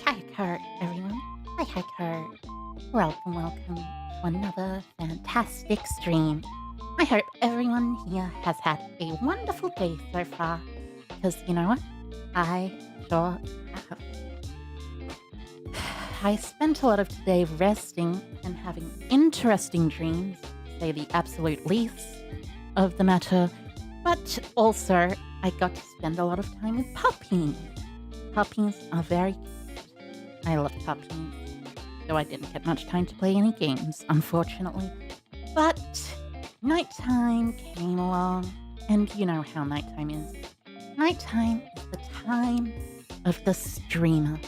Hi, Kurt, everyone. Hi, Kurt. Welcome to another fantastic stream. I hope everyone here has had a wonderful day so far, because you know what? I sure have. I spent a lot of today resting and having interesting dreams, to say the absolute least of the matter, but also I got to spend a lot of time with puppies. Puppies are very cute. I love puppies, though I didn't get much time to play any games, unfortunately. But nighttime came along, and you know how nighttime is. Nighttime is the time of the streamer,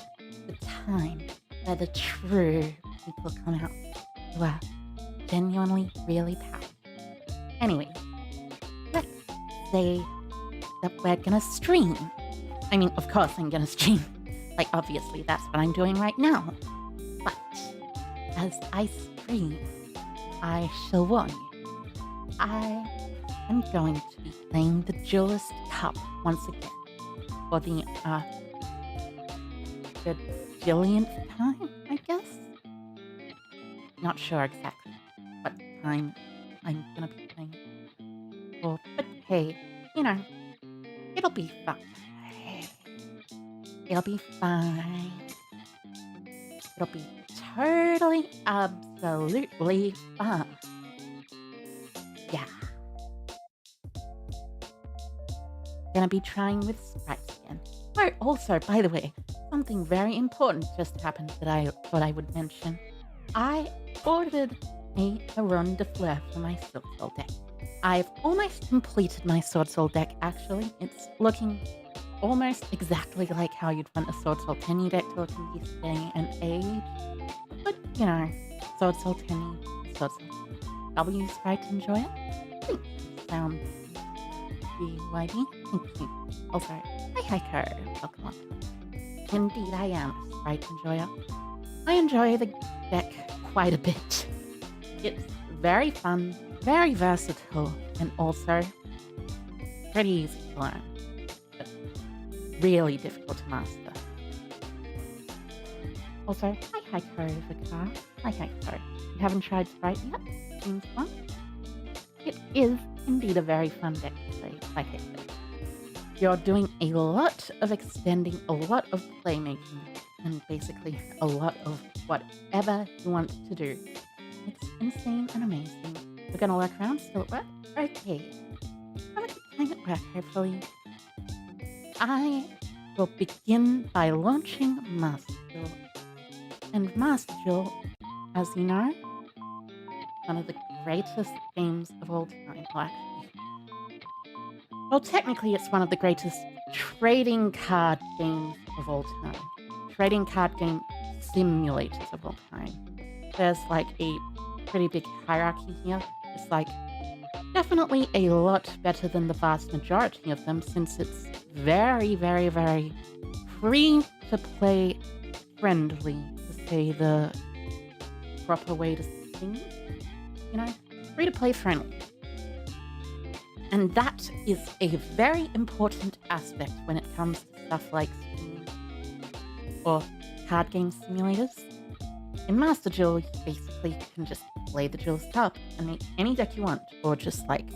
the time where the true people come out who are genuinely really powerful. Anyway, let's say that we're gonna stream. I mean, of course I'm gonna stream. Like, obviously, that's what I'm doing right now. But as I stream, I shall warn you, I am going to be playing the Duelist Cup once again for the bajillionth time, I guess? Not sure exactly what time I'm gonna be playing for, but hey, you know, it'll be fun. It'll be fine. It'll be totally, absolutely fun. Yeah. Gonna be trying with Spright again. Oh, also, by the way, something very important just happened that I thought I would mention. I ordered a Baron de Fleur for my Sword Soul deck. I've almost completed my Sword Soul deck, actually. It's looking almost exactly like how you'd want a Sword Soul Tenny deck to look in this day and age. But, you know, Sword Soul Tenny, Sword Soul W Sprite Enjoyer. Thank you, Sound BYD. Thank you. Also, hi, Kurt. Welcome on. Indeed, I am a Sprite Enjoyer. I enjoy the deck quite a bit. It's very fun, very versatile, and also pretty easy to learn. Really difficult to master. Also, hi, Kurt. Hi, Kurt. You haven't tried Spright yet? Seems fun. It is indeed a very fun deck to play, like I said. You're doing a lot of extending, a lot of playmaking, and basically a lot of whatever you want to do. It's insane and amazing. We're gonna look around, still at work? Okay. Have a good time at work, hopefully. I will begin by launching Master Duel. And Master Duel, as you know, one of the greatest games of all time. Well, technically it's one of the greatest trading card games of all time. Trading card game simulators of all time. There's like a pretty big hierarchy here. It's like definitely a lot better than the vast majority of them, since it's very, very, very free to play friendly, to say the proper way to say things. You know, free to play friendly. And that is a very important aspect when it comes to stuff like Steam or card game simulators. In Master Duel, you basically can just play the Duelist Cup and make any deck you want, or just like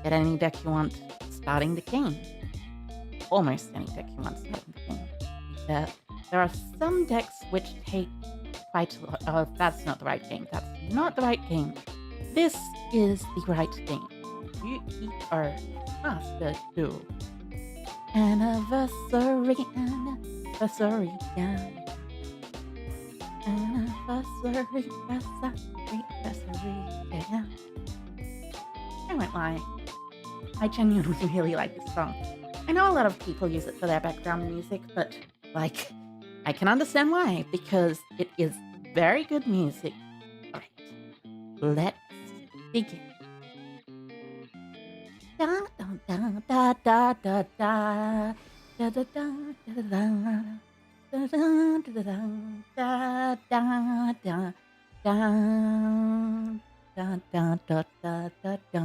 get any deck you want starting the game. Almost any deck you want starting the game. There are some decks which take quite a lot. Oh, that's not the right game. That's not the right game. This is the right game. You are Master Duel. Anniversary, yeah. Anniversary, yeah. I won't lie. I genuinely really like this song. I know a lot of people use it for their background music, but, like, I can understand why, because it is very good music. Alright, let's begin. Da da da da da da da da da da da. Da, da, da, da, da, da, da, da, da, da, da, da.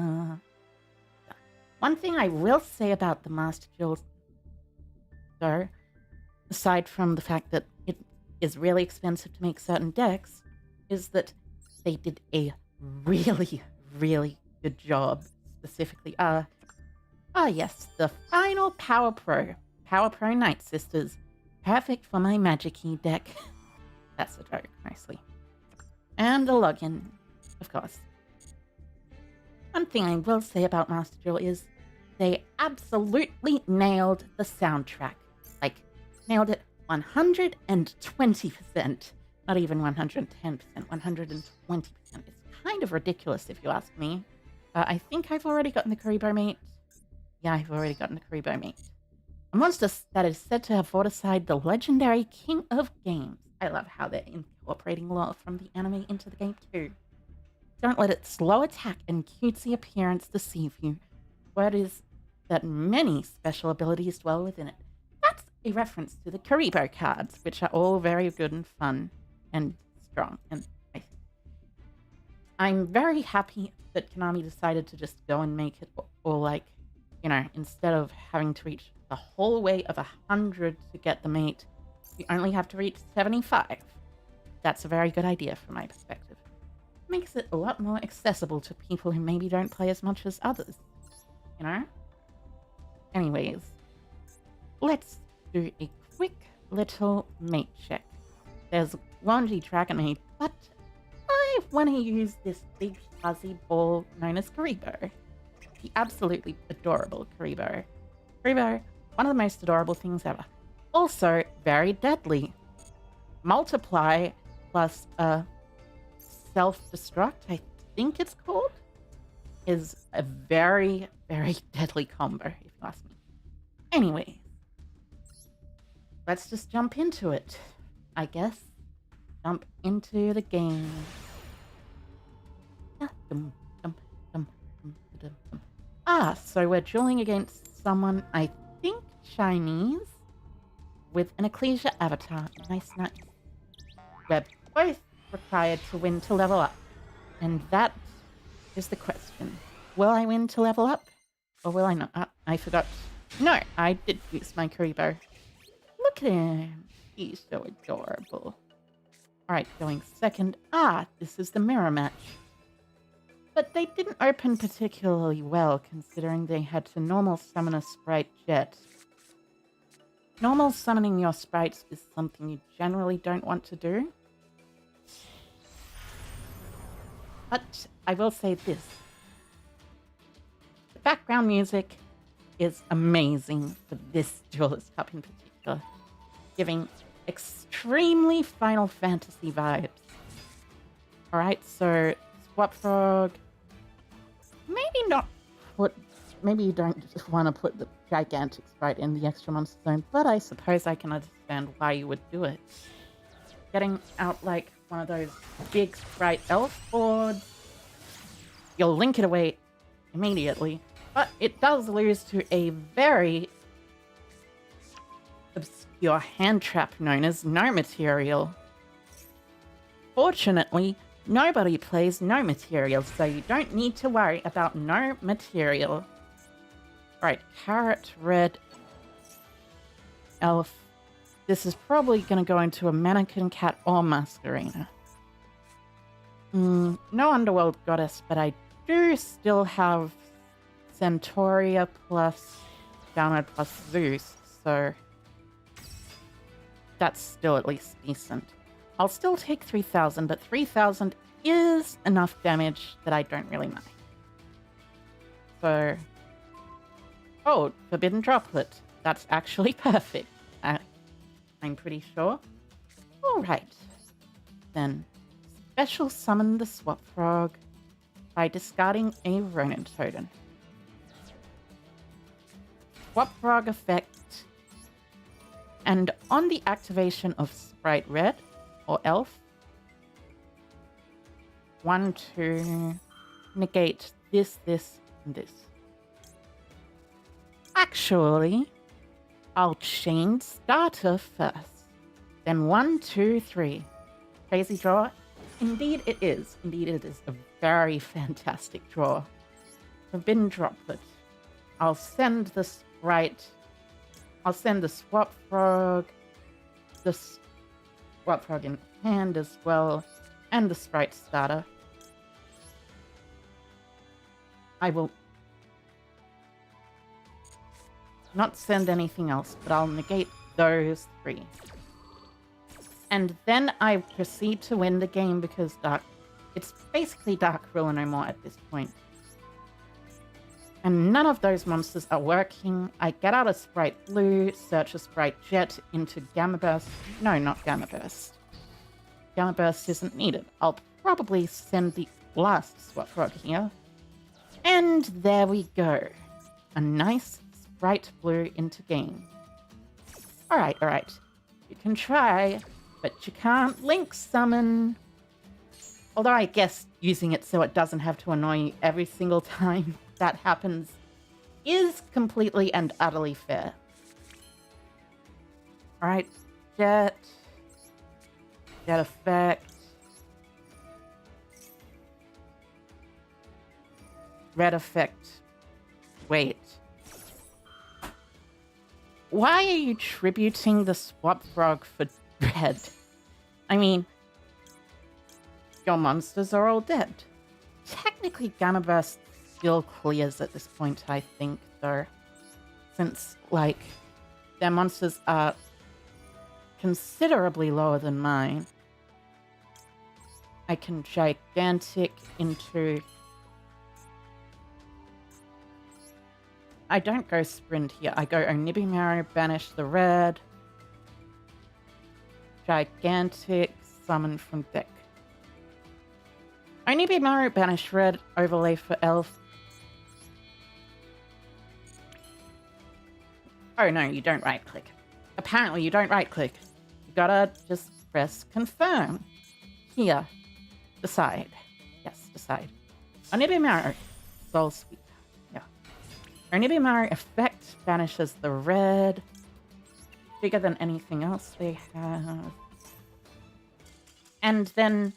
One thing I will say about the Master Duel, though, aside from the fact that it is really expensive to make certain decks, is that they did a really, really good job. Specifically, yes, the final Power Pro Night Sisters, perfect for my Magic-y deck. That's a joke, mostly. And the login, of course. One thing I will say about Master Duel is they absolutely nailed the soundtrack. Like, nailed it 120%. Not even 110%, 120%. It's kind of ridiculous if you ask me. I think I've already gotten the Karibo mate. Yeah, I've already gotten the Karibo mate. A monster that is said to have fought aside the legendary King of Games. I love how they're incorporating lore from the anime into the game too. Don't let its slow attack and cutesy appearance deceive you. Word is that many special abilities dwell within it. That's a reference to the Karibo cards, which are all very good and fun and strong. And I'm very happy that Konami decided to just go and make it all like, you know, instead of having to reach the whole way of 100 to get the mate, you only have to reach 75. That's a very good idea from my perspective. It makes it a lot more accessible to people who maybe don't play as much as others, you know? Anyways, let's do a quick little mate check. There's Wanji Dragon Maid, but I want to use this big fuzzy ball known as Karibo. The absolutely adorable Karibo. Karibo, one of the most adorable things ever. Also, very deadly. Multiply plus self-destruct, I think it's called, is a very, very deadly combo, if you ask me. Anyway, let's just jump into it, I guess. Jump into the game. So we're dueling against someone, I think Chinese, with an Ecclesia avatar. Nice, nice. We're both required to win to level up. And that is the question. Will I win to level up? Or will I not? I forgot. No, I did use my Karibo. Look at him. He's so adorable. Alright, going second. This is the mirror match. But they didn't open particularly well, considering they had to normal summon a Spright Jet. Normal summoning your sprites is something you generally don't want to do. But I will say this. The background music is amazing for this Duelist Cup in particular, giving extremely Final Fantasy vibes. Alright, so Swap Frog. Maybe you don't just want to put the gigantic sprite in the extra monster zone, but I suppose I can understand why you would do it. Getting out like one of those big sprite elf boards, you'll link it away immediately, but it does lose to a very obscure hand trap known as No Material. Fortunately, nobody plays No Material, so you don't need to worry about No Material. Right, Carrot, Red, Elf. This is probably going to go into a Mannequin Cat or Masquerena. No Underworld Goddess, but I do still have Centauria plus Downward plus Zeus, so that's still at least decent. I'll still take 3,000, but 3,000 is enough damage that I don't really mind. So, oh, Forbidden Droplet. That's actually perfect. I'm pretty sure. Alright. Then, special summon the Swap Frog by discarding a Ronin Totem. Swap Frog effect. And on the activation of Spright Red, or Elf, 1, 2, negate this, and this. Actually, I'll chain starter first. Then 1, 2, 3. Crazy draw? Indeed it is. Indeed it is a very fantastic draw. Forbidden Droplet. I'll send the Spright. I'll send the Swap Frog. the Swap Frog in hand as well, and the Spright starter. I will not send anything else, but I'll negate those 3. And then I proceed to win the game because it's basically Dark Ruler no more at this point. And none of those monsters are working. I get out a Spright Blue, search a Spright Jet into Gamma Burst. No, not Gamma Burst. Gamma Burst isn't needed. I'll probably send the last Swap Frog here. And there we go. A nice Spright Blue into game. Alright, alright. You can try, but you can't Link Summon. Although I guess using it so it doesn't have to annoy you every single time that happens is completely and utterly fair. Alright, Jet effect. Red effect. Wait. Why are you tributing the Swap Frog for red? I mean, your monsters are all dead. Technically, Gamma Burst still clears at this point, I think, though. Since, like, their monsters are considerably lower than mine. I can Gigantic into... I don't go Sprint here. I go Onibimaru, banish the red. Gigantic, summon from deck. Onibimaru, banish red, overlay for elf. Oh no, you don't right click. Apparently you don't right click. You gotta just press confirm. Here. Decide. Yes, decide. Onibimaru, Soul Sweep. Yeah. Onibimaru effect banishes the red. Bigger than anything else they have. And then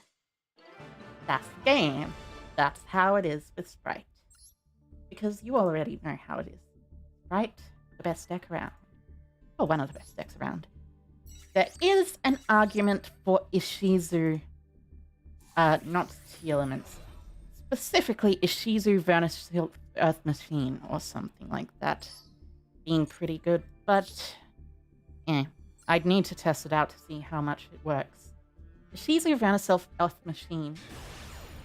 that's the game. That's how it is with Spright. Because you already know how it is. Right? The best deck around. Or one of the best decks around. There is an argument for Ishizu, not T elements. Specifically Ishizu Vernus Earth Machine or something like that. Being pretty good, but I'd need to test it out to see how much it works. Ishizu Vernus Earth Machine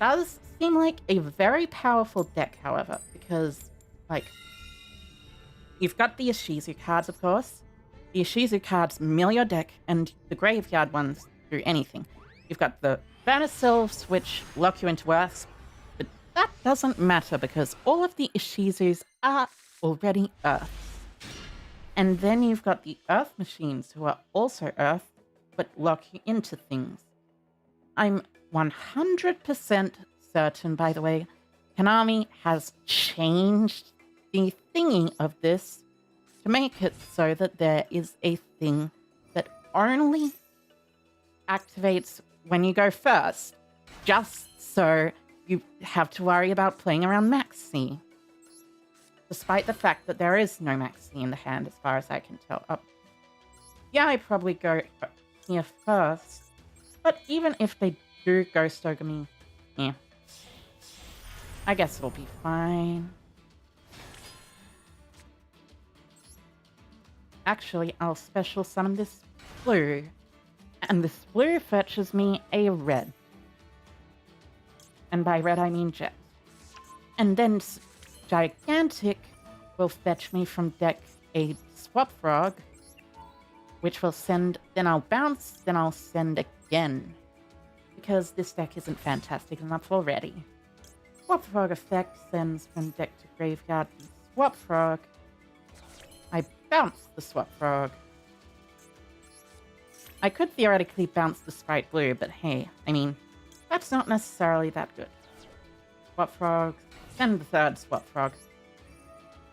does seem like a very powerful deck, however, because, like, you've got the Ishizu cards, of course. The Ishizu cards mill your deck, and the graveyard ones do anything. You've got the Vernus Sylphs, which lock you into Earths, but that doesn't matter because all of the Ishizus are already Earths. And then you've got the Earth Machines, who are also Earth, but lock you into things. I'm 100% certain, by the way, Konami has changed the thingy of this to make it so that there is a thing that only activates when you go first, just so you have to worry about playing around Maxi. Despite the fact that there is no Maxi in the hand, as far as I can tell. Yeah, I probably go here first, but even if they do Ghost Ogre me, I guess it'll be fine. Actually, I'll special summon this blue, and this blue fetches me a red. And by red I mean Jet. And then Gigantic will fetch me from deck a Swap Frog, which will send, then I'll bounce, then I'll send again. Because this deck isn't fantastic enough already. Swap Frog effect sends from deck to graveyard the Swap Frog. I bounce the Swap Frog. I could theoretically bounce the Spright Blue, but hey, I mean, that's not necessarily that good. Swap Frog, send the third Swap Frog.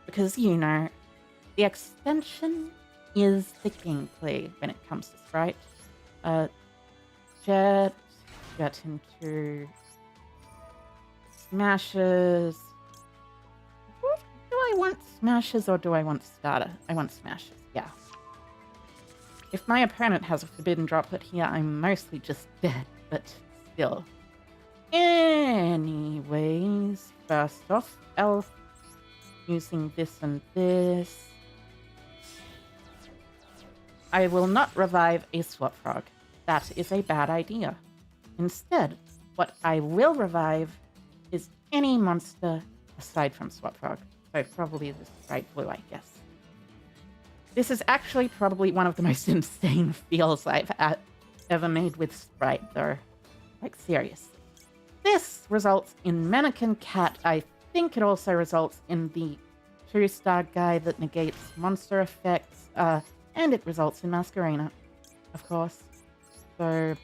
Because, you know, the extension is the gameplay when it comes to Spright. Jet into Smashes. Do I want Smashes or do I want Starter? I want Smashes, yeah. If my opponent has a forbidden droplet here, I'm mostly just dead, but still. Anyways, first off, elf, using this and this. I will not revive a swap frog. That is a bad idea. Instead, what I will revive is any monster aside from swap frog. So probably the Spright blue, I guess. This is actually probably one of the most insane feels I've ever made with Spright, though. Like, seriously. This results in Mannequin Cat. I think it also results in the 2-star guy that negates monster effects, and it results in Masquerena, of course. So,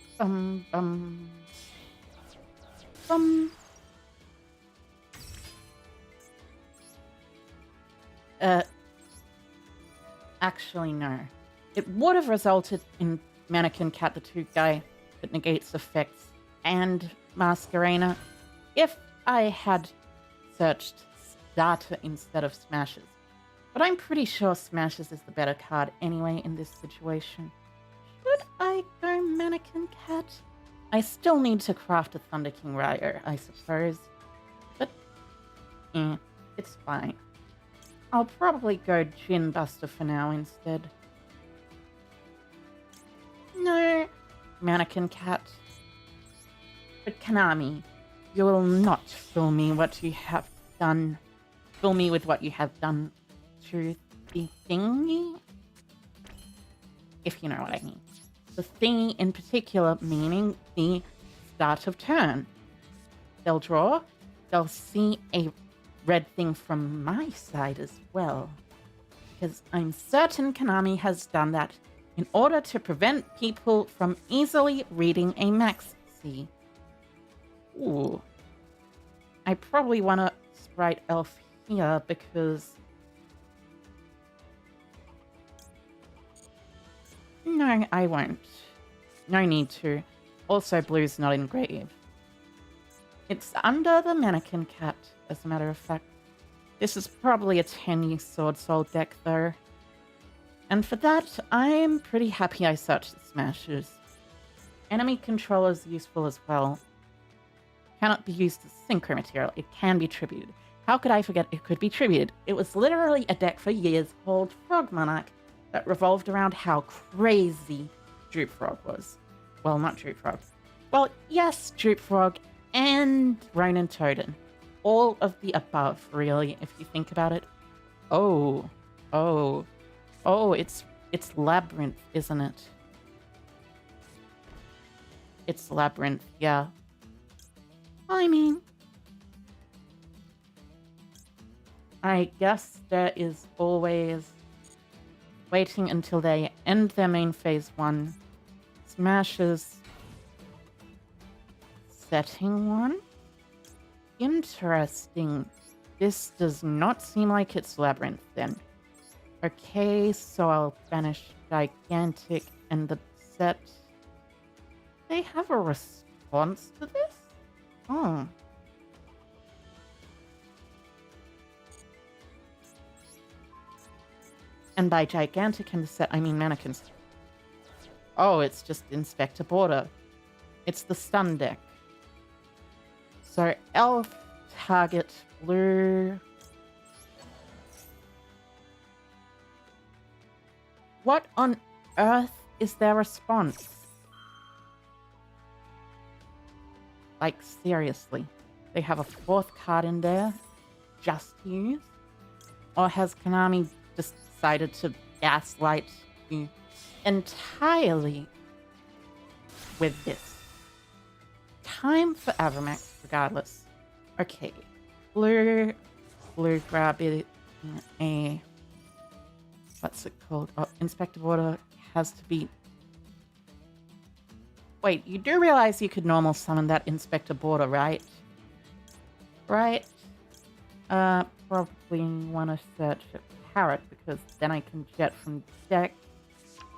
actually, no. It would have resulted in Mannequin Cat, the 2 guy that negates effects, and Masquerena if I had searched Starter instead of Smashes. But I'm pretty sure Smashes is the better card anyway in this situation. Should I go Mannequin Cat? I still need to craft a Thunder King Ryo, I suppose. But, it's fine. I'll probably go Gin Buster for now instead. No, Mannequin Cat. But Konami, you will not fool me what you have done. Fool me with what you have done to the thingy? If you know what I mean. The thingy in particular meaning the start of turn. They'll draw, they'll see a red thing from my side as well. Because I'm certain Konami has done that in order to prevent people from easily reading a maxi. Ooh. I probably want to Spright Elf here because... No, I won't. No need to. Also, blue's not engraved. It's under the Mannequin Cat, as a matter of fact. This is probably a 10-use Sword Soul deck, though. And for that, I'm pretty happy I searched the Smashes. Enemy control is useful as well. Cannot be used as synchro material. It can be tributed. How could I forget it could be tributed? It was literally a deck for years called Frog Monarch that revolved around how crazy Droop Frog was. Well, not Droop Frog. Well, yes, Droop Frog and Ronin Toden. All of the above, really, if you think about it. Oh, it's Labyrinth, isn't it? It's Labyrinth, yeah. I mean, I guess there is always waiting until they end their main phase 1. Smashes setting 1. Interesting. This does not seem like it's Labyrinth then. Okay, so I'll banish Gigantic and the set. They have a response to this? Oh. And by Gigantic and the set, I mean mannequins. Oh, it's just Inspector Border. It's the stun deck. So, Elf, target, blue. What on earth is their response? Like, seriously. They have a 4th card in there just to use? Or has Konami decided to gaslight you entirely with this? Time for Avamax, regardless. Okay. Blue grab it in a... What's it called? Oh, Inspector Border has to be... Wait, you do realize you could normal summon that Inspector Border, right? Right? Probably want to search a Parrot, because then I can jet from deck.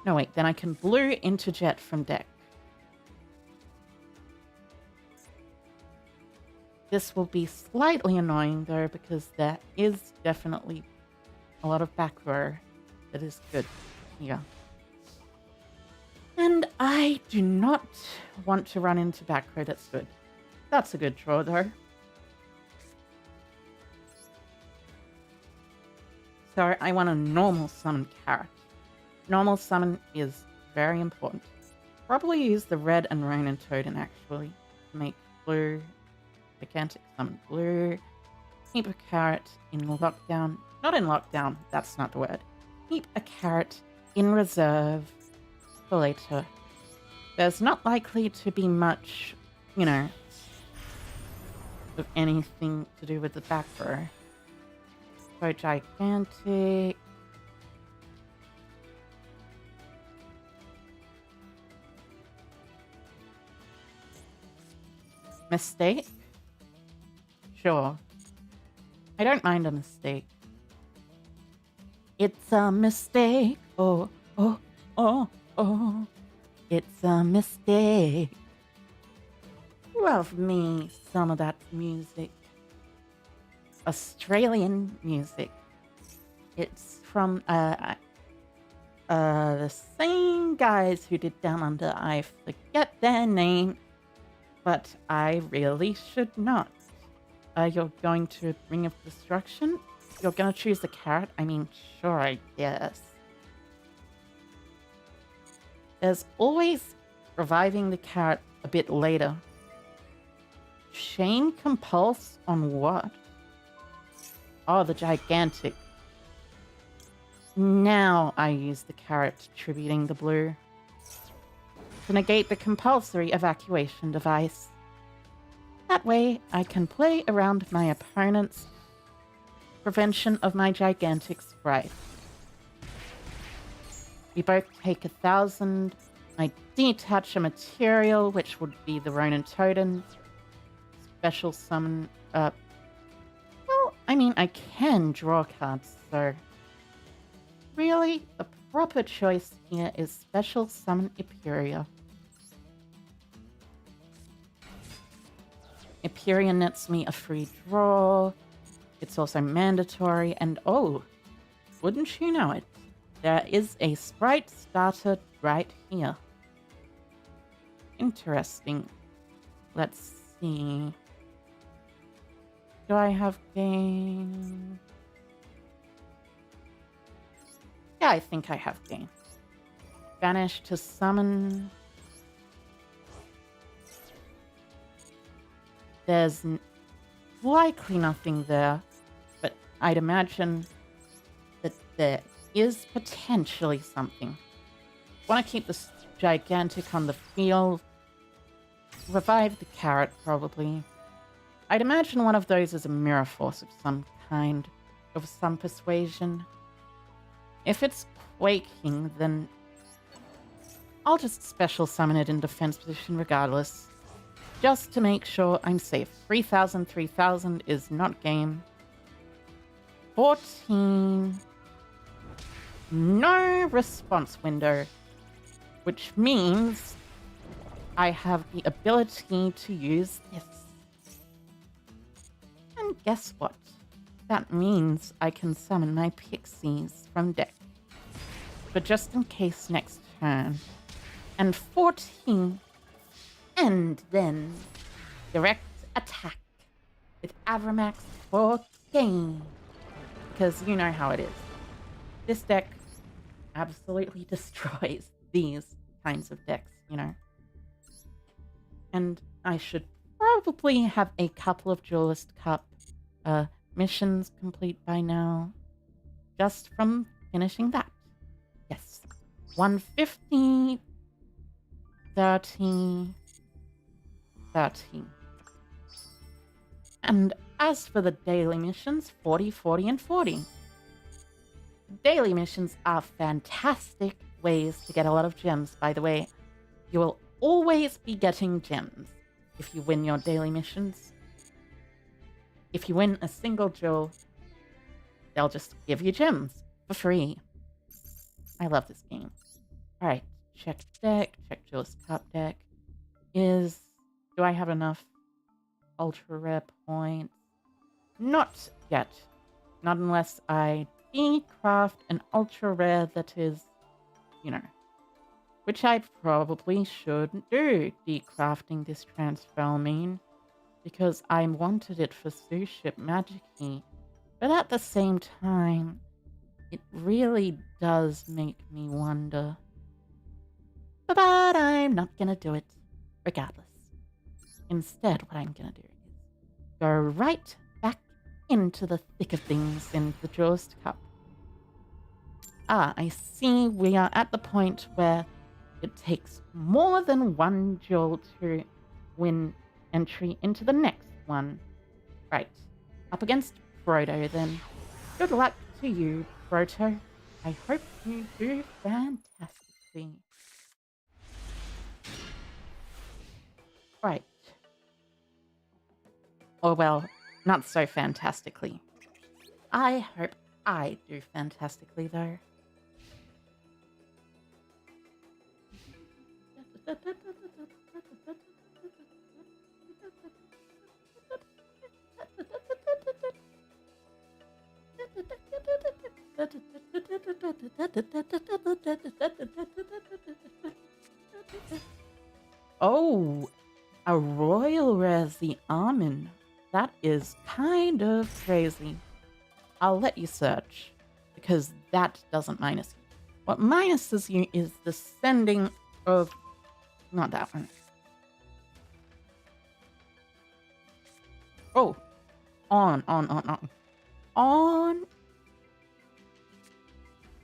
No, wait, then I can blue into jet from deck. This will be slightly annoying, though, because there is definitely a lot of back row that is good here. I do not want to run into back row. That's good. That's a good draw, though. So I want a normal summon carrot. Normal summon is very important. Probably use the red and Ronin Totem actually to make blue. Gigantic summon blue. Keep a carrot in lockdown. Not in lockdown, that's not the word. Keep a carrot in reserve for later. There's not likely to be much, you know, of anything to do with the back row. So gigantic. Mistake? Sure. I don't mind a mistake. It's a mistake. Oh, oh, oh, oh. It's a mistake. Love me some of that music. Australian music. It's from the same guys who did Down Under. I forget their name, but I really should not. You're going to Ring of Destruction? You're gonna choose the carrot? I mean, sure, I guess. There's always reviving the carrot a bit later. Chain Compulse on what? Oh, the gigantic. Now I use the carrot tributing the blue to negate the compulsory evacuation device. That way I can play around my opponent's prevention of my gigantic Spright. We both take 1,000. I detach a material, which would be the Ronin Totem. Special summon. Well, I mean, I can draw cards, so really, the proper choice here is special summon Eperia. Eperia nets me a free draw. It's also mandatory, and oh, wouldn't you know it, there is a Spright starter right here. Interesting. Let's see. Do I have game? Yeah, I think I have game. Banish to summon. There's likely nothing there, but I'd imagine that there is potentially something. Want to keep this gigantic on the field. Revive the carrot, probably. I'd imagine one of those is a mirror force of some kind, of some persuasion. If it's quaking, then I'll just special summon it in defense position regardless. Just to make sure I'm safe. 3,000, 3,000 is not game. 14. No response window. Which means I have the ability to use this. And guess what? That means I can summon my pixies from deck. But just in case next turn. And 14. And then direct attack with Avramax for game. Because you know how it is. This deck absolutely destroys these kinds of decks, you know. And I should probably have a couple of Duelist Cup missions complete by now. Just from finishing that. Yes. 150, 30, 13. And as for the daily missions, 40, 40, and 40. Daily missions are fantastic ways to get a lot of gems, by the way. You will always be getting gems if you win your daily missions. If you win a single duel, they'll just give you gems for free. I love this game. Alright, check deck, check Duelist Cup deck. Do I have enough ultra rare points? Not yet. Not unless I decraft an ultra rare that is, you know, which I probably should do, decrafting this transforming, because I wanted it for Suship Magic-y. But at the same time, it really does make me wonder. But I'm not gonna do it, regardless. Instead, what I'm gonna do is go right back into the thick of things in the Duelist Cup. Ah, I see we are at the point where it takes more than one duel to win entry into the next one. Right, up against Proto then. Good luck to you, Proto. I hope you do fantastically. Right. Or well, not so fantastically. I hope I do fantastically though. Oh, a royal rarity almond. That is kind of crazy. I'll let you search, because that doesn't minus you. What minuses you is the sending of... not that one. Oh, on. On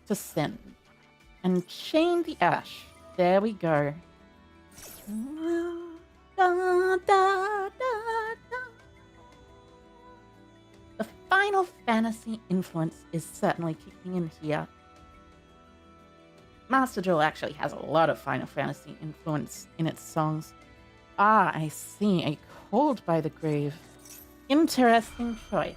to send. And chain the ash. There we go. The Final Fantasy influence is certainly kicking in here. Master Duel actually has a lot of Final Fantasy influence in its songs. Ah, I see. A Called by the Grave. Interesting choice.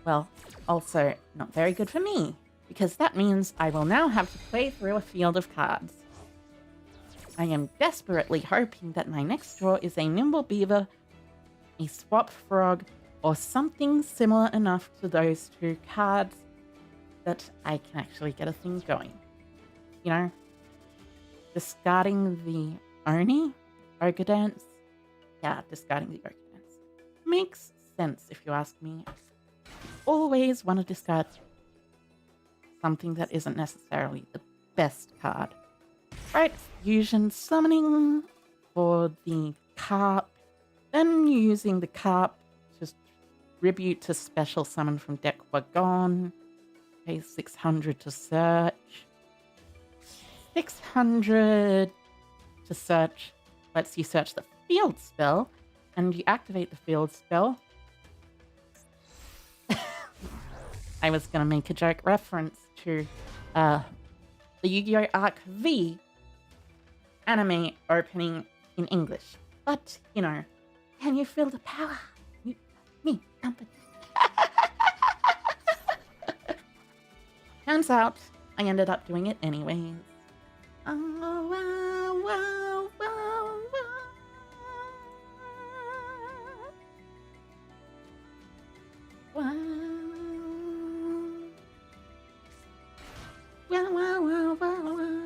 Well, also not very good for me, because that means I will now have to play through a field of cards. I am desperately hoping that my next draw is a Nimble Beaver, a Swap Frog, or something similar enough to those two cards that I can actually get a thing going. You know, discarding the Oni, Ogre Dance. Yeah, discarding the Ogre Dance. Makes sense if you ask me. Always want to discard something that isn't necessarily the best card. Right, Fusion Summoning for the Carp, then using the Carp to tribute to Special Summon from Deck Wagon. Pay 600 to search. 600 to search lets you search the field spell, and you activate the field spell. I was going to make a joke reference to the Yu-Gi-Oh! Arc V anime opening in English. But, you know, can you feel the power? Me, company. Turns out, I ended up doing it anyways. Oh, wow, wow, wow, wow. Wow. Wow, wow, wow, wow, wow.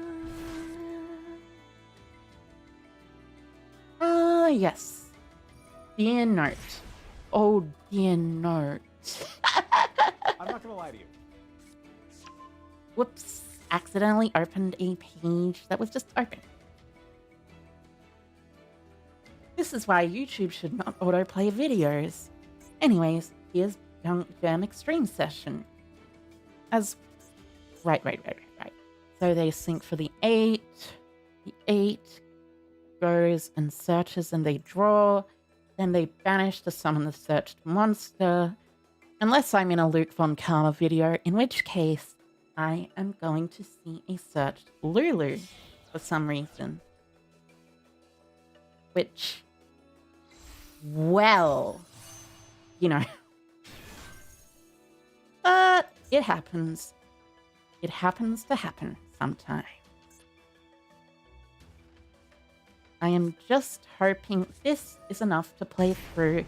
Ah, yes. Dear note. Oh, dear note. I'm not gonna lie to you. Whoops. Accidentally opened a page that was just open. This is why YouTube should not autoplay videos. Anyways, here's Young Jam Extreme Session. Right. So they sync for the 8. The 8 goes and searches and they draw. Then they banish to summon the searched monster. Unless I'm in a Luke Von Karma video, in which case I am going to see a searched Lulu for some reason. Which, well, you know. But it happens. It happens to happen sometimes. I am just hoping this is enough to play through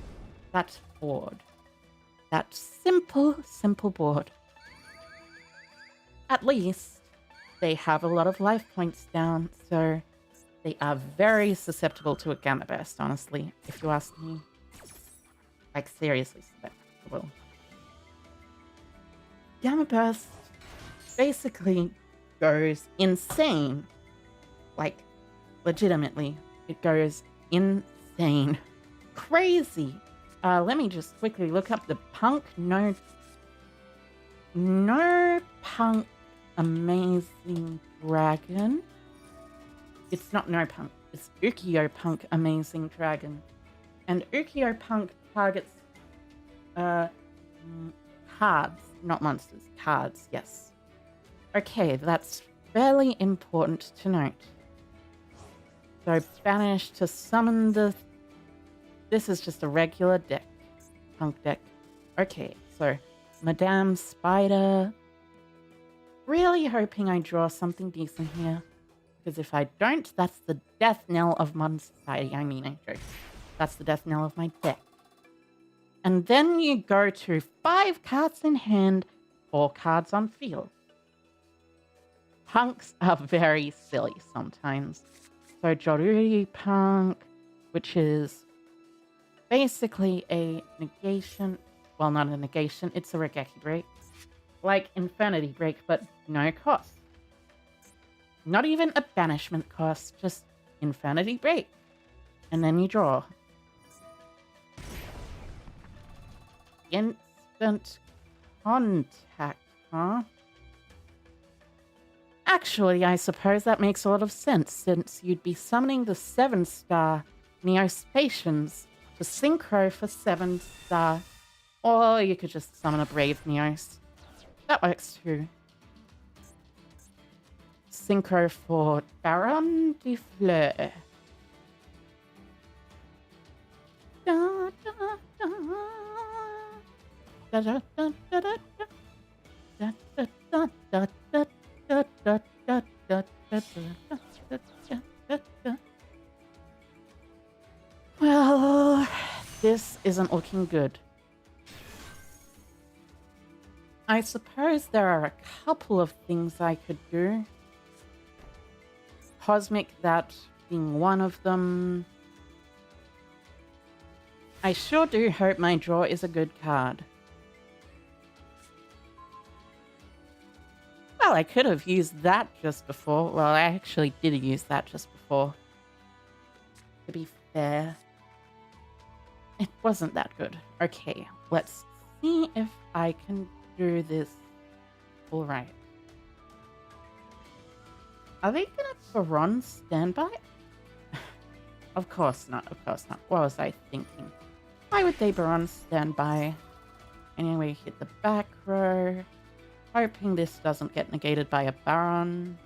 that board. That simple board. At least they have a lot of life points down, so they are very susceptible to a Gamma Burst, honestly, if you ask me. Like, seriously susceptible. Gamma Burst basically goes insane. Like, legitimately, it goes insane. Crazy. Let me just quickly look up the punk. No punk amazing dragon. It's not no punk. It's Ukiyo punk amazing dragon. And Ukiyo punk targets cards, not monsters. Cards, yes. Okay, that's fairly important to note. So banish to summon the... This is just a regular deck. Punk deck. Okay, so Madame Spider. Really hoping I draw something decent here. Because if I don't, that's the death knell of modern society. I mean, I joke. That's the death knell of my deck. And then you go to 5 cards in hand, 4 cards on field. Punks are very silly sometimes. So Joruri Punk, which is basically a negation. Well, not a negation, it's a Regeki break. Like Infinity Break, but no cost. Not even a banishment cost, just Infinity Break. And then you draw. Instant contact, huh? Actually, I suppose that makes a lot of sense, since you'd be summoning the 7-star Neospatians to synchro for 7-star, or you could just summon a Brave Neos. That works too. Synchro for Baron de Fleur. Da, da, da. Da, da, da, da, da, da. Da, da, da, da, da, da, da, da, da, da, da. Well, this isn't looking good. I suppose there are a couple of things I could do. Cosmic, that being one of them. I sure do hope my draw is a good card. Well, I could have used that just before. Well, I actually did use that just before. To be fair. It wasn't that good. Okay, let's see if I can do this alright. Are they gonna Baron standby? Of course not, of course not. What was I thinking? Why would they Baron standby? Anyway, hit the back row. Hoping this doesn't get negated by a Baron.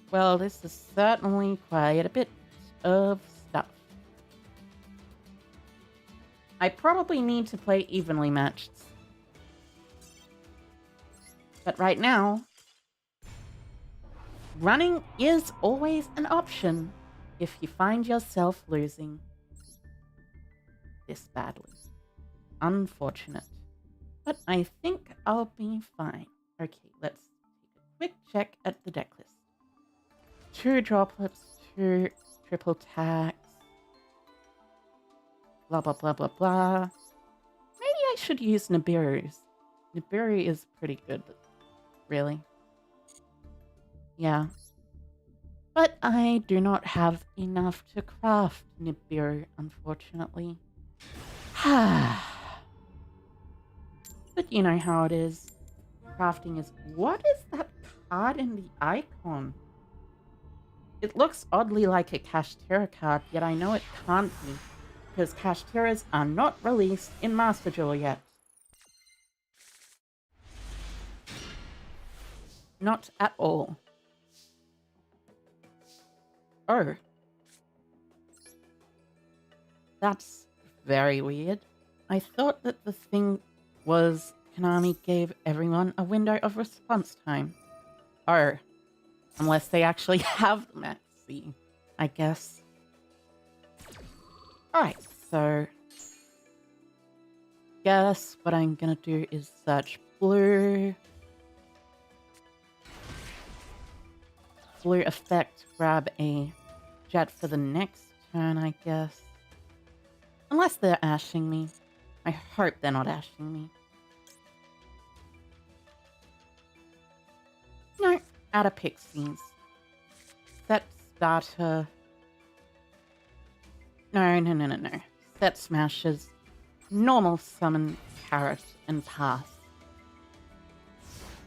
Well, this is certainly quite a bit of stuff. I probably need to play evenly matched. But right now, running is always an option if you find yourself losing this badly. Unfortunate. But I think I'll be fine. Okay, let's take a quick check at the deck list. 2 droplets, 2 triple tags. Blah, blah, blah, blah, blah. Maybe I should use Nibiru's. Nibiru is pretty good, really. Yeah. But I do not have enough to craft Nibiru, unfortunately. But you know how it is. Crafting is... What is that card in the icon? It looks oddly like a Kashtira card, yet I know it can't be, because Kashtiras are not released in Master Duel yet. Not at all. Oh. That's very weird. I thought that the thing was Konami gave everyone a window of response time. Oh. Unless they actually have them at sea, I guess. Alright, so guess what I'm gonna do is search blue. Blue effect, grab a jet for the next turn, I guess. Unless they're ashing me. I hope they're not ashing me. No, out of pixies. Set starter. No. Set smashes. Normal summon carrot and pass.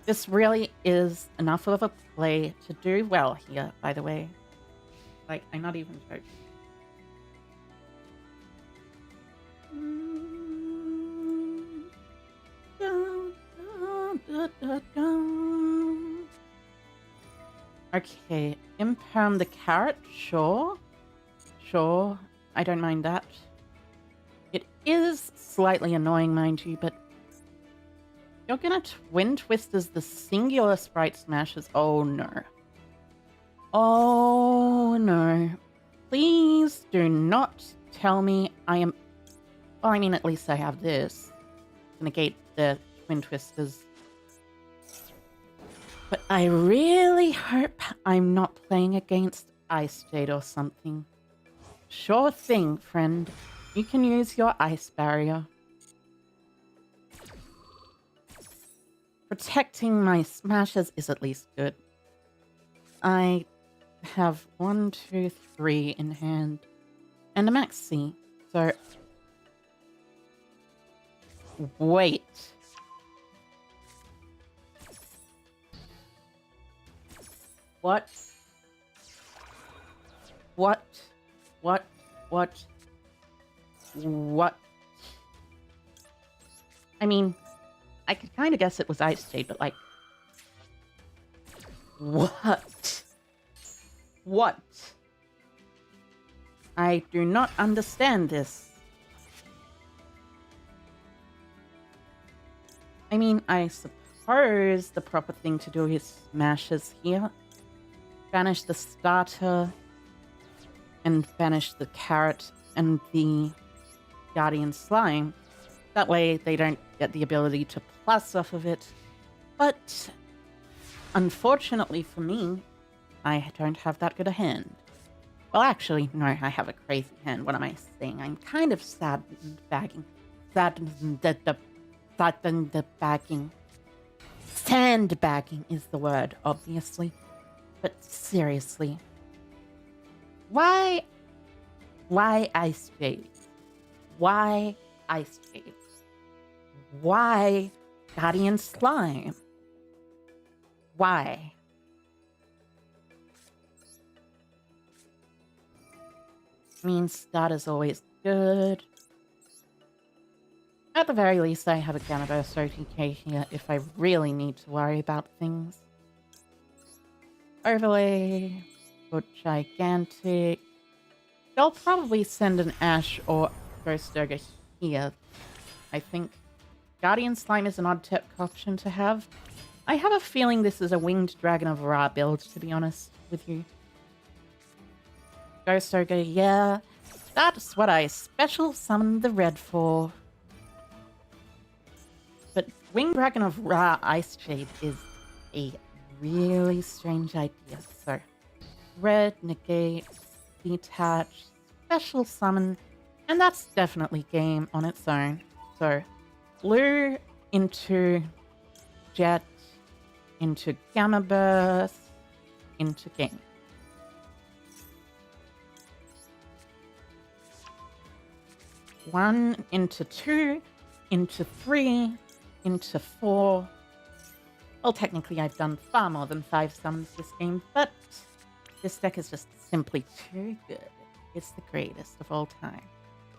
This really is enough of a play to do well here, by the way. Like, I'm not even joking. Okay, imperm the carrot, sure. Sure, I don't mind that. It is slightly annoying, mind you, but you're gonna twin twist as the singular Spright smashes. Oh no. Oh no. Please do not tell me I am... Well, I mean, at least I have this to negate the twin twisters. But I really hope I'm not playing against Ice Jade or something. Sure thing, friend. You can use your ice barrier. Protecting my smashes is at least good. I have 1, 2, 3 in hand. And a maxi. So... Wait. What? What? What? What? What? I mean, I could kind of guess it was Ice Jade, but like... What? What? I do not understand this. I mean, I suppose the proper thing to do is smashes here. Banish the starter. And banish the carrot and the guardian slime. That way they don't get the ability to plus off of it. But unfortunately for me, I don't have that good a hand. Well, actually, no, I have a crazy hand. What am I saying? I'm kind of sandbagging. Sandbagging is the word, obviously. But seriously. Why Ice Jade? Why Ice Jade? Why Guardian Slime? Why? I mean, starter's always good. At the very least, I have a Ganaburst OTK here if I really need to worry about things. Overlay. Good gigantic. They'll probably send an Ash or Ghost Ogre here, I think. Guardian Slime is an odd tech option to have. I have a feeling this is a Winged Dragon of Ra build, to be honest with you. Ghost Ogre, yeah. That's what I special summoned the red for. But Winged Dragon of Ra Ice Jade is a really strange idea, so... Red, negate, detach, special summon, and that's definitely game on its own. So, blue into jet, into gamma burst, into game. One into 2, into 3, into 4. Well, technically I've done far more than 5 summons this game, but this deck is just simply too good. It's the greatest of all time.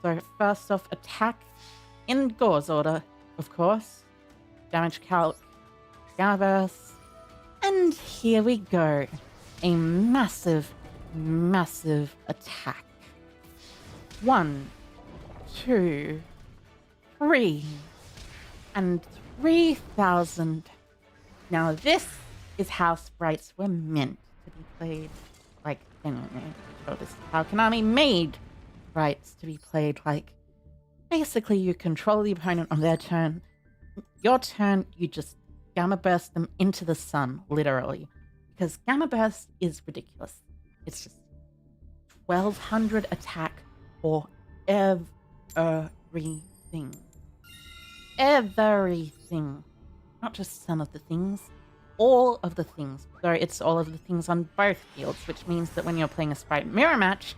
So first off, attack in Gore's order, of course. Damage calc, Gavaverse, and here we go. A massive, massive attack. 1, 2, 3, and 3,000. Now this is how sprites were meant to be played. Like, genuinely. So this is how Konami made sprites to be played like basically you control the opponent on their turn. Your turn, you just Gamma Burst them into the sun, literally. Because Gamma Burst is ridiculous. It's just 1200 attack for everything. Everything. Not just some of the things. All of the things. So it's all of the things on both fields, which means that when you're playing a Spright mirror match,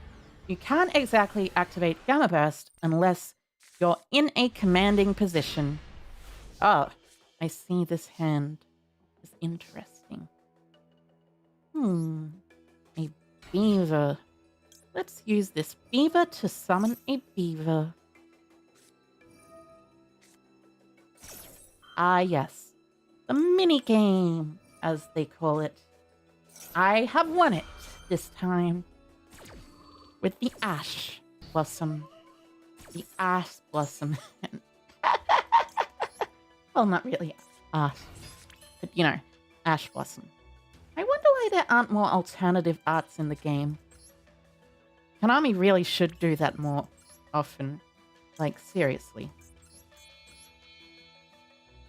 you can't exactly activate Gamma Burst unless you're in a commanding position. Oh, I see this hand is interesting. A beaver. Let's use this beaver to summon a beaver. Ah, yes. The minigame, as they call it. I have won it this time. With the Ash Blossom. The Ash Blossom. Well, not really art. But, you know, Ash Blossom. I wonder why there aren't more alternative arts in the game. Konami really should do that more often. Like, seriously.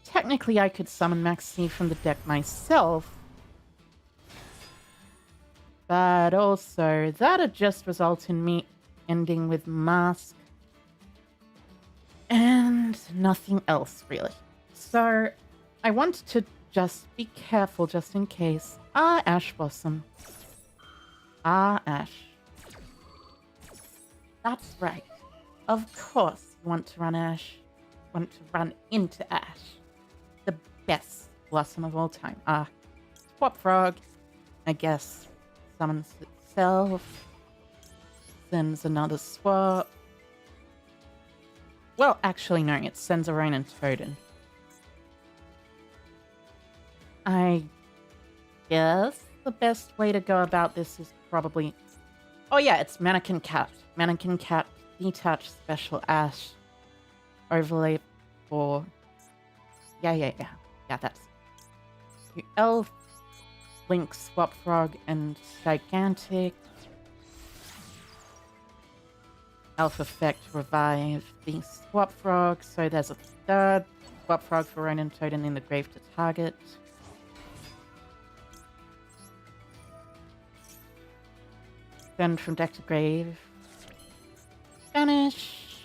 Technically, I could summon Maxi from the deck myself. But also, that'd just result in me ending with Mask. And nothing else, really. So, I want to just be careful just in case. Ah, Ash Blossom. Ah, Ash. That's right. Of course you want to run Ash. Want to run into Ash. The best Blossom of all time. Ah, Swap Frog, I guess, summons itself. Sends another swap. Well, actually, no, it sends a Ronin Toad. I guess the best way to go about this is probably... Oh yeah, it's Mannequin Cat. Mannequin Cat, Detach Special Ash. Overlay for... Yeah, that's... Elf, Link, Swap Frog, and Gigantic. Elf effect, revive the Swap Frog, so there's a third Swap Frog for Ronin Toad in the grave to target. Then from deck to grave. Banish.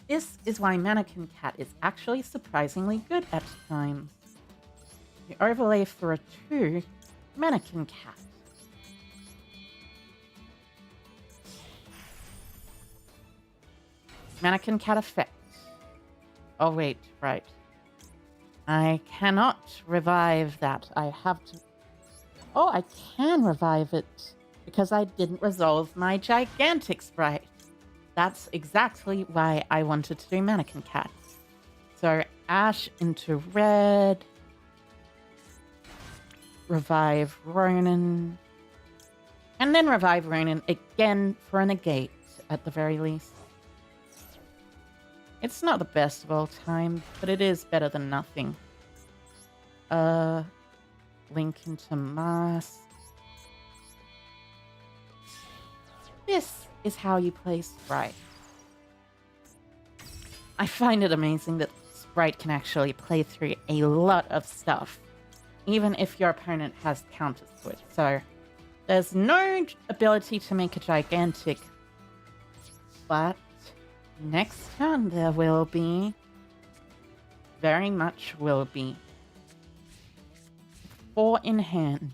This is why Mannequin Cat is actually surprisingly good at times. You overlay for a 2, Mannequin Cat. Mannequin Cat effect. Oh wait, right. I cannot revive that. I have to... Oh, I can revive it because I didn't resolve my Gigantic Spright. That's exactly why I wanted to do Mannequin Cat. So Ash into red. Revive Ronin. And then revive Ronin again for a negate at the very least. It's not the best of all time, but it is better than nothing. Link into Mask. This is how you play Spright. I find it amazing that Spright can actually play through a lot of stuff, even if your opponent has counters to it. So, there's no ability to make a Gigantic, but next turn there will be. Very much will be. 4 in hand.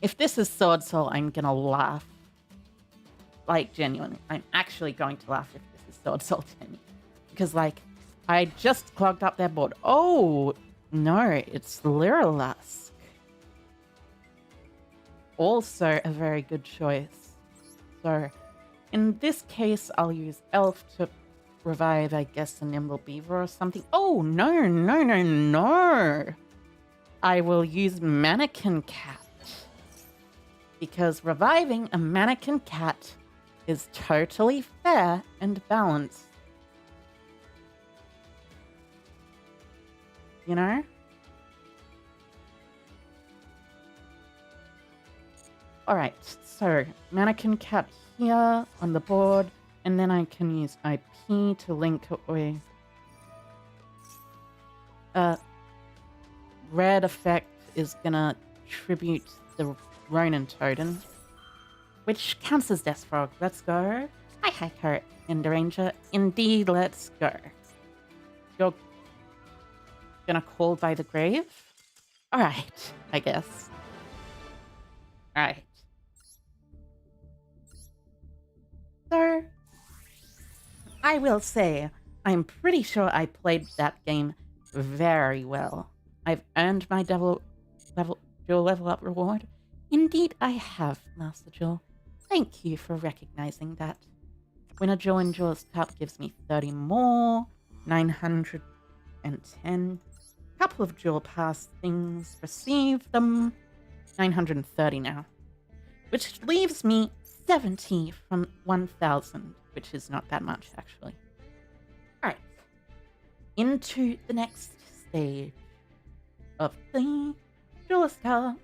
If this is Sword Soul, I'm gonna laugh. Like, genuinely. I'm actually going to laugh if this is Sword Soul 10. Because, like, I just clogged up their board. Oh, no, it's Lyrilusk. Also a very good choice. So, in this case, I'll use Elf to revive, I guess, a Nimble Beaver or something. Oh, no. I will use Mannequin Cat. Because reviving a Mannequin Cat is totally fair and balanced. You know? Alright, so mannequin cat here on the board, and then I can use IP to link it with red effect is gonna tribute the Ronin totem, which counts as Death Frog. Let's go. Hi, Hiker and Ranger. Indeed, let's go. You're gonna call by the grave? Alright, I guess. Alright. So, I will say, I'm pretty sure I played that game very well. I've earned my dual level up reward. Indeed, I have, Master Jewel. Thank you for recognizing that. When a Jewel in Jewel's Cup gives me 30 more, 910. Couple of Jewel Pass things, receive them, 930 now. Which leaves me 70 from 1,000, which is not that much, actually. Alright. Into the next stage of the Duelist Cup.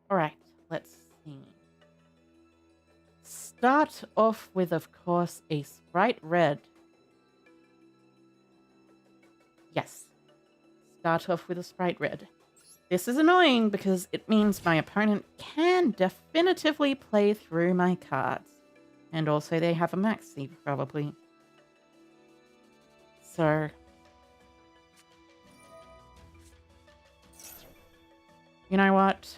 Alright, let's see. Start off with, of course, a Spright Red. Yes. Start off with a Spright Red. This is annoying because it means my opponent can definitively play through my cards. And also they have a maxi, probably. So... you know what?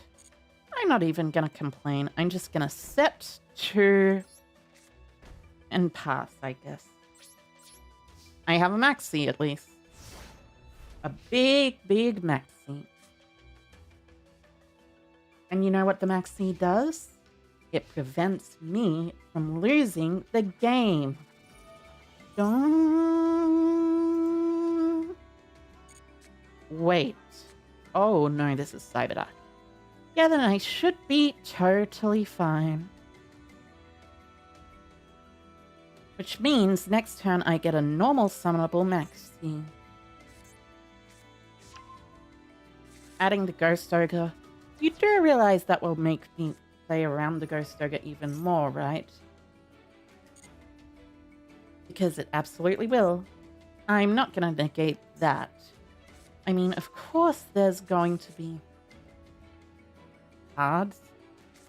I'm not even gonna complain. I'm just gonna set 2 and pass, I guess. I have a maxi, at least. A big, big maxi. And you know what the maxi does? It prevents me from losing the game. Don't... wait. Oh no, this is Cyberdark. Yeah, then I should be totally fine. Which means next turn I get a normal summonable maxi. Adding the Ghost Ogre. You do realize that will make me play around the Ghost Ogre even more, right? Because it absolutely will. I'm not gonna negate that. I mean, of course there's going to be cards,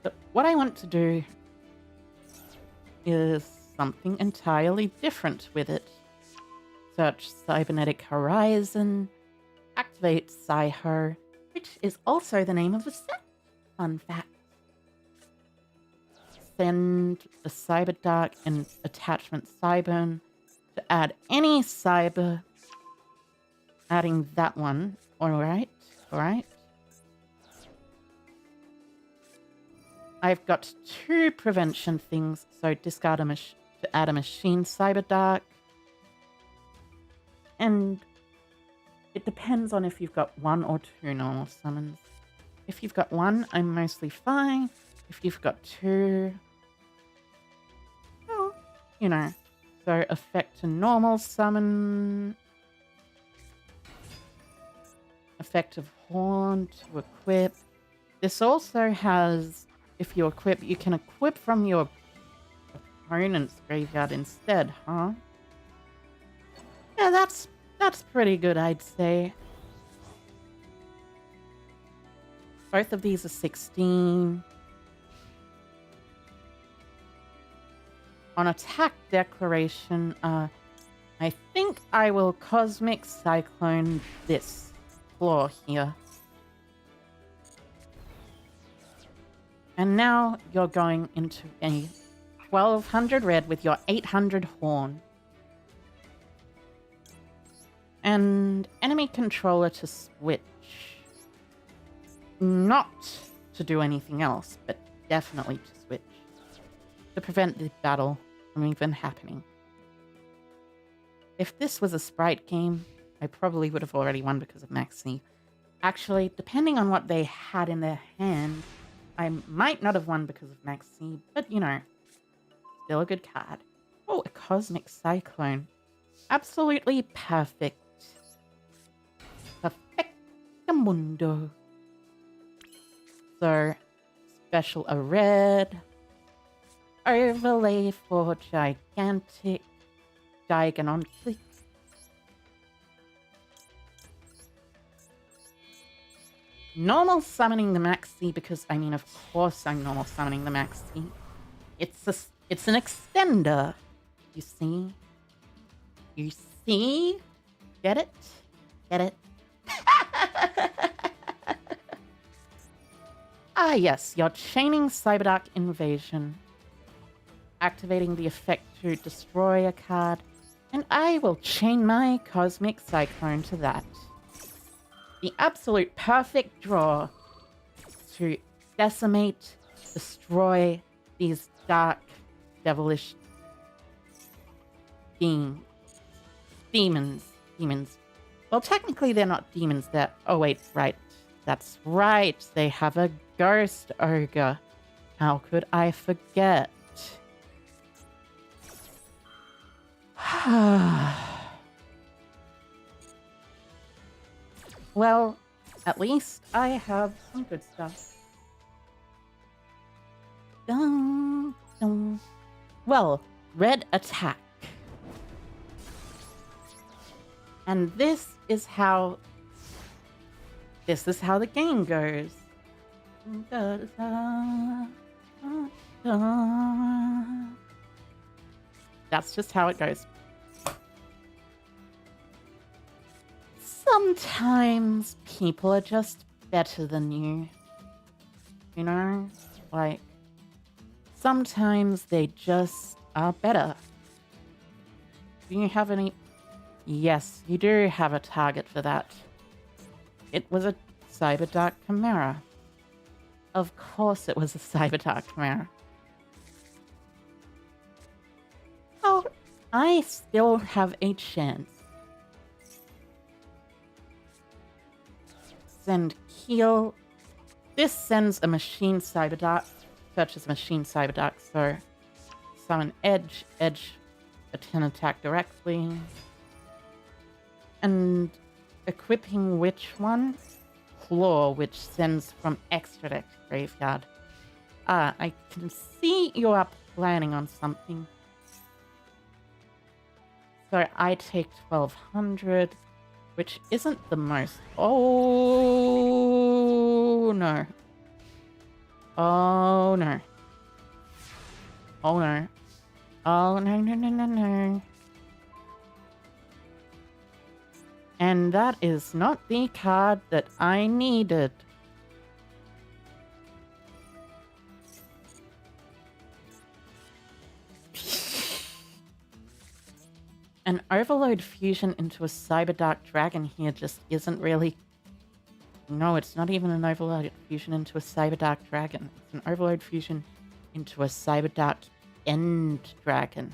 but what I want to do is something entirely different with it. Search Cybernetic Horizon, activate Psyho, which is also the name of the set. Fun fact. Send the Cyberdark and attachment Cyburn to add any Cyber. Adding that one. Alright, alright. I've got 2 prevention things, so discard to add a machine Cyberdark. And it depends on if you've got 1 or 2 normal summons. If you've got 1, I'm mostly fine. If you've got 2... well, you know. So effect to normal summon... effect of Horn to equip. This also has... if you equip, you can equip from your opponent's graveyard instead, huh? Yeah, that's pretty good, I'd say. Both of these are 16. On attack declaration, I think I will Cosmic Cyclone this floor here. And now you're going into a 1200 red with your 800 horn. And enemy controller to switch. Not to do anything else, but definitely to switch. To prevent the battle. from even happening. If this was a Spright game, I probably would have already won because of Maxi. Actually, depending on what they had in their hand, I might not have won because of Maxi, but you know, still a good card. Oh, a Cosmic Cyclone. Absolutely perfect. Perfectamundo. So, special a red. Overlay for gigantic. Gigantic. Normal summoning the Maxi because, I mean, of course I'm normal summoning the Maxi. It's an extender. You see? You see? Get it? Get it? Ah, yes, you're chaining Cyberdark Invasion. Activating the effect to destroy a card. And I will chain my Cosmic Cyclone to that. The absolute perfect draw to decimate, destroy these dark, devilish demons. Well, technically they're not demons, they're... Oh, wait, right. That's right. They have a ghost ogre. How could I forget? Well, at least I have some good stuff. Dun, dun. Well, red attack. And this is how the game goes. That's just how it goes. Sometimes people are just better than you. You know? Like, sometimes they just are better. Do you have any... Yes, you do have a target for that. It was a Cyberdark Chimera. Of course it was a Cyberdark Chimera. Oh, I still have a chance. Send Keel. This sends a Machine Cyberdark. Searches Machine Cyberdark, so summon Edge, attend attack directly. And equipping which one? Claw, which sends from extra deck graveyard. I can see you are planning on something. So I take 1200, which isn't the most. Oh no. Oh no. Oh no. Oh no. And that is not the card that I needed. An Overload Fusion into a Cyberdark Dragon here just isn't really... No, it's not even an Overload Fusion into a Cyberdark Dragon. It's an Overload Fusion into a Cyberdark End Dragon.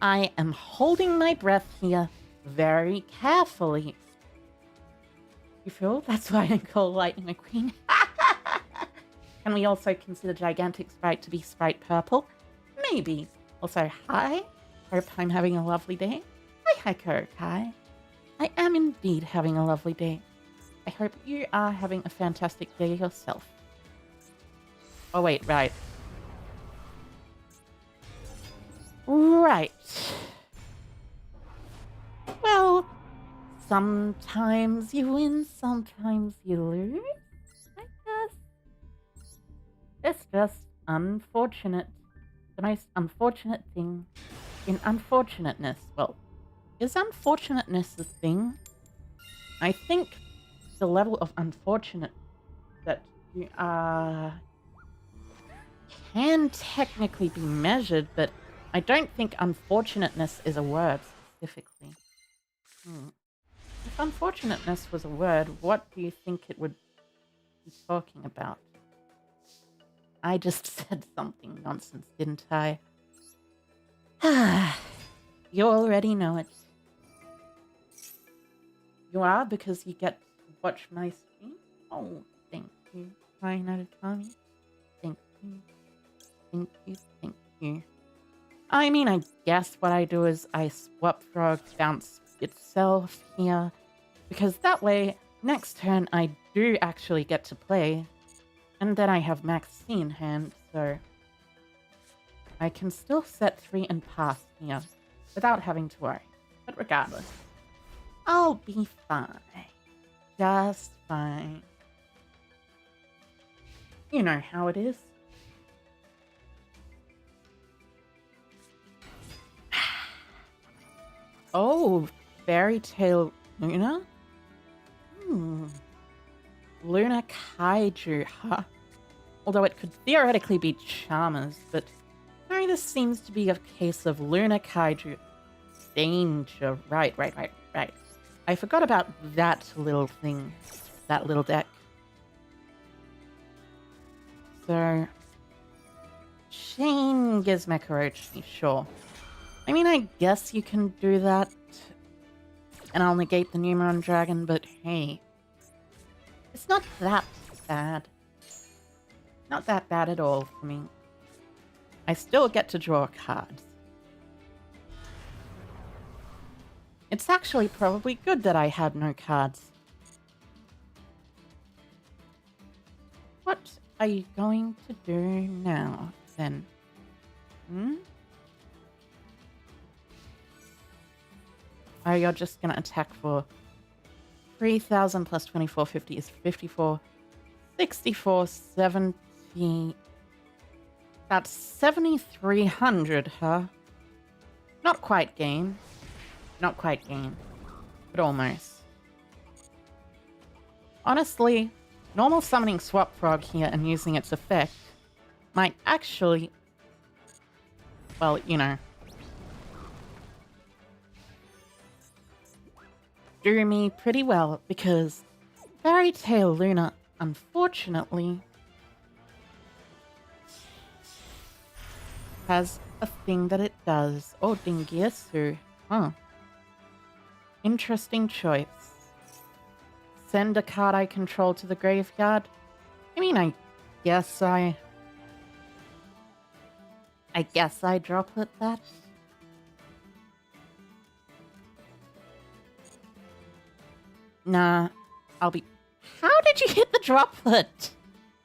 I am holding my breath here very carefully. You feel? That's why I call Lightning McQueen. Can we also consider Gigantic Spright to be Spright Purple? Maybe. Also, hi. Hope I'm having a lovely day. Hi, Kai. I am indeed having a lovely day. I hope you are having a fantastic day yourself. Oh, wait, right. Right. Well, sometimes you win, sometimes you lose, I guess. It's just unfortunate. The most unfortunate thing in unfortunateness. Well, is unfortunateness a thing? I think the level of unfortunate that you are can technically be measured, but I don't think unfortunateness is a word specifically. If unfortunateness was a word, what do you think it would be talking about? I just said something nonsense, didn't I? You already know it. You are, because you get to watch my stream. Oh, thank you, Ryan Adekami. Thank you. Thank you, thank you. I mean, I guess what I do is I swap frog bounce itself here, because that way, next turn I do actually get to play, and then I have max C in hand, so I can still set 3 and pass here without having to worry. But regardless, I'll be fine. Just fine. You know how it is. Oh, Fairy Tale Luna? Luna Kaiju, huh? Although it could theoretically be Charmers, but no, this seems to be a case of Luna Kaiju Danger. Right. I forgot about that little thing, that little deck. So, Shane Gizmekorochi, sure. I mean, I guess you can do that, and I'll negate the Numeron Dragon, but hey, it's not that bad. Not that bad at all for me. I still get to draw cards. It's actually probably good that I had no cards. What are you going to do now, then? Oh, you're just gonna attack for 3,000 plus 2450 is 54. 64, 70. That's 7,300, huh? Not quite gain. Not quite gain. But almost. Honestly, normal summoning Swap Frog here and using its effect might actually, well, you know, do me pretty well, because Fairy Tale Luna, unfortunately, has a thing that it does. Oh, Dingyasu. Huh. Interesting choice. Send a card I control to the graveyard? I mean, I guess I drop it that. Nah, I'll be... How did you hit the droplet?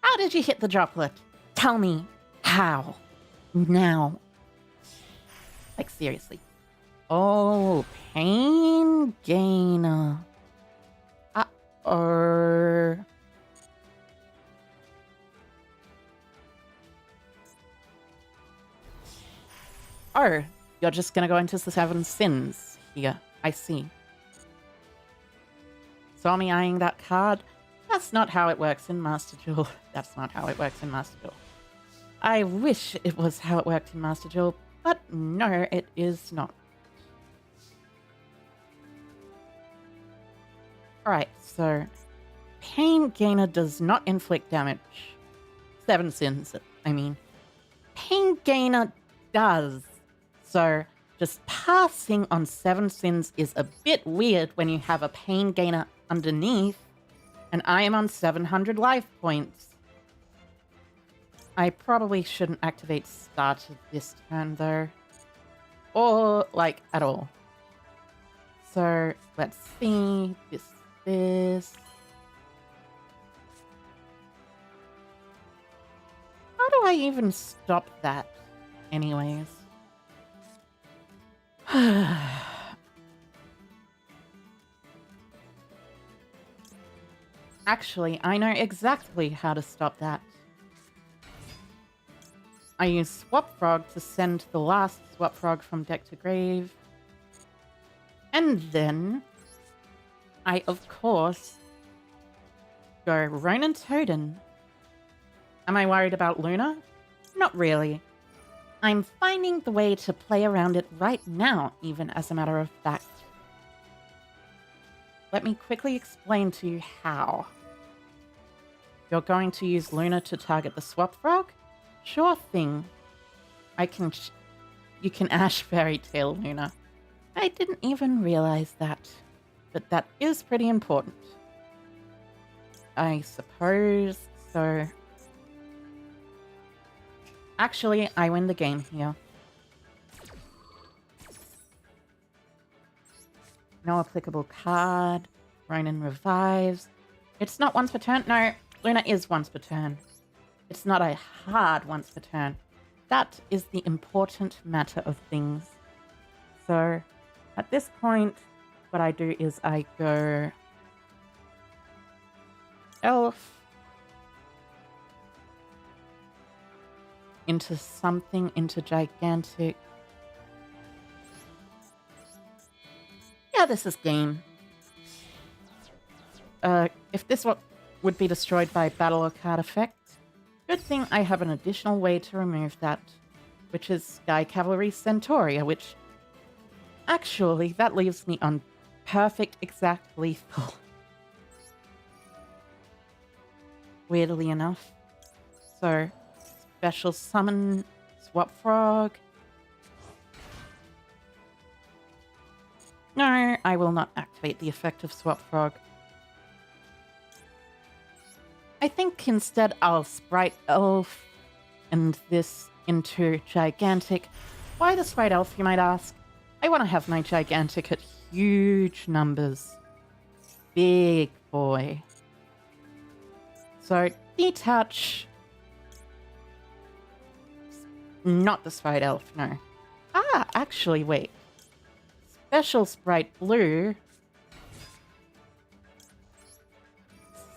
How did you hit the droplet? Tell me. How? Now. Like, seriously. Oh, Pain Gainer. Uh-oh. Oh, you're just gonna go into the 7 sins here. I see. Saw me eyeing that card? That's not how it works in Master Duel. That's not how it works in Master Duel. I wish it was how it worked in Master Duel, but no, it is not. Alright, so Pain Gainer does not inflict damage. 7 sins, I mean. Pain Gainer does. So just passing on 7 sins is a bit weird when you have a Pain Gainer underneath, and I am on 700 life points. I probably shouldn't activate Starter this turn, though. Or, like, at all. So, let's see. This. How do I even stop that, anyways? Actually, I know exactly how to stop that. I use Swap Frog to send the last Swap Frog from deck to grave. And then I, of course, go Ronin Toden. Am I worried about Luna? Not really. I'm finding the way to play around it right now, even, as a matter of fact. Let me quickly explain to you how. You're going to use Luna to target the Swap Frog, Sure thing. You can Ash Fairy Tale, Luna. I didn't even realize that. But that is pretty important. I suppose so. Actually, I win the game here. No applicable card. Ronin revives. It's not once per turn. No, Luna is once per turn. It's not a hard once per turn. That is the important matter of things. So, at this point, what I do is I go Elf into something, into Gigantic. Yeah, this is game. If this would be destroyed by battle or card effect, good thing I have an additional way to remove that, which is Sky Cavalry Centauria, which actually, that leaves me on perfect exact lethal. Weirdly enough. So, special summon Swap Frog. No, I will not activate the effect of Swap Frog. I think instead I'll Spright Elf and this into Gigantic. Why the Spright Elf, you might ask? I want to have my Gigantic at huge numbers. Big boy. So, detach. Not the Spright Elf, no. Ah, actually, wait. Special Spright Blue.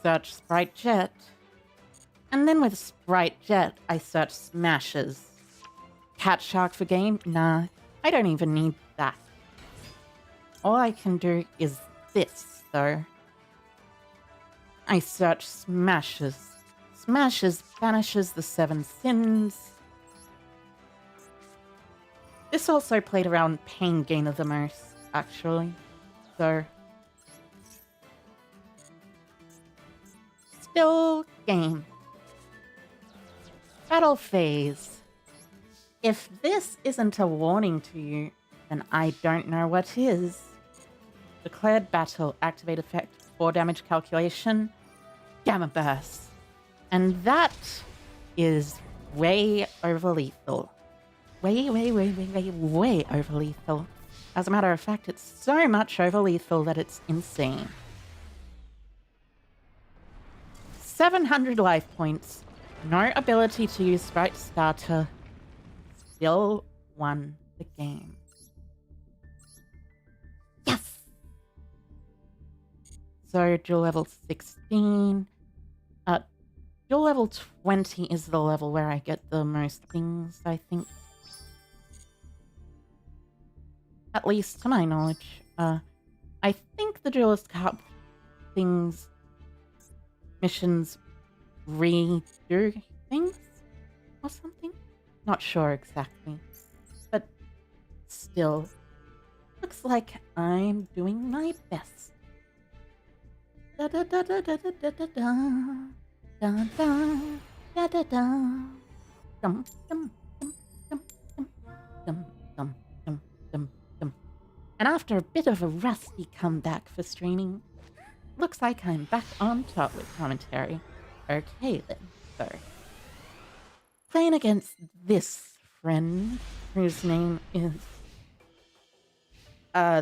Search Spright Jet. And then with Spright Jet, I search Smashes. Cat Shark for game? Nah, I don't even need that. All I can do is this, though. I search Smashes. Smashes banishes the 7 sins. This also played around Pain Gainer the most, actually. So, still game. Battle phase. If this isn't a warning to you, then I don't know what is. Declared battle, activate effect, 4 damage calculation, Gamma Burst. And that is way over lethal. Way over lethal. As a matter of fact, it's so much over lethal that it's insane. 700 life points. No ability to use Spright Starter. Still won the game. Yes! So, dual level 16. Dual level 20 is the level where I get the most things, I think. At least to my knowledge. I think the Duelist Cup things, missions redo things or something? Not sure exactly. But still, looks like I'm doing my best. Da da da da da da da da da da da da da. Dum dum dum dum dum dum dum dum dum dum. And after a bit of a rusty comeback for streaming, looks like I'm back on top with commentary. Okay then, so playing against this friend whose name is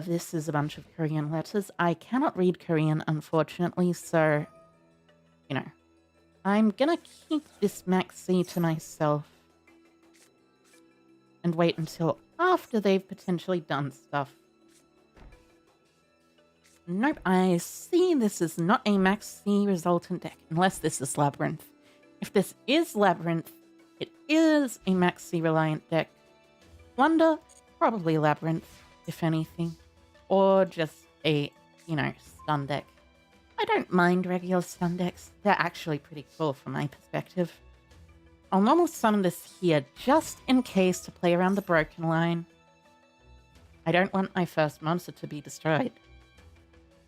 this is a bunch of Korean letters. I cannot read Korean, unfortunately, so you know, I'm gonna keep this maxi to myself and wait until after they've potentially done stuff. Nope, I see this is not a maxi resultant deck, unless this is Labyrinth. If this is Labyrinth, it is a maxi reliant deck. Wonder, probably Labyrinth, if anything. Or just a, you know, stun deck. I don't mind regular stun decks. They're actually pretty cool from my perspective. I'll normal summon this here just in case to play around the broken line. I don't want my first monster to be destroyed.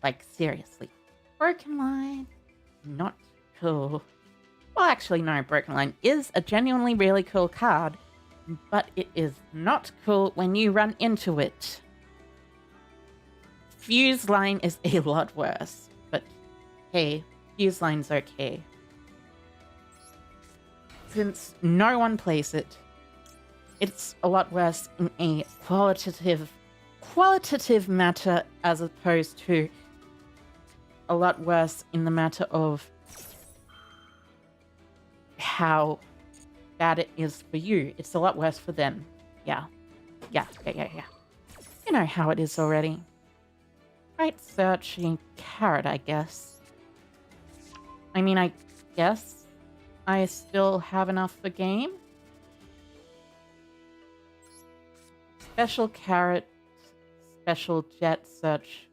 Like, seriously. Broken line, not cool. Well, actually, no, Broken Line is a genuinely really cool card, but it is not cool when you run into it. Fuse Line is a lot worse, but hey, Fuse Line's okay. Since no one plays it, it's a lot worse in a qualitative matter as opposed to a lot worse in the matter of how bad it is for you. It's a lot worse for them. Yeah. You know how it is already. Right, searching carrot, I guess. I mean, I guess I still have enough for game. Special carrot, special jet search.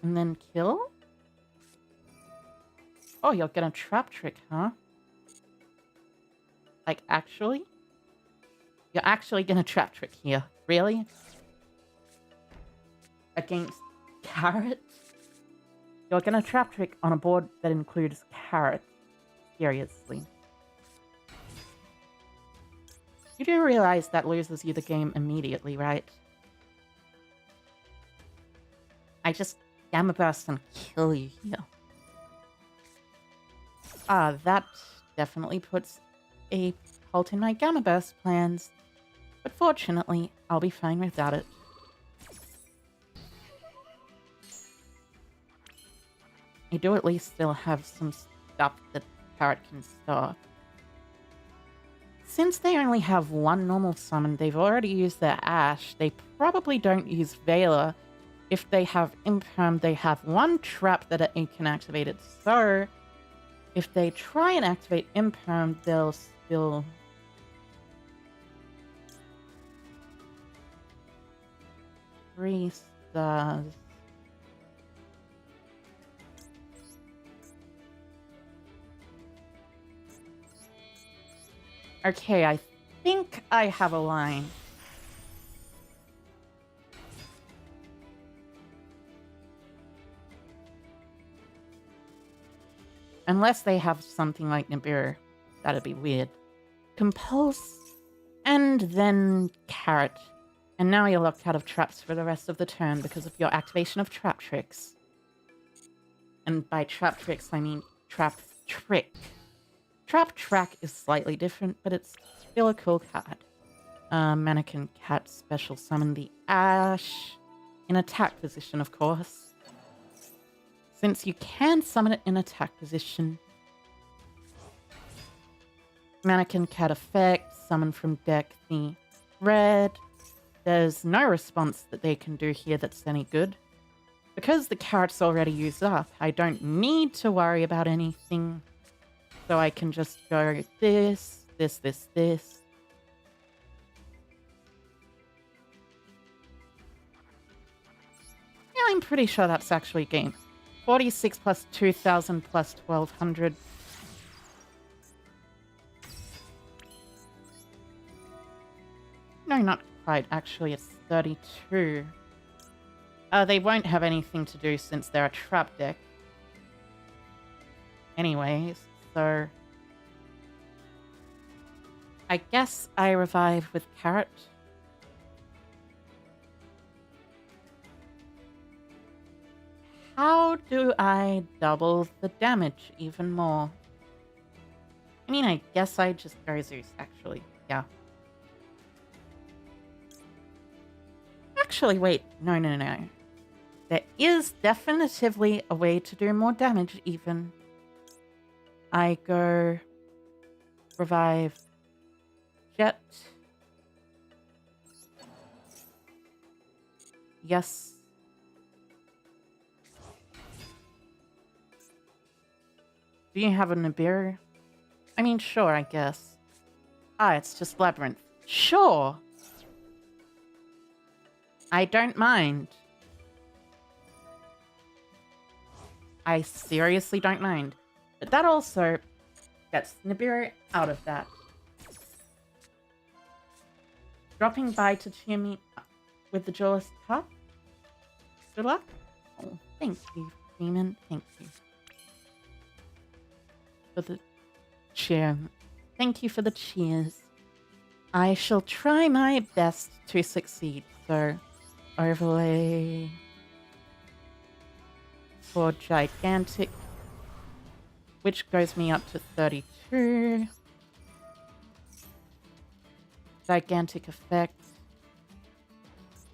And then kill? Oh, you're gonna trap trick, huh? Like, actually? You're actually gonna trap trick here. Really? Against carrot? You're gonna trap trick on a board that includes carrot. Seriously. You do realize that loses you the game immediately, right? I just Gamma Burst and kill you here. Ah, that definitely puts a halt in my Gamma Burst plans. But fortunately, I'll be fine without it. I do at least still have some stuff that Carrot can stop. Since they only have one normal summon, they've already used their Ash. They probably don't use Veiler. If they have Imperm, they have one trap that it can activate it. So, if they try and activate Imperm, they'll still... Three stars. Okay, I think I have a line. Unless they have something like Nibiru. That'd be weird. Compulse, and then Carrot. And now you're locked out of traps for the rest of the turn because of your activation of Trap Tricks. And by Trap Tricks, I mean Trap Trick. Trap Track is slightly different, but it's still a cool card. Mannequin Cat special summon the Ash. In attack position, of course. Since you can summon it in attack position. Mannequin Cat effect, summon from deck the red. There's no response that they can do here that's any good. Because the carrot's already used up, I don't need to worry about anything. So I can just go this. Yeah, I'm pretty sure that's actually game. 46 plus 2,000 plus 1,200. No, not quite. Actually, it's 32. They won't have anything to do since they're a trap deck. Anyways, so... I guess I revive with Carrot. How do I double the damage even more? I mean, I guess I just go Zeus, actually. Yeah. Actually, wait. No. There is definitively a way to do more damage, even. I go... Revive... Jet... Yes. Do you have a Nibiru? I mean, sure, I guess. Ah, it's just Labyrinth. Sure! I don't mind. I seriously don't mind. But that also gets Nibiru out of that. Dropping by to cheer me with the Duelist Cup. Good luck. Oh, thank you, Demon. Thank you. for the cheer. Thank you for the cheers. I shall try my best to succeed. So, overlay for gigantic, which goes me up to 32. Gigantic effect.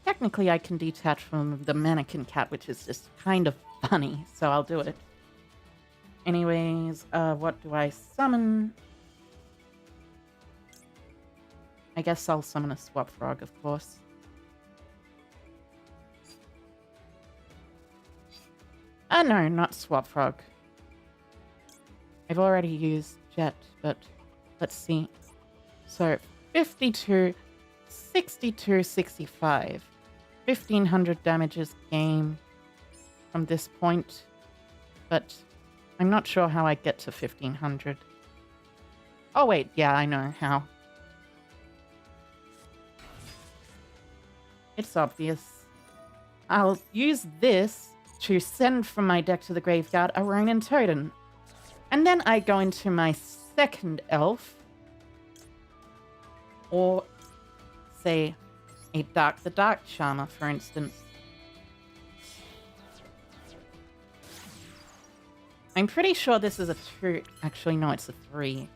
Technically, I can detach from the mannequin cat, which is just kind of funny, so I'll do it. Anyways, what do I summon? I guess I'll summon a swap frog, of course. No, not swap frog. I've already used jet, but let's see. So, 52, 62, 65. 1500 damages gained from this point, but I'm not sure how I get to 1500. Oh wait, yeah, I know how. It's obvious. I'll use this to send from my deck to the graveyard a Ronin Totem. And then I go into my second elf, or say a the Dark Charmer, for instance. I'm pretty sure this is a 2. Actually, no, it's a 3.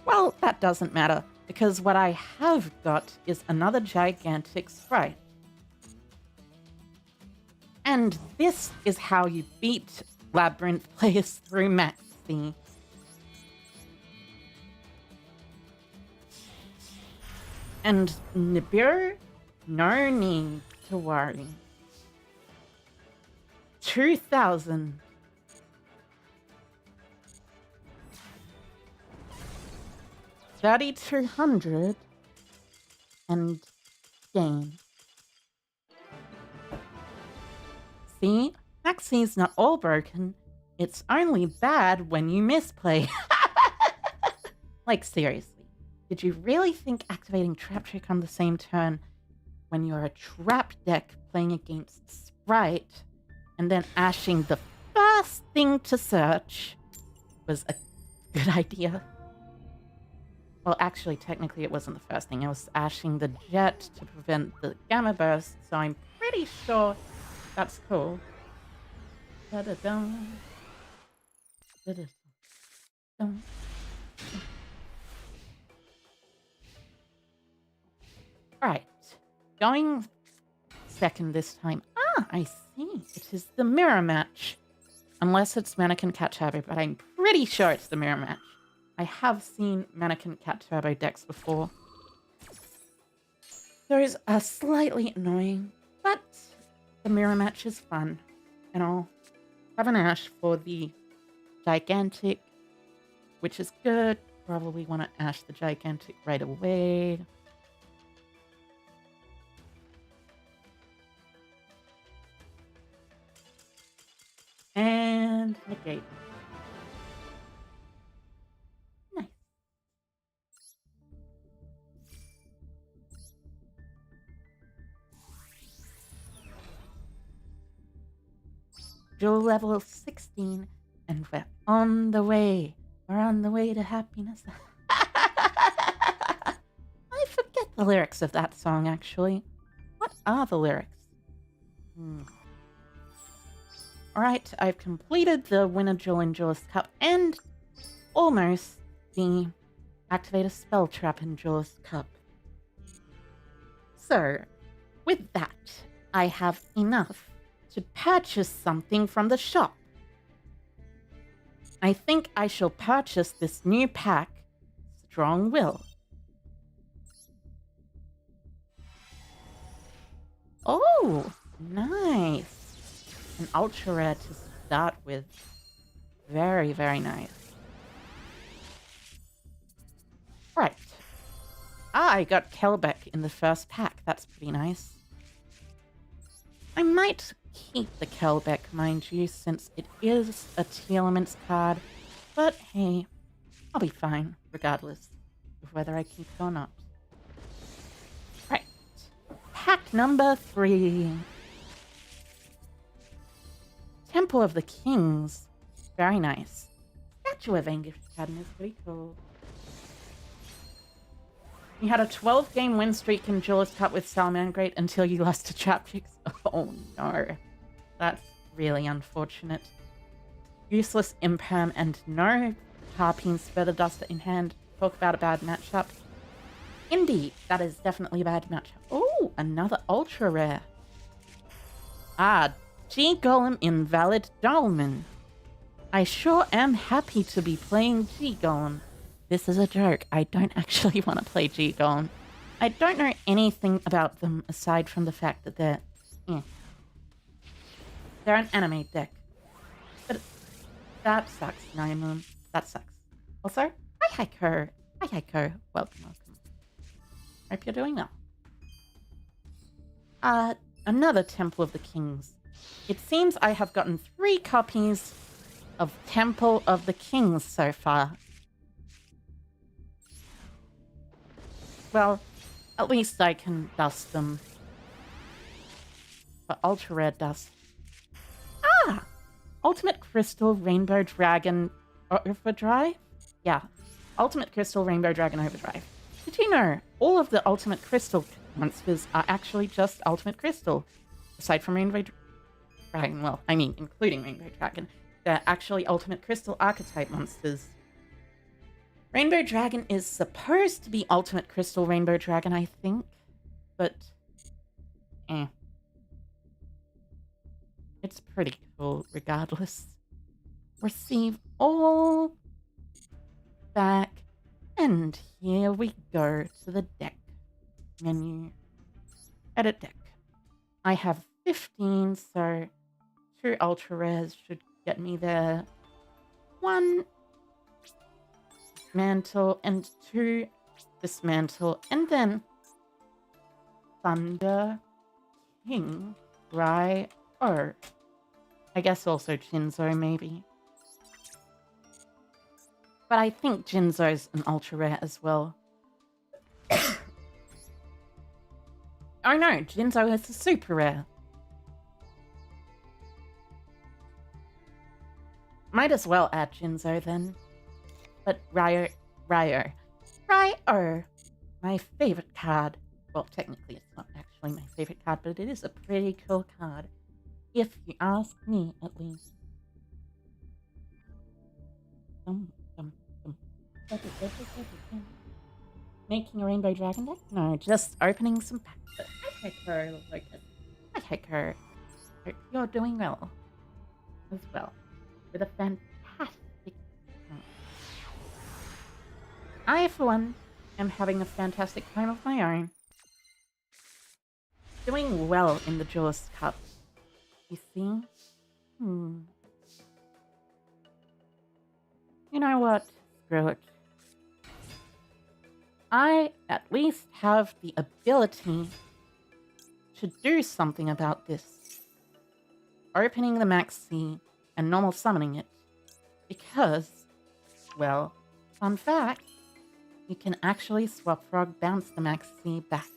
Well, that doesn't matter, because what I have got is another gigantic Spright. And this is how you beat Labyrinth players through Maxi. And Nibiru, no need to worry. 2,000. $3,200 and gain. See, Maxi's not all broken. It's only bad when you misplay. Like, seriously, did you really think activating Trap Trick on the same turn when you're a trap deck playing against Spright and then ashing the first thing to search was a good idea? Well, actually, technically it wasn't the first thing. I was ashing the jet to prevent the gamma burst, so I'm pretty sure that's cool. Da-da-dum. Da-da-dum. Right. Going second this time. Ah, I see. It is the mirror match. Unless it's Mannequin Cat Turbo, but I'm pretty sure it's the mirror match. I have seen Mannequin Cat Turbo decks before. Those are slightly annoying, but the mirror match is fun. And I'll have an ash for the gigantic, which is good. Probably want to ash the gigantic right away. And negate. Nice. Duel level 16, and we're on the way. We're on the way to happiness. I forget the lyrics of that song, actually. What are the lyrics? Alright, I've completed the Winner Duel in Duelist Cup and almost the Activate a Spell Trap in Duelist Cup. So, with that, I have enough to purchase something from the shop. I think I shall purchase this new pack, Strong Will. Oh, nice. An ultra rare to start with. Very, very nice. Right. Ah, I got Kelbeck in the first pack. That's pretty nice. I might keep the Kelbeck, mind you, since it is a T-Elements card. But hey, I'll be fine, regardless of whether I keep it or not. Right. Pack number 3. Temple of the Kings. Very nice. Vtuber Vanguard Academy is pretty cool. You had a 12-game win streak in Duelist Cup with Salamangreat until you lost to Chapchicks. Oh no. That's really unfortunate. Useless Imperm and no Harpines Feather Duster in hand. Talk about a bad matchup. Indeed, that is definitely a bad matchup. Oh, another ultra rare. Ah, G Golem Invalid Dolmen. I sure am happy to be playing G Golem. This is a joke. I don't actually want to play G Golem. I don't know anything about them aside from the fact that they're an anime deck. But that sucks, Naimon. That sucks. Also, hi Heiko. Hi Heiko. Welcome. Hope you're doing well. Another Temple of the Kings. It seems I have gotten 3 copies of Temple of the Kings so far. Well, at least I can dust them. For ultra rare dust. Ah! Ultimate Crystal Rainbow Dragon Overdrive? Yeah. Ultimate Crystal Rainbow Dragon Overdrive. Did you know all of the Ultimate Crystal monsters are actually just Ultimate Crystal? Aside from Rainbow Dragon, well, I mean, including Rainbow Dragon, they're actually Ultimate Crystal archetype monsters. Rainbow Dragon is supposed to be Ultimate Crystal Rainbow Dragon, I think, but it's pretty cool regardless. Receive all back, and here we go to the deck menu. Edit deck. I have 15, so 2 ultra rares should get me there. 1 dismantle and 2 dismantle, and then Thunder King Ryo. I guess also Jinzo maybe. But I think Jinzo's an ultra rare as well. Oh no, Jinzo is a super rare. Might as well add Jinzo then. But Ryo. My favorite card. Well, technically it's not actually my favorite card, but it is a pretty cool card. If you ask me, at least. Making a Rainbow Dragon deck? No, just opening some packs. Hi, Heiko, Lucas. Hi, Heiko. Hope you're doing well. As well. With a fantastic... I, for one, am having a fantastic time of my own. Doing well in the Duelist Cup. You see? You know what? Screw it. I at least have the ability to do something about this. Opening the Maxi and normal summoning it. Because, well, fun fact, you can actually Swap Frog bounce the Maxi back.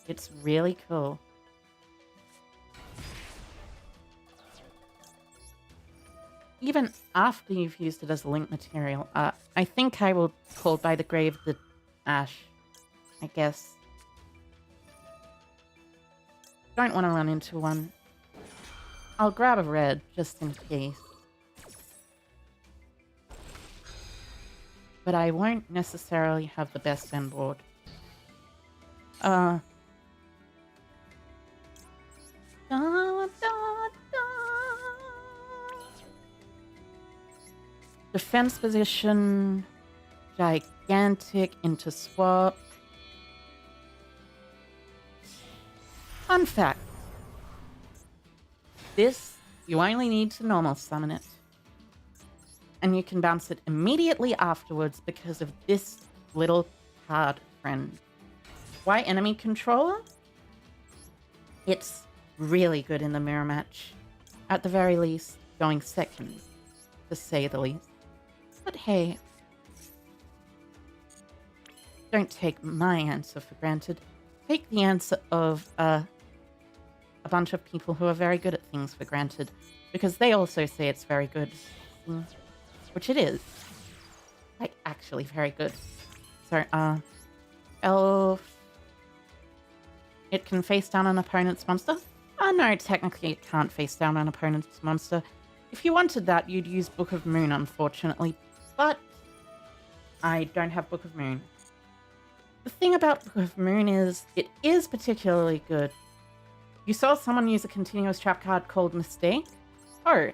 It's really cool. Even after you've used it as a link material, I think I will call by the grave the Ash, I guess. Don't want to run into one. I'll grab a red, just in case. But I won't necessarily have the best end board. Defense position, gigantic into swap. Fun fact. This, you only need to normal summon it. And you can bounce it immediately afterwards because of this little card friend. Why enemy controller? It's really good in the mirror match. At the very least, going second, to say the least. But hey, don't take my answer for granted. Take the answer of a bunch of people who are very good at things for granted, because they also say it's very good. Maxi, which it is. Like, actually very good. So, Elf. It can face down an opponent's monster? No, technically it can't face down an opponent's monster. If you wanted that, you'd use Book of Moon, unfortunately. But I don't have Book of Moon. The thing about Book of Moon is, it is particularly good. You saw someone use a continuous trap card called Mistake? Oh,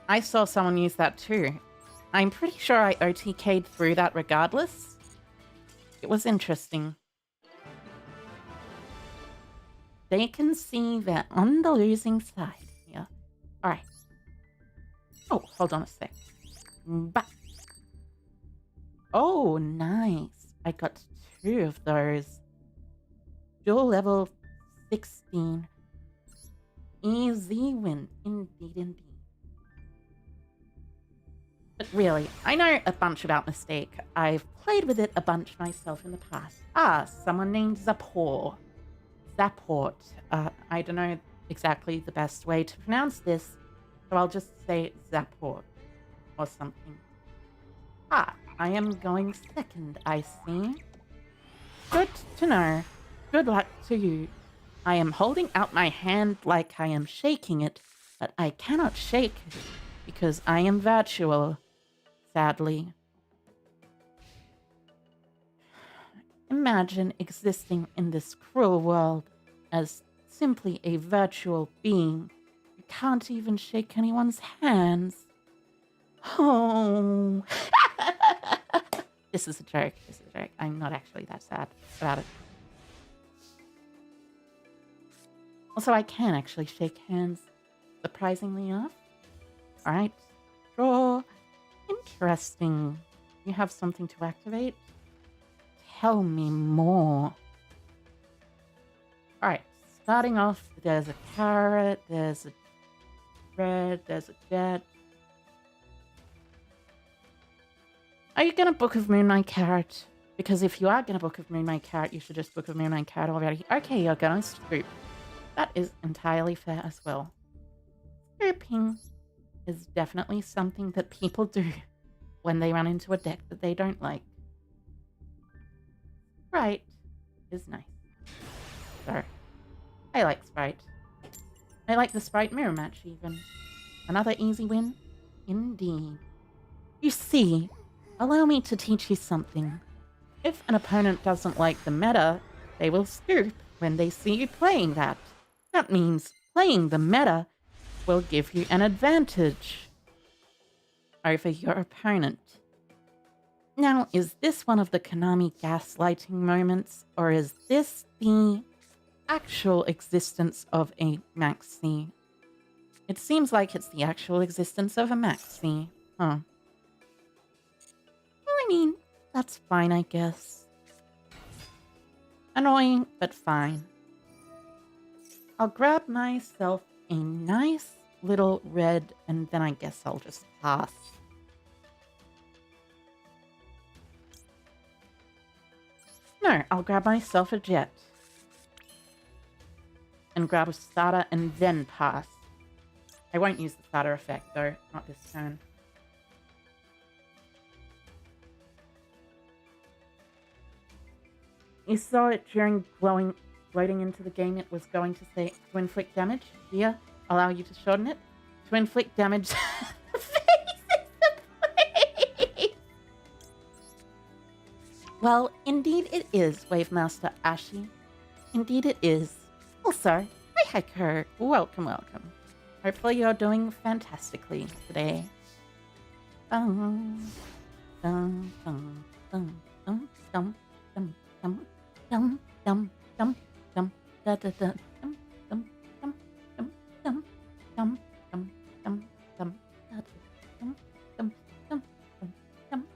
I saw someone use that too. I'm pretty sure I OTK'd through that regardless. It was interesting. They can see they're on the losing side here. Alright. Oh, hold on a sec. Bah. Oh, nice. I got 2 of those. Duel level 16. Easy win. Indeed, indeed. But really, I know a bunch about Mistake. I've played with it a bunch myself in the past. Someone named Zapor. Zaport. I don't know exactly the best way to pronounce this, so I'll just say Zaport or something. I am going second, I see. Good to know. Good luck to you. I am holding out my hand like I am shaking it, but I cannot shake it because I am virtual, sadly. Imagine existing in this cruel world as simply a virtual being. You can't even shake anyone's hands. Oh. This is a joke. This is a joke. I'm not actually that sad about it. Also, I can actually shake hands, surprisingly enough. Alright. Draw. Interesting. You have something to activate? Tell me more. Alright, starting off, there's a carrot, there's a red, there's a jet. Are you gonna Book of Moon my carrot? Because if you are gonna Book of Moon my carrot, you should just Book of Moon my carrot already. Okay, you're gonna scoop. That is entirely fair as well. Scooping is definitely something that people do when they run into a deck that they don't like. Spright is nice. So, I like Spright. I like the Spright mirror match even. Another easy win? Indeed. You see, allow me to teach you something. If an opponent doesn't like the meta, they will scoop when they see you playing that. That means playing the meta will give you an advantage over your opponent. Now, is this one of the Konami gaslighting moments, or is this the actual existence of a maxi? It seems like it's the actual existence of a maxi. Huh. Well, I mean, that's fine, I guess. Annoying, but fine. I'll grab myself a nice little red, and then I guess I'll just pass. No, I'll grab myself a jet. And grab a starter and then pass. I won't use the starter effect though, not this turn. You saw it during loading into the game. It was going to say to inflict damage. Here, allow you to shorten it. To inflict damage. Well, indeed it is, Wavemaster Ashi. Indeed it is. Also, hi Hiker. Welcome, welcome. Hopefully you're doing fantastically today. Dum, dum, dum, dum, dum, dum, dum, dum, dum, dum, dum, dum, da da da, dum, dum, dum, dum, dum, dum, dum, dum, dum, da dum, dum, dum, dum,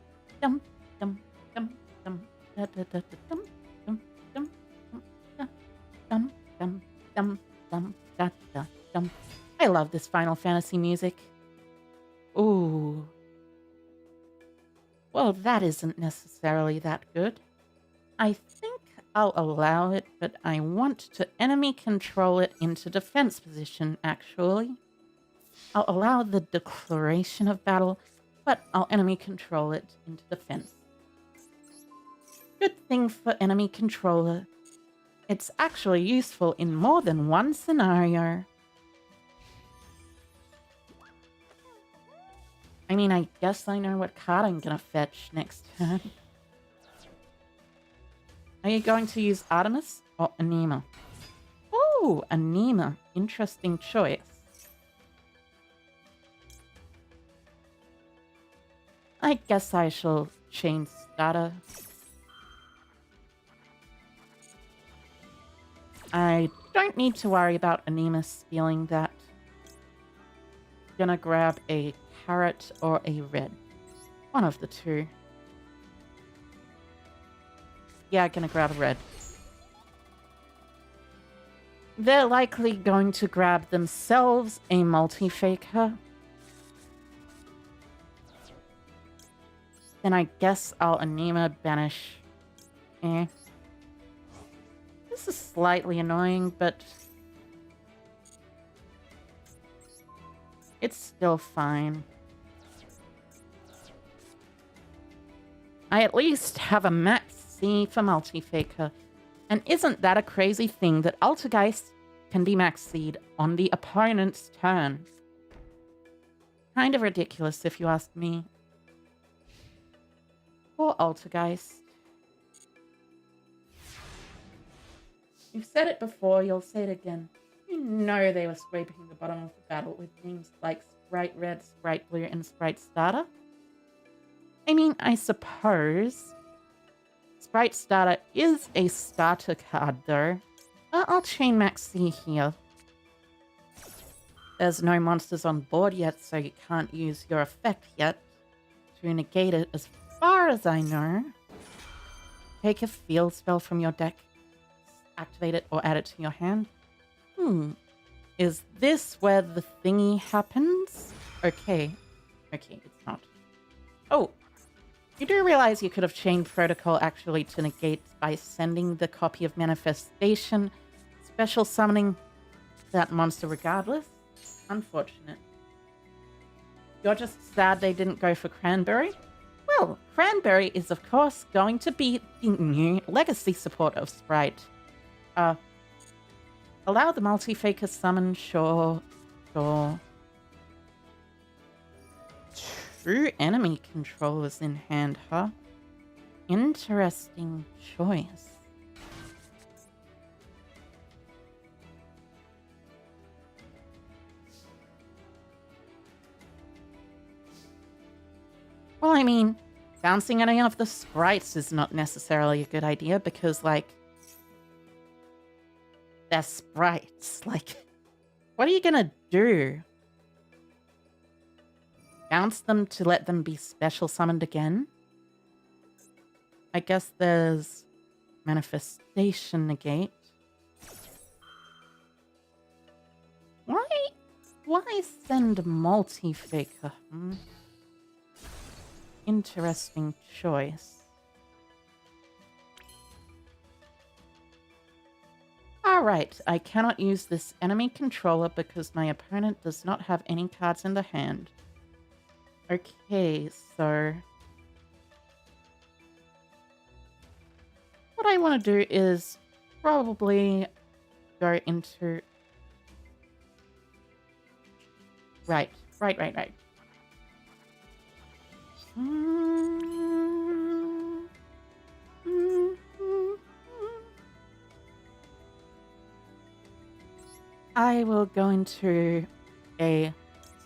dum, dum, dum, dum, da da da dum, dum, dum, dum, dum, dum, dum, da da dum. I love this Final Fantasy music. Ooh. Well, that isn't necessarily that good. I think I'll allow it, but I want to enemy control it into defense position, actually. I'll allow the declaration of battle, but I'll enemy control it into defense. Good thing for enemy controller. It's actually useful in more than one scenario. I mean, I guess I know what card I'm gonna fetch next turn. Are you going to use Artemis or Anima? Ooh, Anima. Interesting choice. I guess I shall chain starter. I don't need to worry about Anima stealing that. Gonna grab a carrot or a red. One of the two. Yeah, gonna grab a red. They're likely going to grab themselves a multi-faker. Then I guess I'll Anima banish. Eh. This is slightly annoying, but it's still fine. I at least have a max C for multi-faker. And isn't that a crazy thing that Altergeist can be max C'd on the opponent's turn? Kind of ridiculous if you ask me. Poor Altergeist. You've said it before, you'll say it again. You know they were scraping the bottom of the battle with names like Spright Red, Spright Blue, and Spright Starter. I mean, I suppose Spright Starter is a starter card, though. I'll chain Max C here. There's no monsters on board yet, so you can't use your effect yet to negate it as far as I know. Take a field spell from your deck, activate it, or add it to your hand. Is this where the thingy happens? Okay. Okay, it's not. Oh, you do realize you could have chained Protocol actually to negate by sending the copy of Manifestation, special summoning that monster regardless? Unfortunate. You're just sad they didn't go for Cranberry? Well, Cranberry is of course going to be the new legacy support of Spright. Allow the multi-faker summon, sure. Two enemy controllers in hand, huh? Interesting choice. Well, I mean, bouncing any of the sprites is not necessarily a good idea because, like, they're sprites. Like, what are you gonna do? Bounce them to let them be special summoned again? I guess there's Manifestation Negate. Why send multi-faker? Interesting choice. Alright, I cannot use this enemy controller because my opponent does not have any cards in the hand. Okay, so what I want to do is probably go into... Right. I will go into a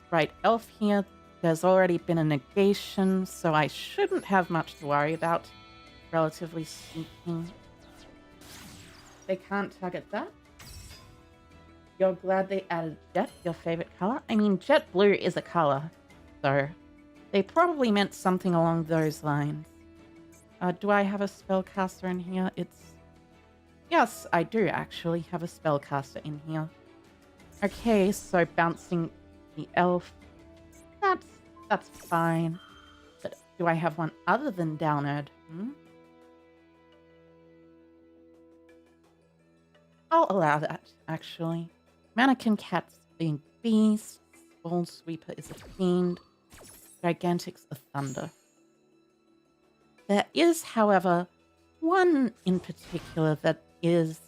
Spright Elf here. There's already been a negation, so I shouldn't have much to worry about, relatively speaking. They can't target that. You're glad they added Jet, your favorite color? I mean, Jet Blue is a color, so they probably meant something along those lines. Do I have a spellcaster in here? Yes, I do actually have a spellcaster in here. Okay, so bouncing the elf. That's fine. But do I have one other than Downerd? I'll allow that, actually. Mannequin cats being beasts, Ball Sweeper is a fiend. Gigantic's a thunder. There is, however, one in particular that is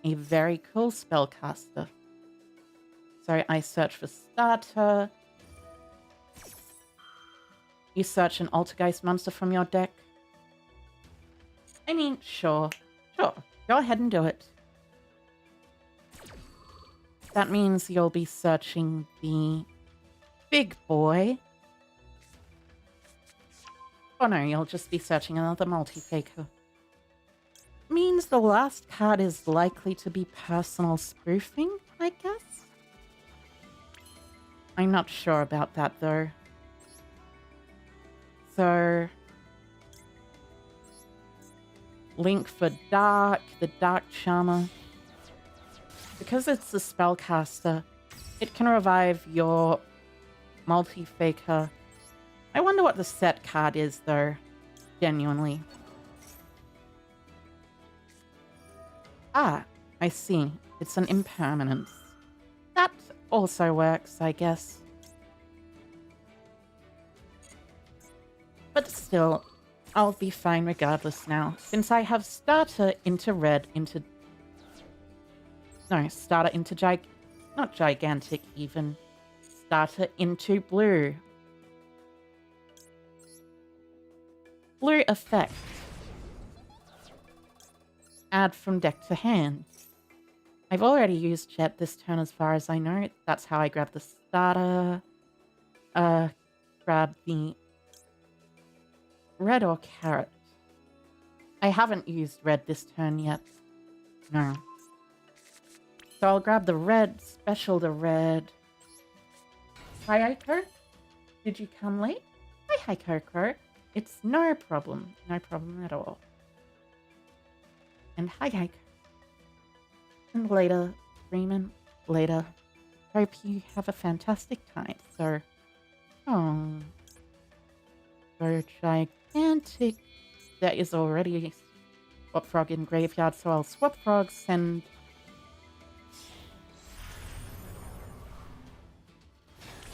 a very cool spellcaster. So I search for starter. You search an Altergeist monster from your deck. I mean, sure. Go ahead and do it. That means you'll be searching the big boy. Oh no, you'll just be searching another multi-faker. Means the last card is likely to be personal spoofing, I guess? I'm not sure about that though. So... Link for Dark, the Dark Charmer. Because it's a spellcaster, it can revive your multi-faker. I wonder what the set card is, though. Genuinely. Ah, I see. It's an impermanence. That also works, I guess. But still, I'll be fine regardless now, since I have starter into red into... No, starter into not gigantic even. Starter into blue. Blue effect. Add from deck to hand. I've already used Jet this turn as far as I know. That's how I grab the starter. Grab the red or carrot. I haven't used red this turn yet. No. So I'll grab the red, special the red. Hi, Ico. Did you come late? Hi, Coco. It's no problem. No problem at all. And hi, Ico. And later, Freeman. Later. Hope you have a fantastic time. So, so gigantic. There is already a Swap Frog in graveyard, so I'll Swap Frog, send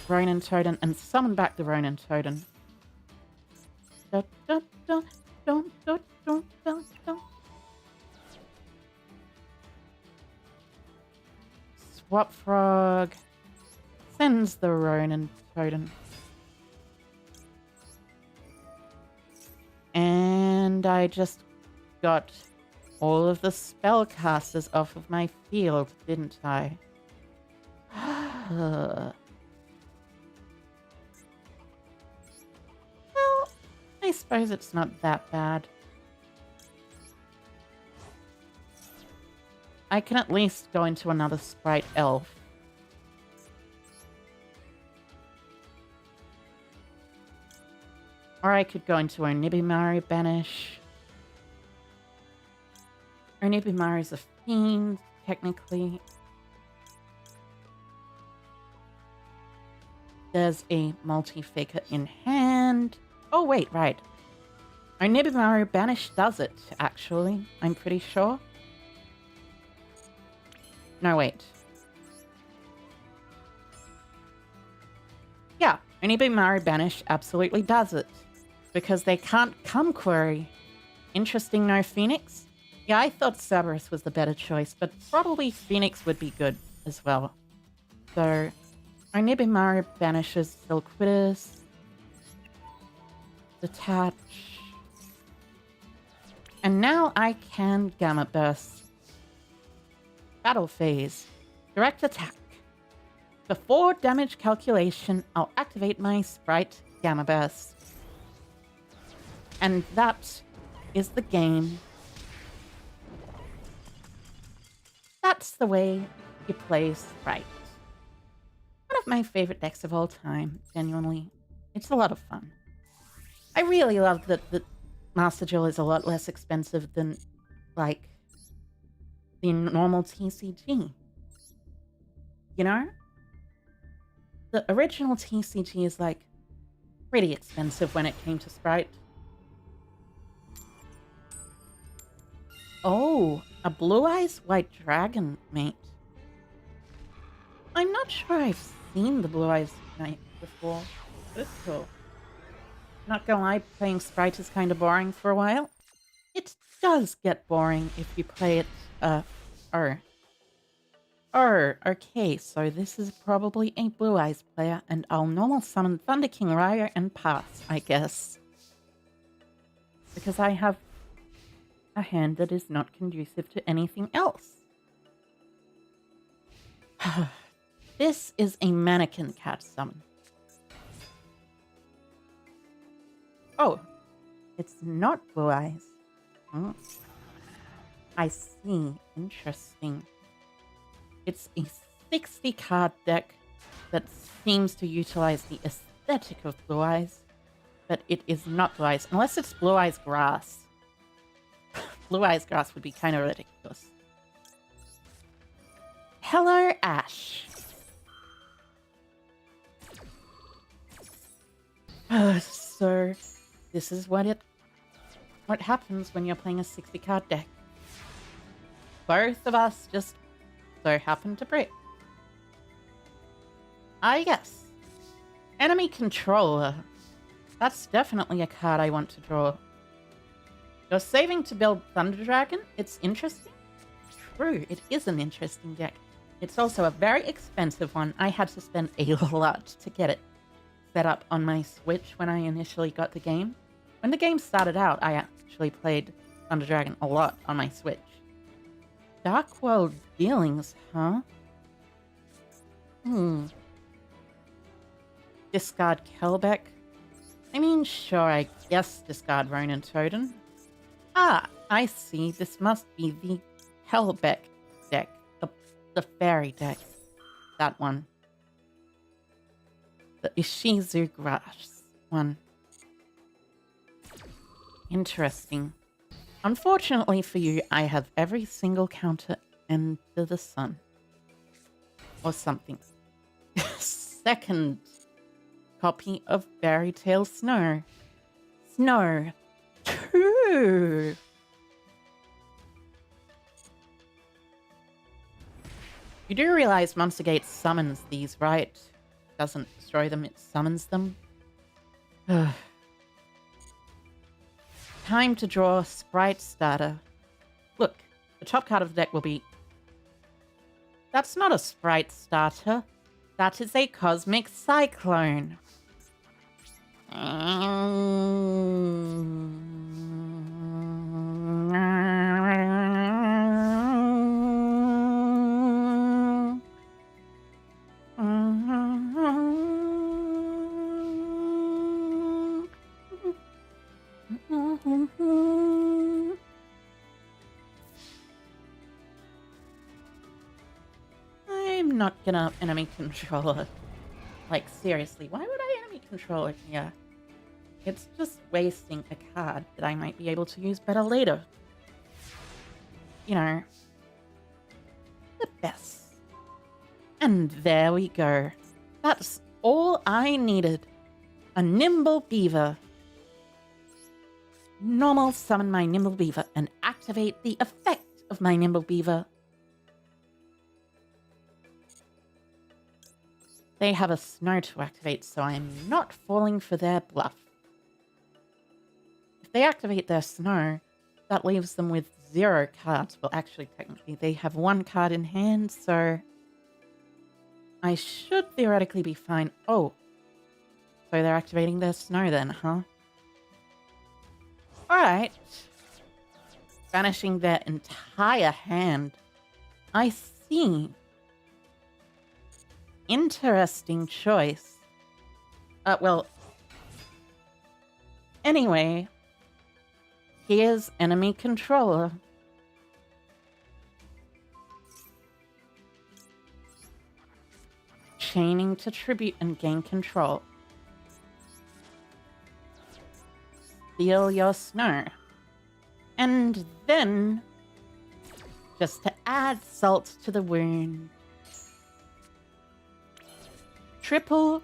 Ronin Totem, and summon back the Ronin Totem. Swap Frog sends the Ronin Totem. And I just got all of the spellcasters off of my field, didn't I? Well, I suppose it's not that bad. I can at least go into another Spright Elf. Or I could go into Onibimari Banish. Onibimari's a fiend, technically. There's a multi-faker in hand. Oh, wait, right. Onibimari Banish does it, actually. I'm pretty sure. No, wait. Yeah, Onibimari Banish absolutely does it. Because they can't come query. Interesting, no Phoenix? Yeah, I thought Cerberus was the better choice, but probably Phoenix would be good as well. So, Onibimari banishes Silquidus. Detach. And now I can Gamma Burst. Battle phase. Direct attack. Before damage calculation, I'll activate my Spright Gamma Burst. And that is the game. That's the way you play Spright. One of my favorite decks of all time, genuinely. It's a lot of fun. I really love that the Master Duel is a lot less expensive than, like, the normal TCG. You know? The original TCG is, like, pretty expensive when it came to Spright. Oh, a Blue Eyes White Dragon, mate. I'm not sure I've seen the Blue Eyes Knight before, but it's cool. Not gonna lie, playing Spright is kind of boring for a while. It does get boring if you play it, okay, so this is probably a Blue Eyes player, and I'll normal summon Thunder King Raya and pass, I guess. Because I have a hand that is not conducive to anything else. This is a mannequin cat summon. Oh, it's not Blue Eyes. I see. Interesting. It's a 60 card deck that seems to utilize the aesthetic of Blue Eyes, but it is not Blue Eyes, unless it's Blue Eyes Grass. Blue Eyes Grass would be kind of ridiculous. Hello, Ash. So, this is what happens when you're playing a 60 card deck. Both of us just so happen to break. I guess. Enemy Controller. That's definitely a card I want to draw. You're saving to build Thunder Dragon? It's interesting. True, it is an interesting deck. It's also a very expensive one. I had to spend a lot to get it set up on my Switch when I initially got the game. When the game started out, I actually played Thunder Dragon a lot on my Switch. Dark World Dealings, huh? Discard Kelbeck? I mean, sure, I guess discard Ronin Totem. Ah, I see. This must be the Kelbeck deck. The fairy deck. That one. The Ishizu Grass one. Interesting. Unfortunately for you, I have every single counter under the sun. Or something. Second copy of Fairy Tale Snow. Snow 2. You do realize Monster Gate summons these, right? Doesn't destroy them, it summons them. Time to draw Spright starter. Look, the top card of the deck will be... That's not a Spright starter. That is a Cosmic Cyclone. I'm not gonna enemy controller. Like, seriously, why would I enemy controller here? It's just wasting a card that I might be able to use better later. You know, the best. And there we go. That's all I needed. A Nimble Beaver. Normal summon my Nimble Beaver and activate the effect of my Nimble Beaver. They have a Snow to activate, so I'm not falling for their bluff. If they activate their Snow, that leaves them with 0 cards. Well, actually, technically, they have 1 card in hand, so I should theoretically be fine. Oh, so they're activating their Snow then, huh? Alright. Banishing their entire hand. I see. Interesting choice. Well, anyway, here's enemy controller. Chaining to tribute and gain control. Steal your Snow. And then, just to add salt to the wound, triple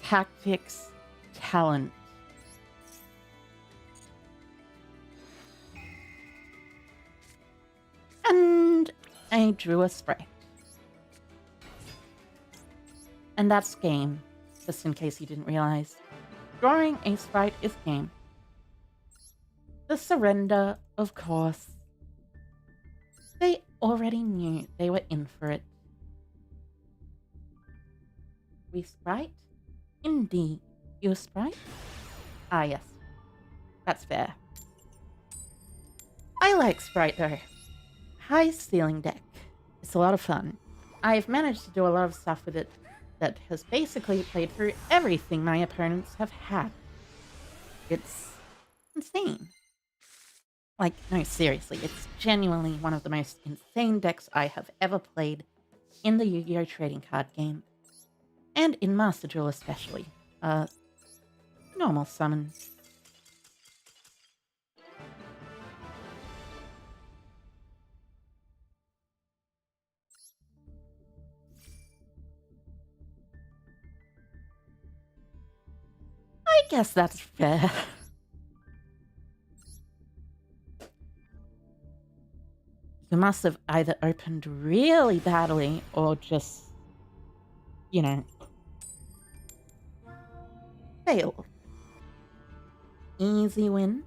tactics talent. And I drew a Spright. And that's game, just in case you didn't realize. Drawing a sprite is game. The surrender, of course. They already knew they were in for it. We Spright? Indeed. You a Spright? Ah, yes. That's fair. I like Spright, though. High ceiling deck. It's a lot of fun. I've managed to do a lot of stuff with it that has basically played through everything my opponents have had. It's insane. Like, no, seriously, it's genuinely one of the most insane decks I have ever played in the Yu-Gi-Oh! Trading card game. And in Master Duel especially. Normal summon. I guess that's fair. You must have either opened really badly or just, you know, failed. Easy win.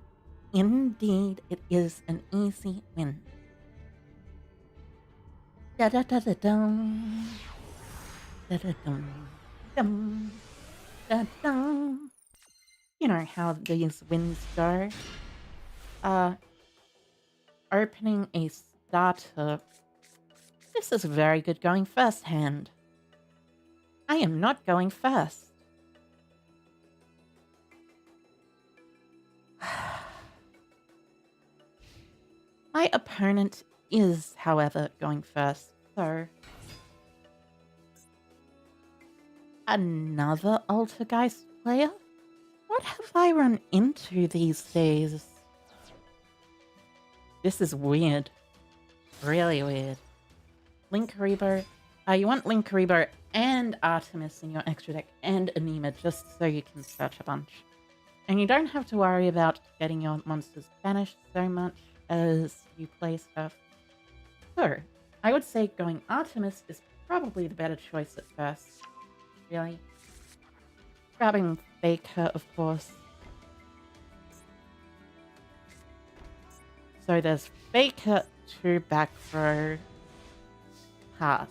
Indeed, it is an easy win. Da da da da dum. Da da dum. Dum. Da dum. You know how these wins go. Opening a starter. This is very good going first hand. I am not going first. My opponent is, however, going first, so... Another Altergeist player? What have I run into these days? This is weird. Really weird. Linkaribo. You want Linkaribo and Artemis in your extra deck and Anima just so you can search a bunch. And you don't have to worry about getting your monsters banished so much as you play stuff. So, I would say going Artemis is probably the better choice at first. Really. Grabbing Faker, of course. So there's Faker to back row. Pass.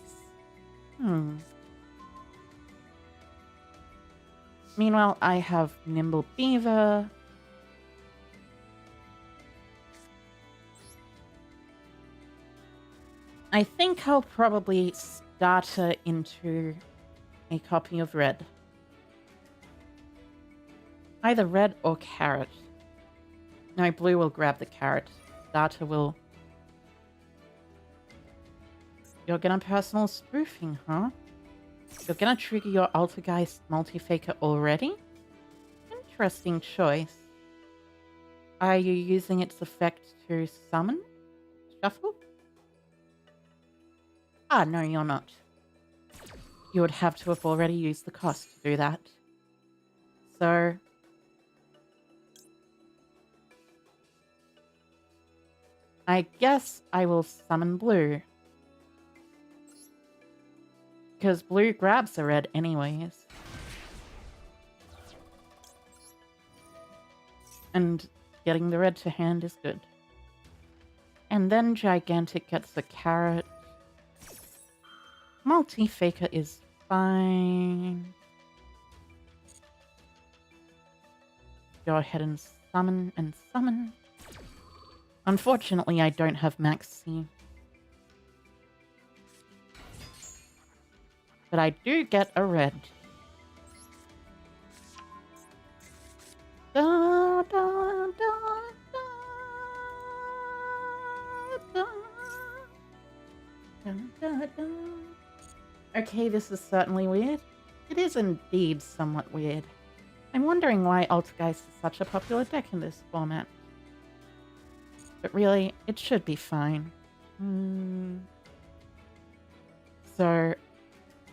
Meanwhile, I have Nimble Beaver. I think I'll probably start her into a copy of red. Either red or carrot. No, blue will grab the carrot. Starter will... You're gonna personal spoofing, huh? You're gonna trigger your Altergeist multi-faker already? Interesting choice. Are you using its effect to summon? Shuffle? Ah, no, you're not. You would have to have already used the cost to do that. So... I guess I will summon blue. Because blue grabs the red anyways. And getting the red to hand is good. And then Gigantic gets the carrot. Multi-faker is fine. Go ahead and summon and summon. Unfortunately, I don't have Maxi. But I do get a red. Da, da, da, da, da, da, da, da. Okay, this is certainly weird. It is indeed somewhat weird. I'm wondering why Altergeist is such a popular deck in this format. But really, it should be fine. So,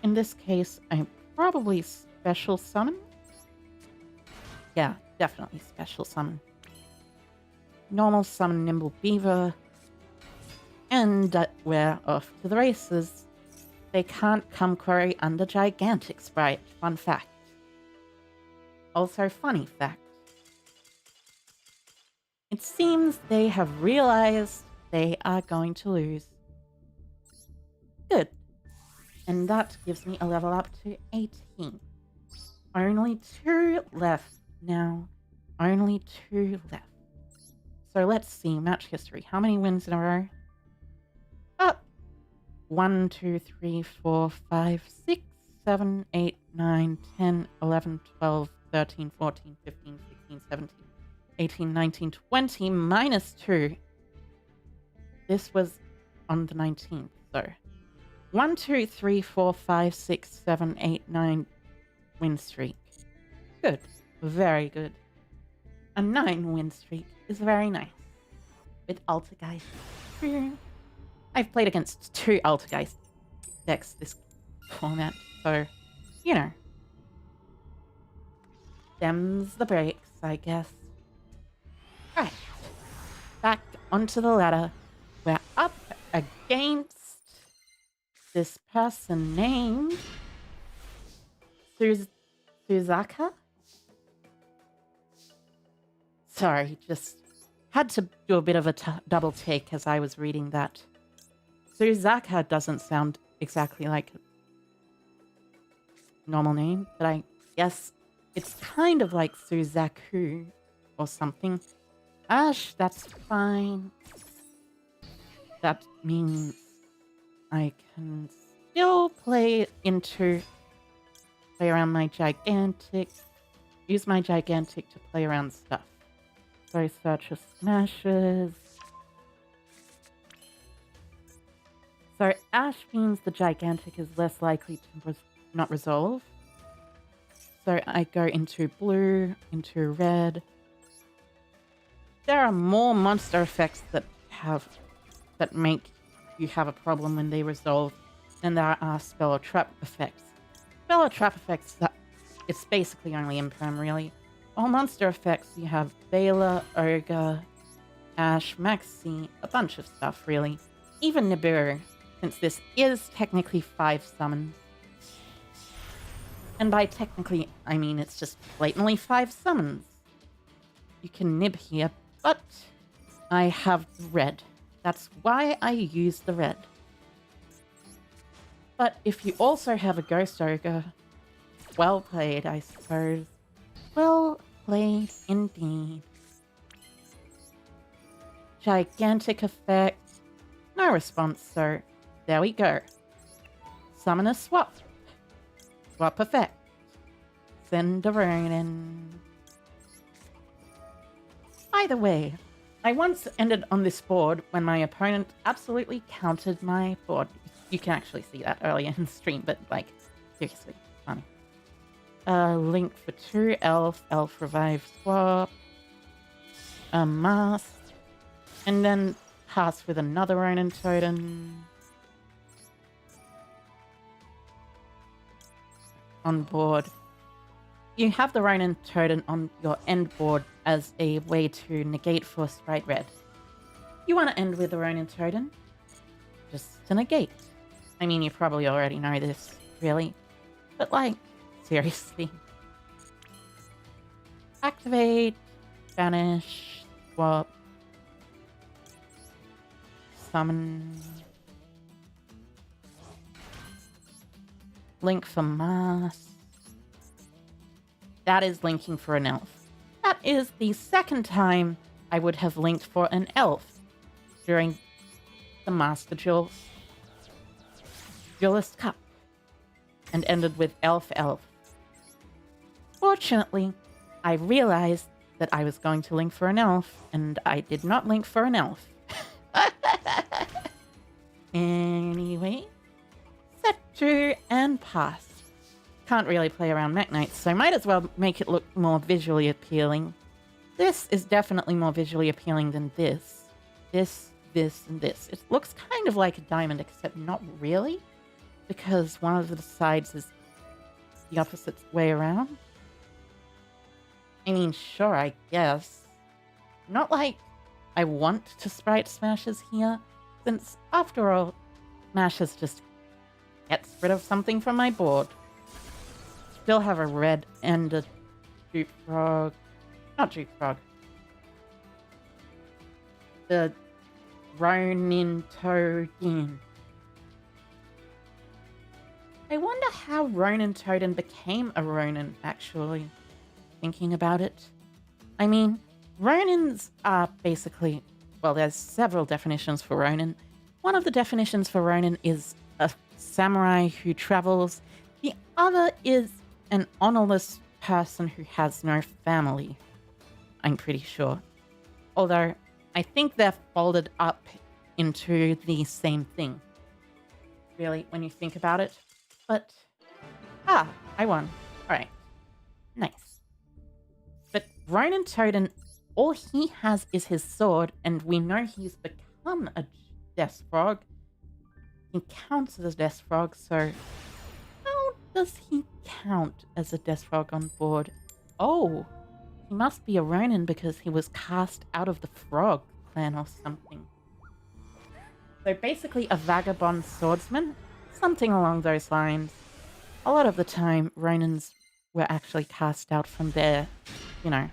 in this case, I probably special summon. Yeah, definitely special summon. Normal summon Nimble Beaver. And we're off to the races. They can't come query under gigantic Spright. Fun fact. Also funny fact. It seems they have realized they are going to lose. Good. And that gives me a level up to 18. Only 2 left now. Only 2 left. So let's see, match history. How many wins in a row? Oh! 1, 2, 3, 4, 5, 6, 7, 8, 9, 10, 11, 12, 13, 14, 15, 16, 17, 18, 19, 20, minus 2. This was on the 19th, so 1, 2, 3, 4, 5, 6, 7, 8, 9 win streak. Good. Very good. A 9 win streak is very nice. With Altergeist. I've played against 2 Altergeist decks this format, so, you know. Them's the breaks, I guess. Right. Back onto the ladder. We're up against this person named Suzaka? Sorry, just had to do a bit of a double take as I was reading that. Suzaka doesn't sound exactly like a normal name, but I guess it's kind of like Suzaku or something. Ash, that's fine. That means I can still play around my gigantic, use my gigantic to play around stuff. So search of smashes. So Ash means the gigantic is less likely to not resolve. So I go into blue, into red. There are more monster effects that make you have a problem when they resolve than there are spell or trap effects. Spell or trap effects, it's basically only imperm, really. All monster effects, you have Baylor, Ogre, Ash, Maxi, a bunch of stuff, really. Even Nibiru, since this is technically 5 summons. And by technically, I mean it's just blatantly 5 summons. You can nib here, but I have red. That's why I use the red. But if you also have a Ghost Ogre, well played, I suppose. Well played indeed. Gigantic effect. No response, so there we go. Summon a swap. Swap effect. Send a Ronin. Either way, I once ended on this board when my opponent absolutely countered my board. You can actually see that earlier in the stream, but like, seriously, funny. Link for 2, Elf Revive Swap, a Mask, and then pass with another Ronin Totem. On board. You have the Ronin Totem on your end board as a way to negate for Spright Red. You want to end with the Ronin Totem? Just to negate. I mean, you probably already know this, really. But like, seriously. Activate, banish, swap, summon, link for mass. That is linking for an elf. That is the second time I would have linked for an elf during the Master Duelist Cup and ended with elf. Fortunately, I realized that I was going to link for an elf, and I did not link for an elf. Anyway, set 2 and pass. Can't really play around Mech Knights, so might as well make it look more visually appealing. This is definitely more visually appealing than this. This, and this. It looks kind of like a diamond, except not really, because one of the sides is the opposite way around. I mean, sure, I guess. Not like I want to Spright smashes here, since, after all, Smash is just gets rid of something from my board. Still have a red and a juke frog. Not juke frog. The Ronin Toadin. I wonder how Ronin Toadin became a Ronin, actually. Thinking about it. I mean, Ronins are basically... Well, there's several definitions for Ronin. One of the definitions for Ronin is a samurai who travels. The other is an honorless person who has no family. I'm pretty sure. Although, I think they're folded up into the same thing. Really, when you think about it. But, I won. Alright. Nice. But Ronin Toadin, all he has is his sword, and we know he's become a Death Frog. He counts as a Death Frog, so how does he count as a Death Frog on board? Oh, he must be a Ronin because he was cast out of the Frog clan or something. So basically a vagabond swordsman, something along those lines. A lot of the time, Ronins were actually cast out from their, you know,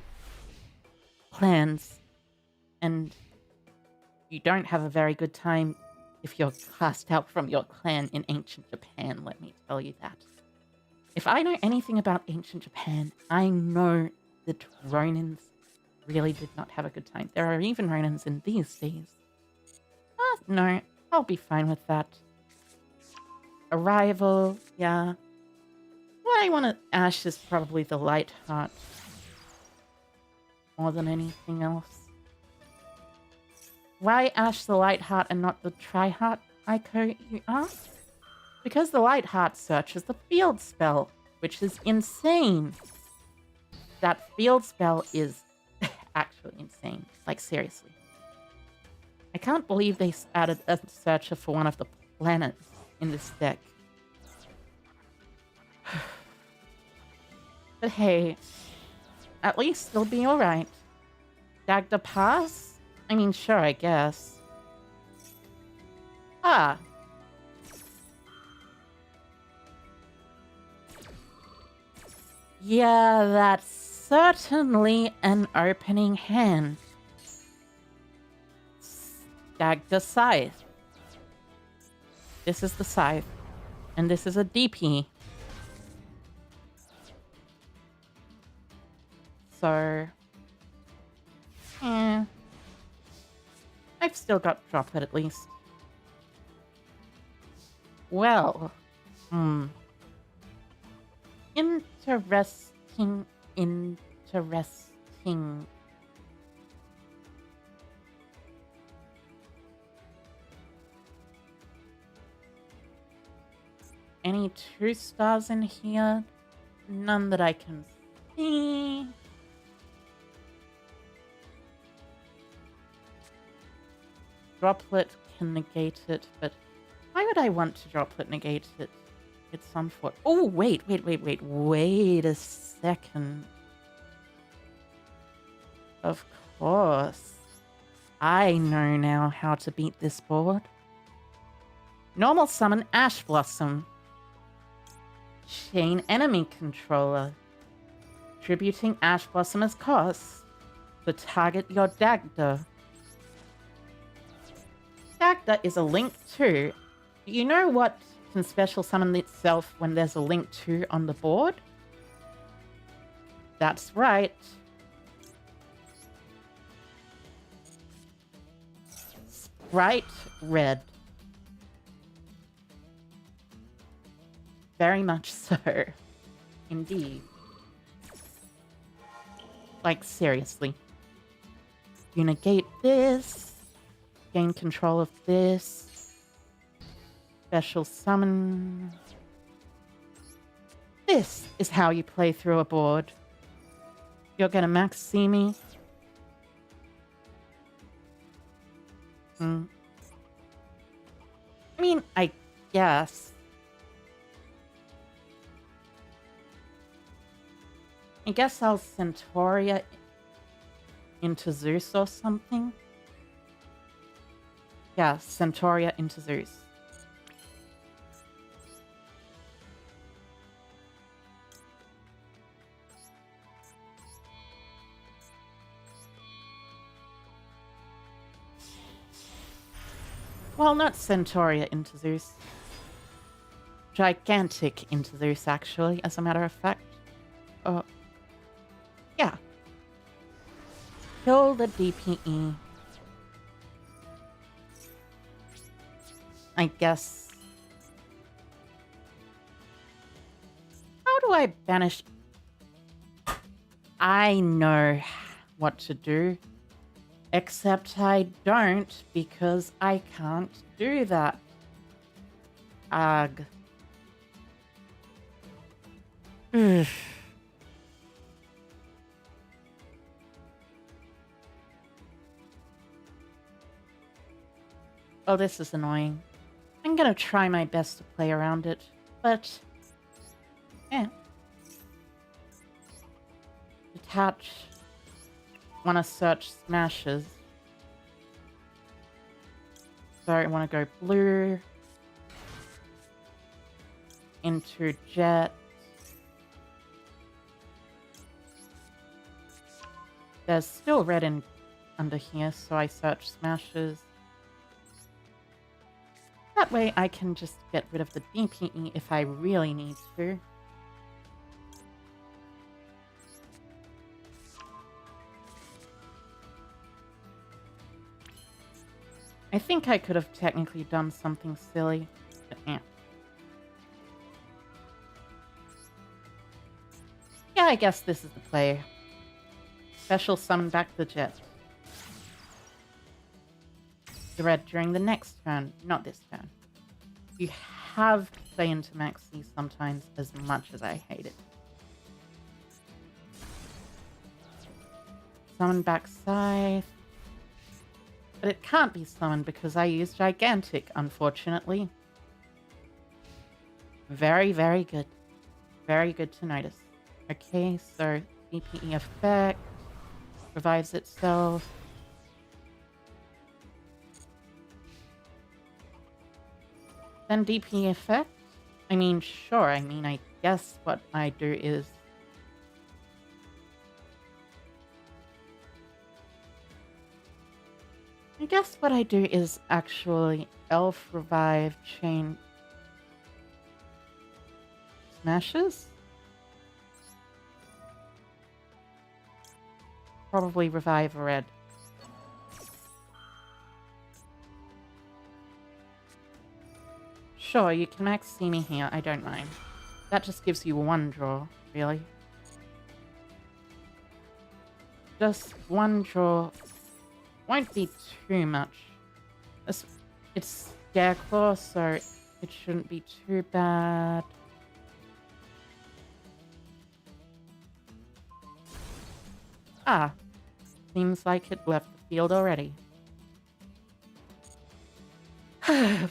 clans, and you don't have a very good time if you're cast out from your clan in ancient Japan, let me tell you that. If I know anything about ancient Japan, I know that Ronins really did not have a good time. There are even Ronins in these days. No, I'll be fine with that. Arrival, yeah. What I want to ash is probably the light heart. More than anything else. Why ash the light heart and not the tri heart, Aiko, you ask? Because the light heart searches the field spell, which is insane. That field spell is actually insane. Like, seriously. I can't believe they added a searcher for one of the planets in this deck. But hey, at least they'll be alright. Dagda pass? I mean, sure, I guess. Ah. Yeah, that's certainly an opening hand. Dagda Scythe. This is the Scythe. And this is a DP. So... I've still got Droplet at least. Well... Interesting. Any 2 stars in here? None that I can see. Droplet can negate it, but why would I want to Droplet negate it? It's on foot. Oh, wait a second. Of course. I know now how to beat this board. Normal summon Ash Blossom. Chain enemy controller. Tributing Ash Blossom as cost. To target your Dagda. Dagda is a link 2. You know what can special summon itself when there's a link 2 on the board? That's right. Spright red. Very much so. Indeed. Like, seriously. You negate this. Gain control of this. Special summon. This is how you play through a board. You're gonna max see me. I mean, I guess. I guess I'll Centauria into Zeus or something. Yeah, Centauria into Zeus. Well, not Centauria into Zeus. Gigantic into Zeus, actually, as a matter of fact. Oh. Yeah. Kill the DPE. I guess. How do I banish? I know what to do. Except I don't because I can't do that. Ugh. Oh, this is annoying. I'm gonna try my best to play around it, but... Detach. Wanna search smashes. So I wanna go blue. Into jet. There's still red in under here, so I search smashes. That way I can just get rid of the DPE if I really need to. I think I could have technically done something silly, but yeah, I guess this is the play. Special summon back the jet. The red during the next turn, not this turn. You have to play into Maxi sometimes, as much as I hate it. Summon back Scythe. But it can't be summoned because I used Gigantic, unfortunately. Very, very good. Very good to notice. Okay, so DPE effect. Revives itself. Then DP effect? I mean, sure. I mean, I guess what I do is... actually Elf Revive Chain... Smashes? Probably Revive Red. Sure, you can max see me here, I don't mind. That just gives you one draw, really. Just one draw won't be too much. It's Scareclaw, so it shouldn't be too bad. Ah, seems like it left the field already.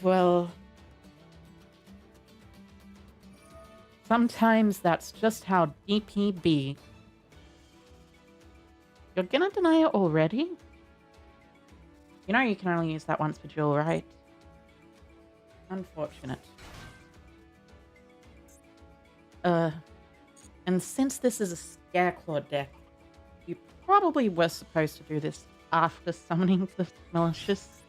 Well... sometimes that's just how DP be. You're gonna deny it already? You know you can only use that once per duel, right? Unfortunate. And since this is a Scareclaw deck, you probably were supposed to do this after summoning the Malicious.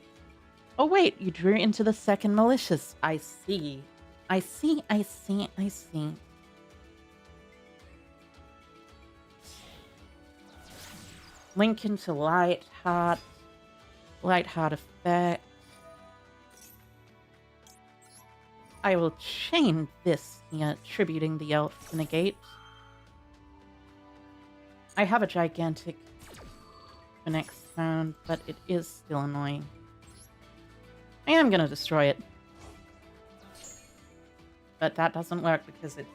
Oh wait, you drew into the second Malicious. I see. I see. Link into Lightheart. Lightheart effect. I will chain this here, tributing the elf to negate. I have a Gigantic for next turn, but it is still annoying. I am gonna destroy it. But that doesn't work because it's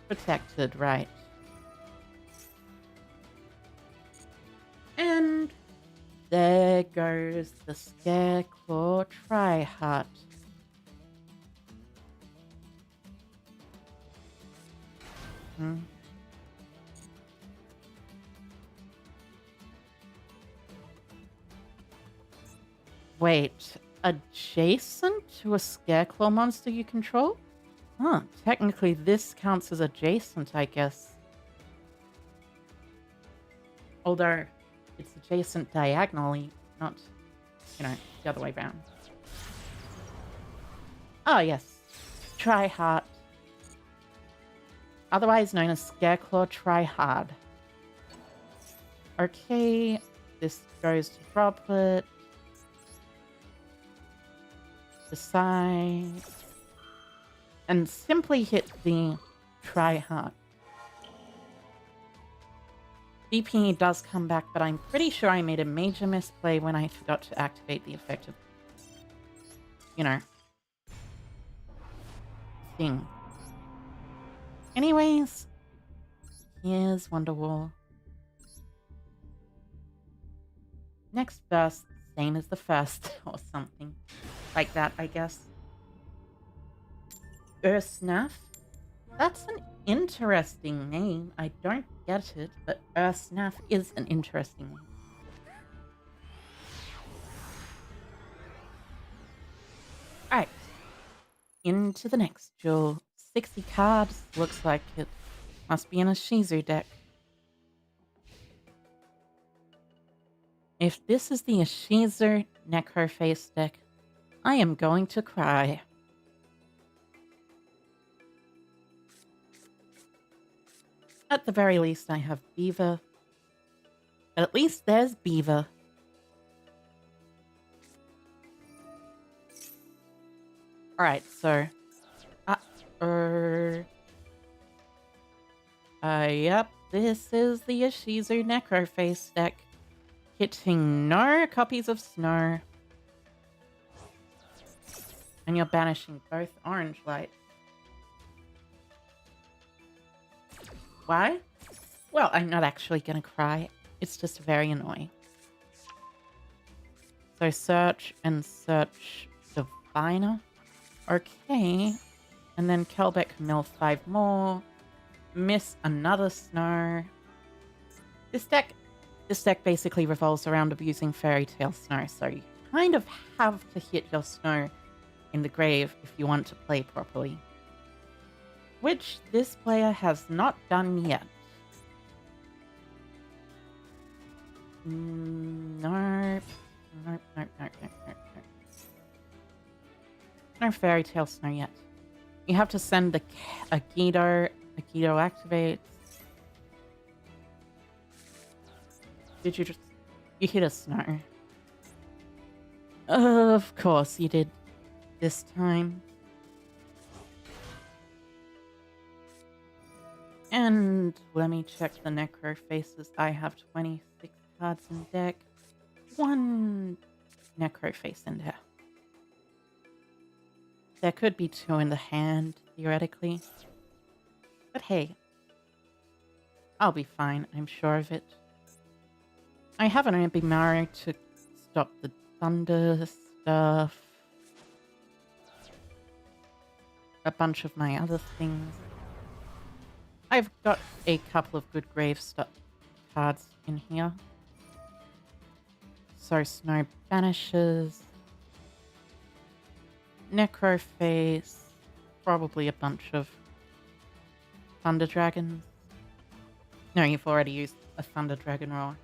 protected, right? And there goes the Scareclaw Tryhard. Wait, adjacent to a Scareclaw monster you control? Huh, technically this counts as adjacent, I guess. Although, it's adjacent diagonally, not, the other way around. Oh, yes. Tryhard. Otherwise known as Scareclaw Tryhard. Okay, this goes to Droplet. Decide. And simply hit the Tryhard. DP does come back, but I'm pretty sure I made a major misplay when I forgot to activate the effective, thing. Anyways, here's Wonderwall. Next burst, same as the first, or something like that, I guess. Ursnaf? That's an interesting name. I don't get it, but Ursnaf is an interesting name. Alright. Into the next duel. 60 cards. Looks like it must be in a Shizu deck. If this is the Shizu Necroface deck, I am going to cry. At the very least, I have Beaver. But at least there's Beaver. Alright, so... yep, this is the Ishizu Necroface deck. Hitting no copies of Snow. And you're banishing both orange lights. Why? Well, I'm not actually gonna cry. It's just very annoying. So search and search Diviner. Okay. And then Kelbeck mill 5 more. Miss another Snow. This deck basically revolves around abusing Fairy Tale Snow, so you kind of have to hit your Snow in the grave if you want to play properly. Which this player has not done yet. Nope. No Fairy Tale Snow yet. You have to send the Agido. Agido activates. Did you just... You hit a Snow. Of course you did. This time. And let me check the Necro Faces. I have 26 cards in deck. 1 Necro Face in there. There could be 2 in the hand, theoretically. But hey. I'll be fine, I'm sure of it. I have an Mario to stop the thunder stuff. A bunch of my other things. I've got a couple of good grave cards in here. So Snow banishes. Necroface. Probably a bunch of Thunder Dragons. No, you've already used a Thunder Dragon Roar.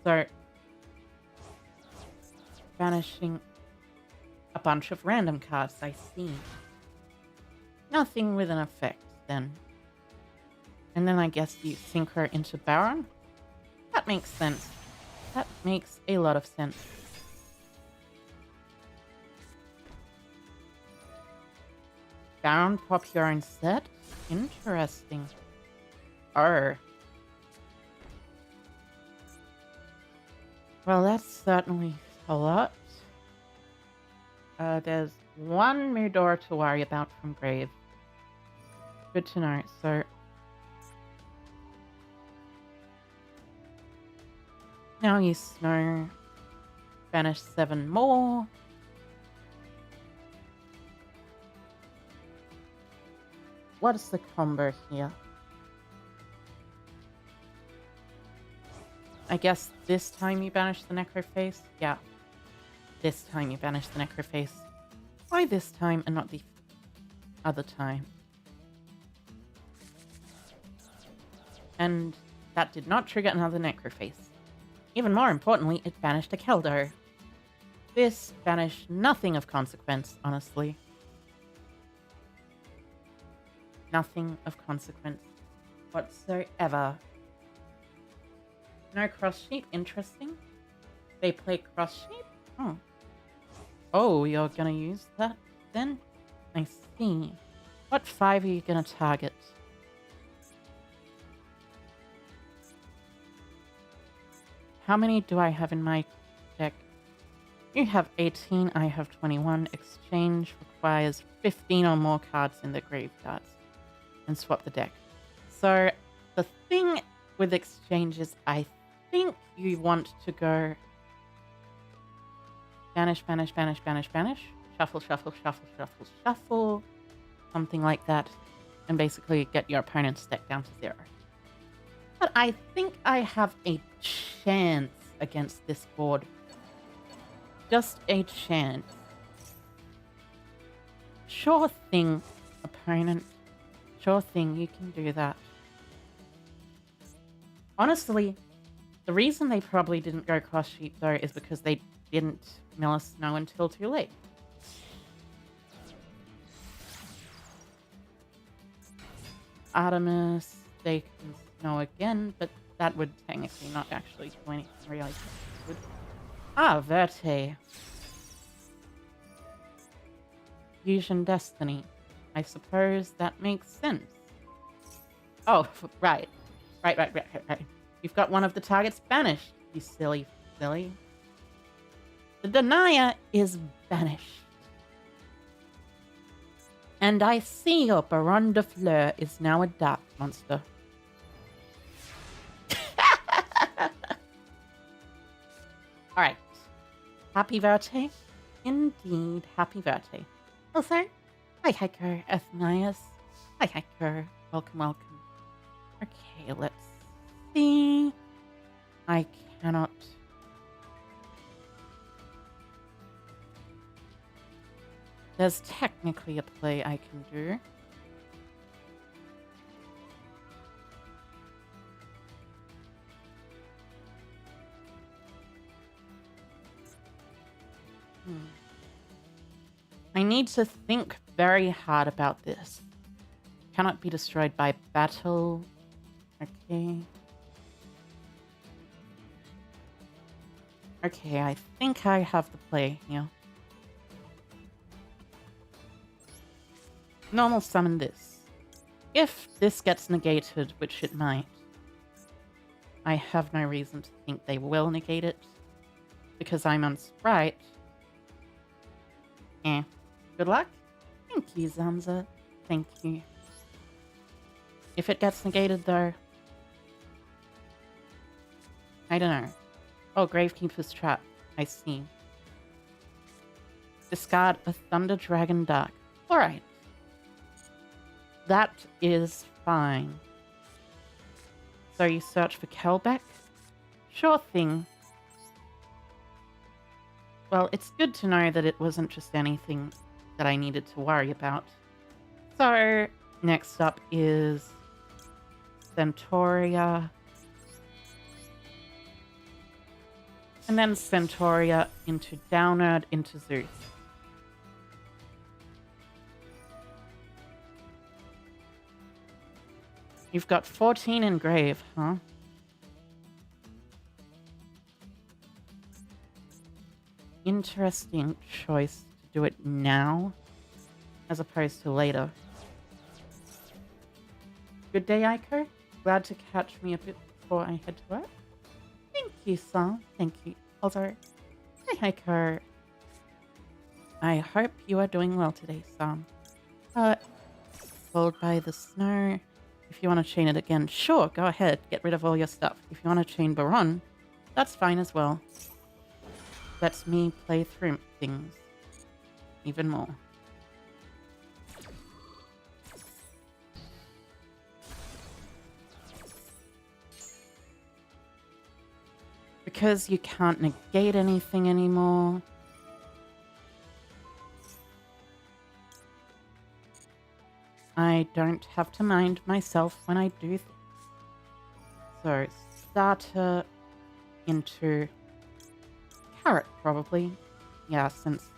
So, banishing a bunch of random cards, I see. Nothing with an effect, then. And then I guess you synchro into Baron? That makes sense. That makes a lot of sense. Baron, pop your own set? Interesting. Oh. Well, that's certainly a lot. There's 1 Mudora to worry about from Grave. Good to know. So, now you Snow. Banish 7 more. What is the combo here? I guess this time you banish the Necroface? Yeah. This time you banish the Necroface. Why this time and not the other time? And that did not trigger another Necroface. Even more importantly, it banished a Keldo. This banished nothing of consequence, honestly. Nothing of consequence whatsoever. No cross sheep, interesting. They play cross sheep? Oh. Oh, you're gonna use that then? I see. What 5 are you gonna target? How many do I have in my deck? You have 18, I have 21. Exchange requires 15 or more cards in the graveyards. And swap the deck. So, the thing with exchange is I think you want to go banish, banish, banish, banish, banish. Shuffle, shuffle, shuffle, shuffle, shuffle. Something like that. And basically get your opponent's deck down to 0. But I think I have a chance against this board. Just a chance. Sure thing, opponent. Sure thing, you can do that. Honestly, the reason they probably didn't go cross sheep though is because they didn't mill a snow until too late. Artemis, they can snow again, but that would technically not actually do anything really good. Ah, Verte. Fusion Destiny. I suppose that makes sense. Oh, right. Right. You've got one of the targets banished, you silly. The Denier is banished. And I see your Baron de Fleur is now a dark monster. Alright. Happy Verte? Indeed, happy Verte. Also, hi Hiker, Ethnias. Hi Hiker, welcome. Okay, let's see. I cannot... There's technically a play I can do. I need to think very hard about this. Cannot be destroyed by battle. Okay. Okay, I think I have the play here. Normal summon this. If this gets negated, which it might, I have no reason to think they will negate it. Because I'm on Spright. Good luck. Thank you, Zanza. Thank you. If it gets negated, though... I don't know. Oh, Gravekeeper's Trap. I see. Discard a Thunder Dragon Dark. Alright. That is fine. So you search for Kelbeck? Sure thing. Well, it's good to know that it wasn't just anything that I needed to worry about. So, next up is Centauria. And then Centauria into Downerd into Zeus. You've got 14 in Grave, huh? Interesting choice to do it now, as opposed to later. Good day, Aiko. Glad to catch me a bit before I head to work. Thank you, Sam. Thank you. Also, hi, Aiko. I hope you are doing well today, Sam. Followed by the snow. If you want to chain it again, sure, go ahead. Get rid of all your stuff. If you want to chain Baron, that's fine as well. Lets me play through things even more. Because you can't negate anything anymore. I don't have to mind myself when I do things. So, starter, into carrot, probably. Yeah, since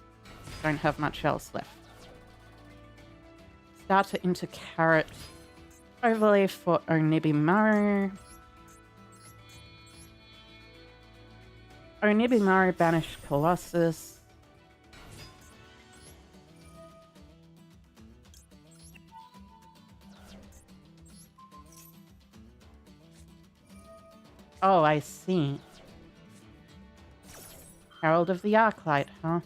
I don't have much else left. Starter into carrot. Overlay for Onibimaru. Onibimaru banish Colossus. Oh, I see. Herald of the Arclight, huh?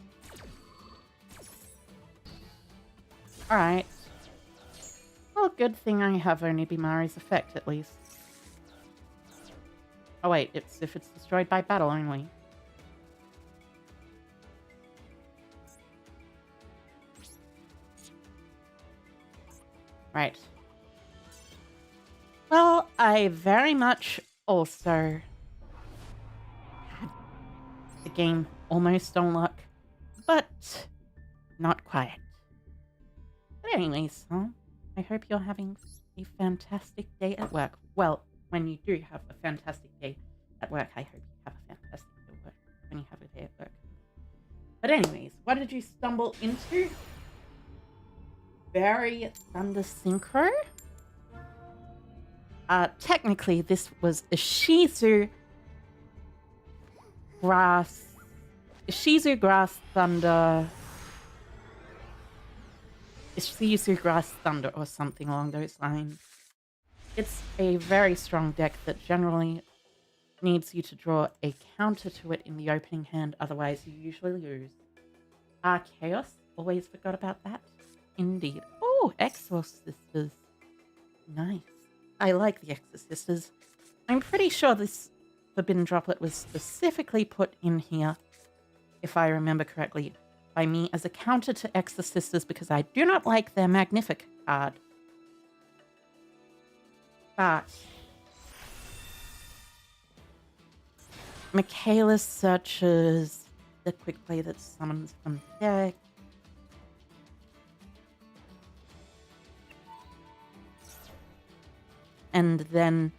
Alright. Well, good thing I have Onibimaru's effect, at least. Oh wait, it's if it's destroyed by battle only. Right. Well, I very much also had the game almost on luck, but not quite. But anyways, I hope you're having a fantastic day at work. Well, when you do have a fantastic day at work, I hope you have a fantastic day at work when you have a day at work. But anyways, what did you stumble into? Very Thunder Synchro? Technically, this was a Shizu Grass Thunder. Shizu Grass Thunder or something along those lines. It's a very strong deck that generally needs you to draw a counter to it in the opening hand, otherwise you usually lose. Chaos, always forgot about that. Indeed. Oh, Exorcisters. Nice. I like the Exorcisters. I'm pretty sure this Forbidden Droplet was specifically put in here, if I remember correctly, by me as a counter to Exorcisters because I do not like their Magnific card. But Michaela searches the quick play that summons from deck. And then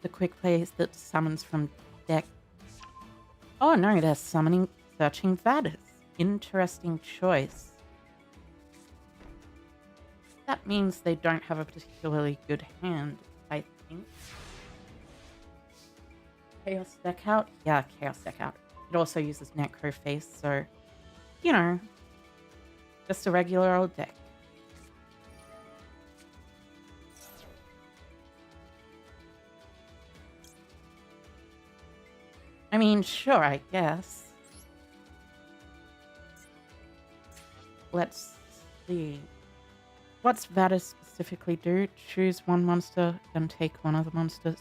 the quick plays that summons from deck. Oh no, they're searching Vadis. Interesting choice. That means they don't have a particularly good hand, I think. Chaos deck out? Yeah, Chaos deck out. It also uses Necro Face, so, you know, just a regular old deck. I mean, sure, I guess. Let's see. What's Vadis specifically do? Choose one monster, then take one other monster.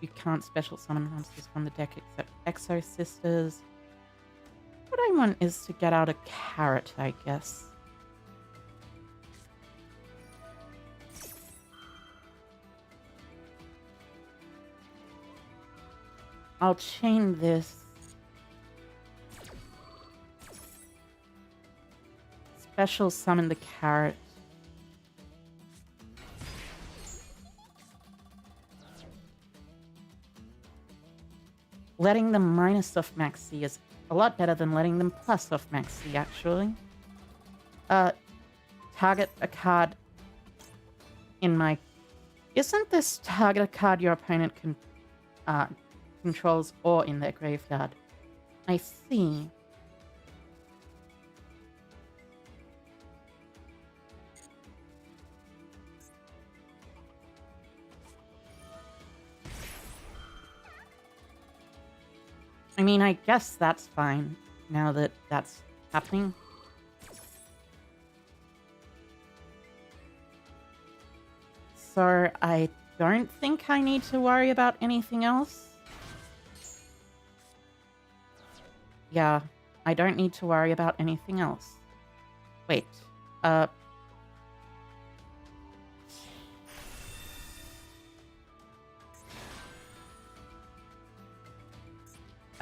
You can't special summon monsters from the deck except Exo Sisters. What I want is to get out a carrot, I guess. I'll chain this. Special summon the carrot. Letting them minus off Maxi is a lot better than letting them plus off Maxi, actually. Target a card in my... Isn't this target a card your opponent controls or in their graveyard? I see. I mean, I guess that's fine now that that's happening. So I don't think I need to worry about anything else. Yeah, I don't need to worry about anything else. Wait, a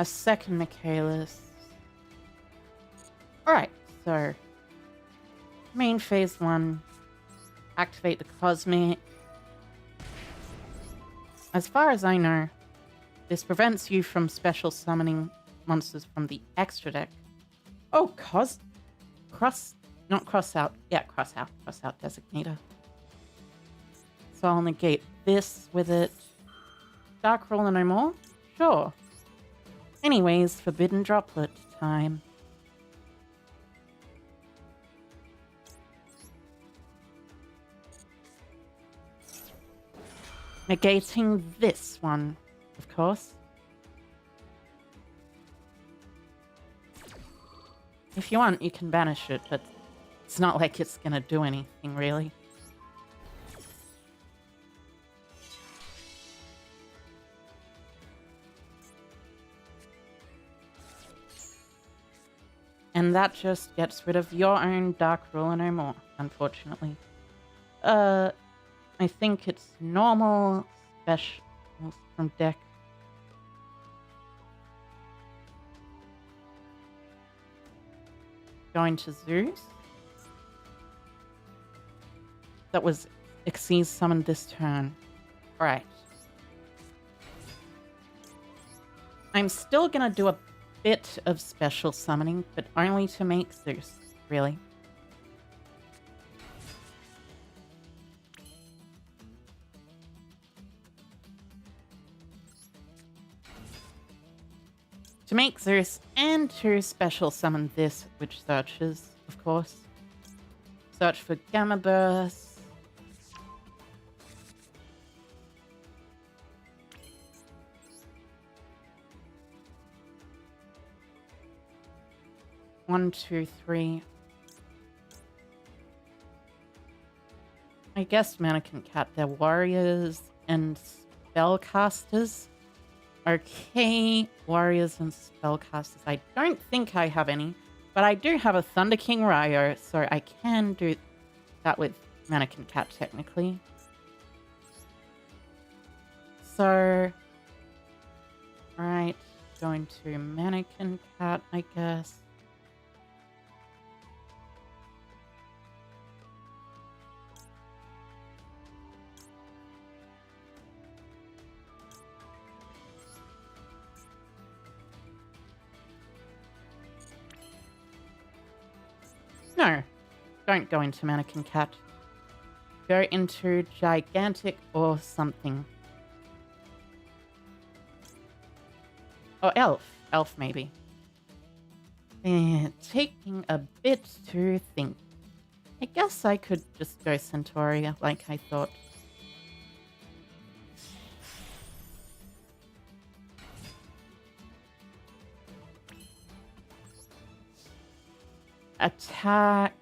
second Michaelis. Alright, so main phase 1, activate the Cosmic. As far as I know, This prevents you from special summoning monsters from the extra deck. Oh, not cross out. Yeah, cross out designator. So I'll negate this with it. Dark Ruler no more? Sure. Anyways, Forbidden Droplet time. Negating this one, of course. If you want, you can banish it, but it's not like it's gonna do anything, really. And that just gets rid of your own Dark Ruler no more, unfortunately. I think it's normal specials from deck. Going to Zeus. That was Xyz summoned this turn. Right. I'm still gonna do a bit of special summoning, but only to make Zeus, really. To make Zeus and to special summon this, which searches, of course. Search for Gamma Burst. One, two, three. I guess Mannequin Cat, they're warriors and spellcasters. Okay, warriors and spellcasters. I don't think I have any, but I do have a Thunder King Ryo, so I can do that with Mannequin Cat technically. So, right, going to Mannequin Cat, I guess. No, don't go into Mannequin Cat. Go into Gigantic or something. Or Elf. Elf, maybe. Taking a bit to think. I guess I could just go Centauri like I thought. Attack.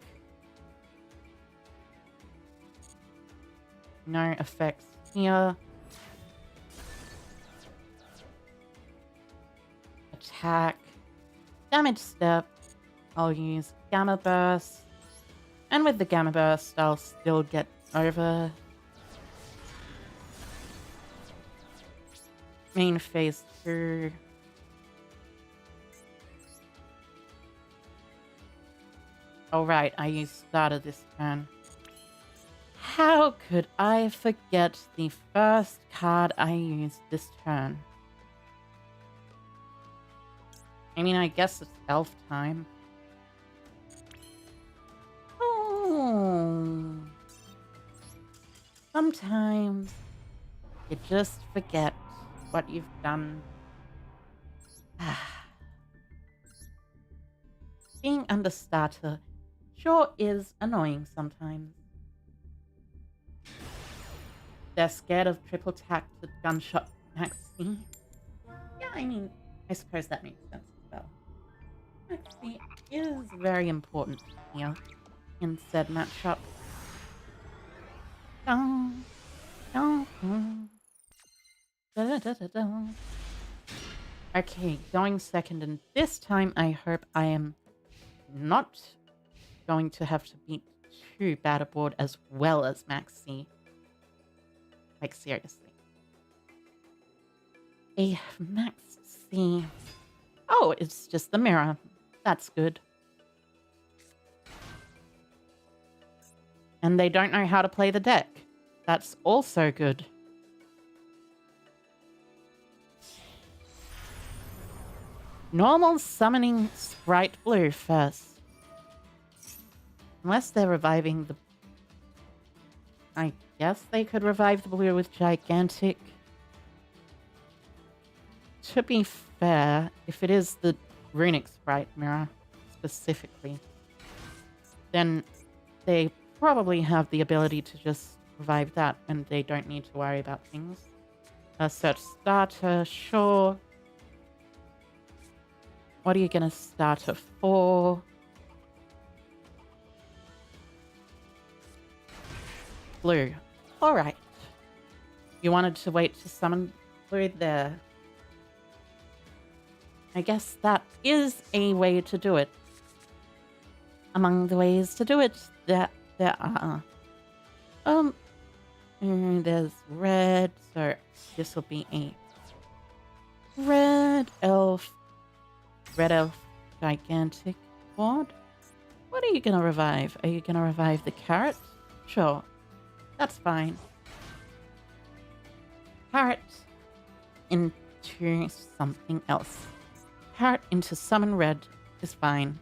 No effects here. Attack. Damage step. I'll use Gamma Burst. And with the Gamma Burst, I'll still get over. Main phase 2. Oh right, I used starter this turn. How could I forget the first card I used this turn? I mean, I guess it's elf time. Oh. Sometimes you just forget what you've done. Being under starter sure is annoying sometimes. They're scared of triple tack to gunshot maxi. Yeah, I mean, I suppose that makes sense as well. Maxi is very important here in said matchup. Dun, dun, dun. Da, da, da, da, da. Okay, going second, and this time I hope I am not going to have to beat 2 bad aboard as well as Maxi. Like, seriously. A Maxi. Oh, it's just the mirror. That's good. And they don't know how to play the deck. That's also good. Normal summoning Spright Blue first. Unless they're reviving the... I guess they could revive the blue with Gigantic. To be fair, if it is the Runic Spright Mirror specifically, then they probably have the ability to just revive that and they don't need to worry about things. Search starter, sure. What are you going to starter for? Blue. Alright. You wanted to wait to summon blue there. I guess that is a way to do it. Among the ways to do it, there are. There's red, so this will be a red elf gigantic board. What are you gonna revive? Are you gonna revive the carrot? Sure, that's fine. Carrot into something else. Carrot into summon red is fine.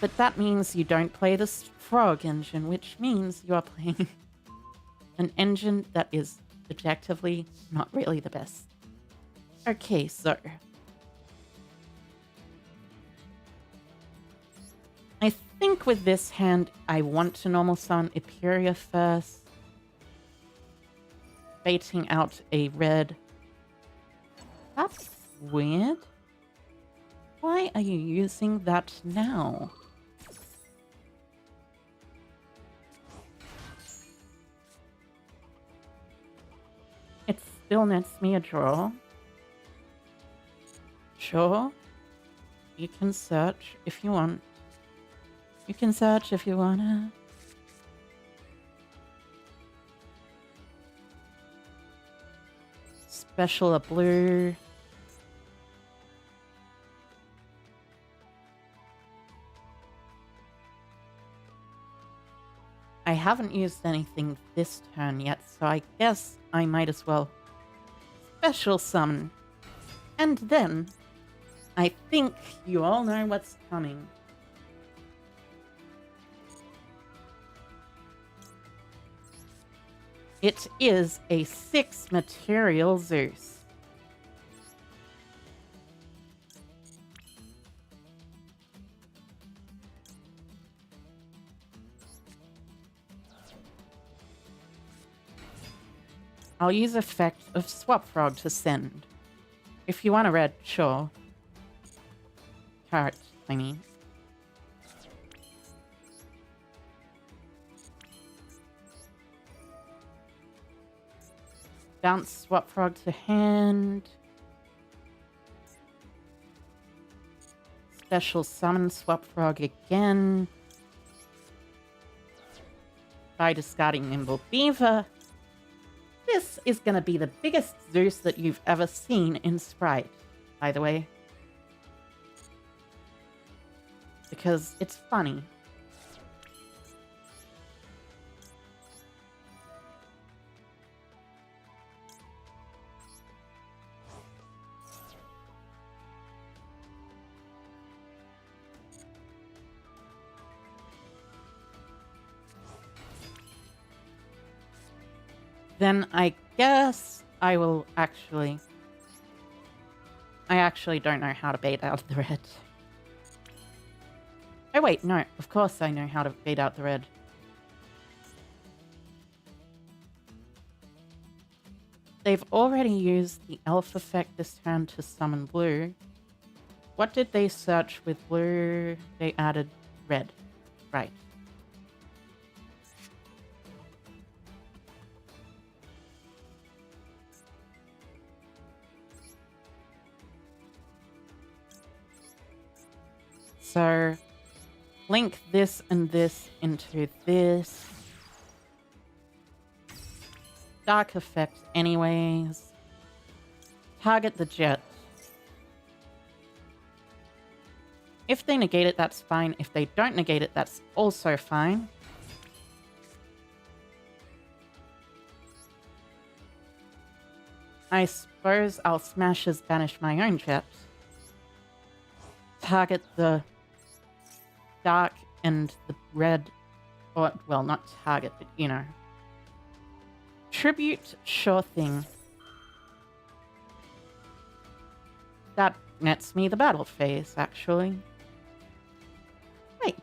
But that means you don't play the frog engine, which means you are playing an engine that is objectively not really the best. Okay, so I think with this hand, I want to normal summon Eperia first, baiting out a red. That's weird. Why are you using that now? It still nets me a draw. Sure. You can search if you want. You can search if you wanna. Special a blue. I haven't used anything this turn yet, so I guess I might as well special summon. And then, I think you all know what's coming. It is a 6 material Zeus. I'll use effect of Swap Frog to send. If you want a red, sure. Carrot, I mean. Bounce Swap Frog to hand. Special summon Swap Frog again. By discarding Nimble Beaver. This is going to be the biggest Zeus that you've ever seen in Spright, by the way. Because it's funny. Then I guess I will actually... I actually don't know how to bait out the red. Oh wait, no, of course I know how to bait out the red. They've already used the elf effect this turn to summon blue. What did they search with blue? They added red. Right. So, link this and this into this. Dark effect anyways. Target the jet. If they negate it, that's fine. If they don't negate it, that's also fine. I suppose I'll smash as banish my own jet. Target the dark and the red, or, well, not target, but, you know. Tribute, sure thing. That nets me the battle phase, actually. Wait,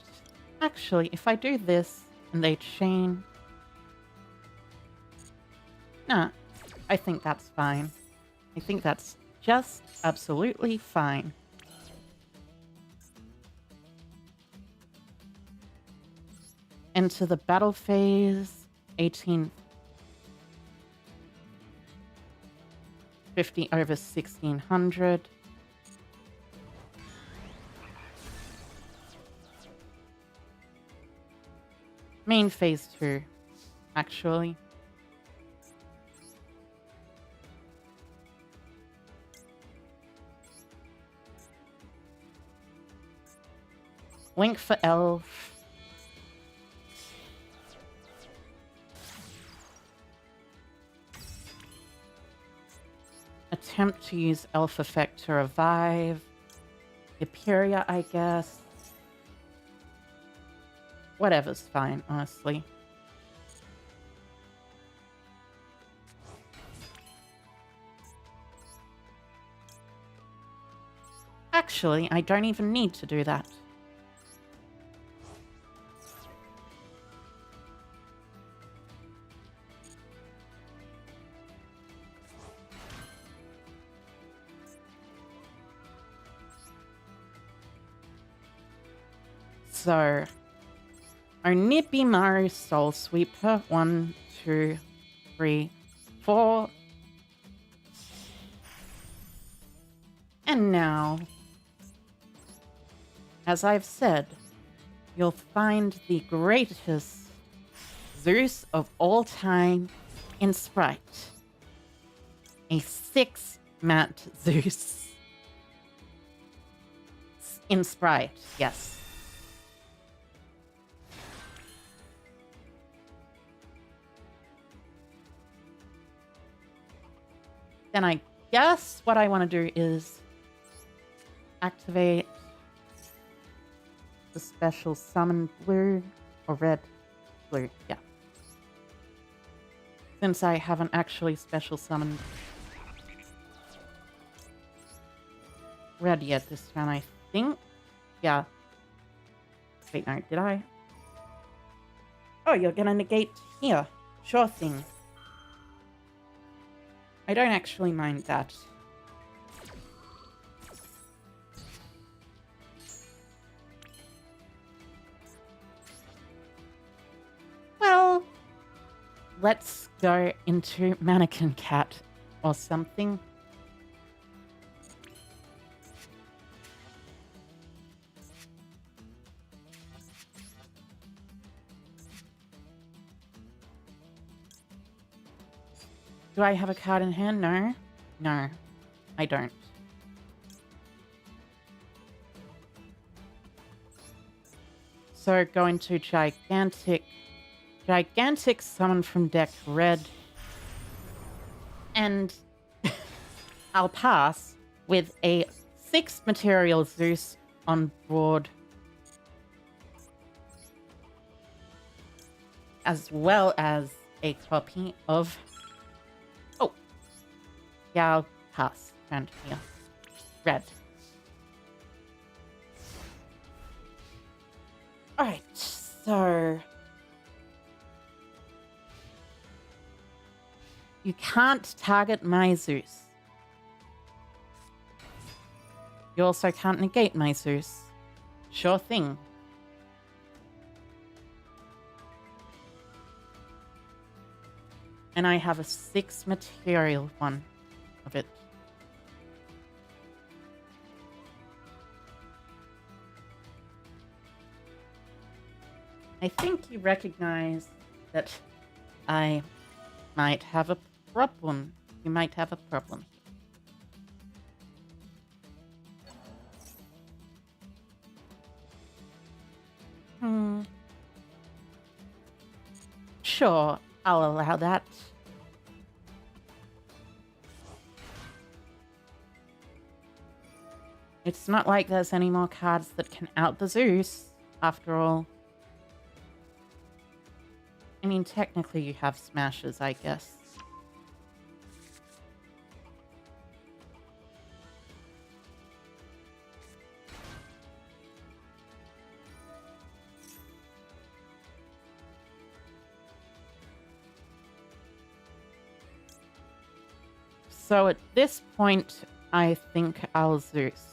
actually, if I do this and they chain... Nah, I think that's fine. I think that's just absolutely fine. Enter the battle phase, 1850 over 1600. Main phase 2, actually. Link for Elf. Attempt to use Elf effect to revive. Imperia, I guess. Whatever's fine, honestly. Actually, I don't even need to do that. So, Onibimaru Soul Sweeper, 1, 2, 3, 4. And now, as I've said, you'll find the greatest Zeus of all time in Spright. A 6-mat Zeus. In Spright, yes. Then I guess what I want to do is activate the special summon blue or red. Blue, yeah. Since I haven't actually special summoned red yet this turn, I think. Yeah. Wait, no, did I? Oh, you're gonna negate here. Sure thing. I don't actually mind that. Well, let's go into Mannequin Cat or something. Do I have a card in hand? No. No, I don't. So go into Gigantic summon from deck red. And I'll pass with a 6 material Zeus on board. As well as a copy of... Oh. Yeah, I'll pass. Around here. Red. Alright, so... You can't target my Zeus. You also can't negate my Zeus. Sure thing. And I have a 6 material one of it. I think you recognize that I might have a problem. You might have a problem here. Sure, I'll allow that. It's not like there's any more cards that can out the Zeus, after all. I mean, technically you have smashes, I guess. So at this point, I think I'll Zeus.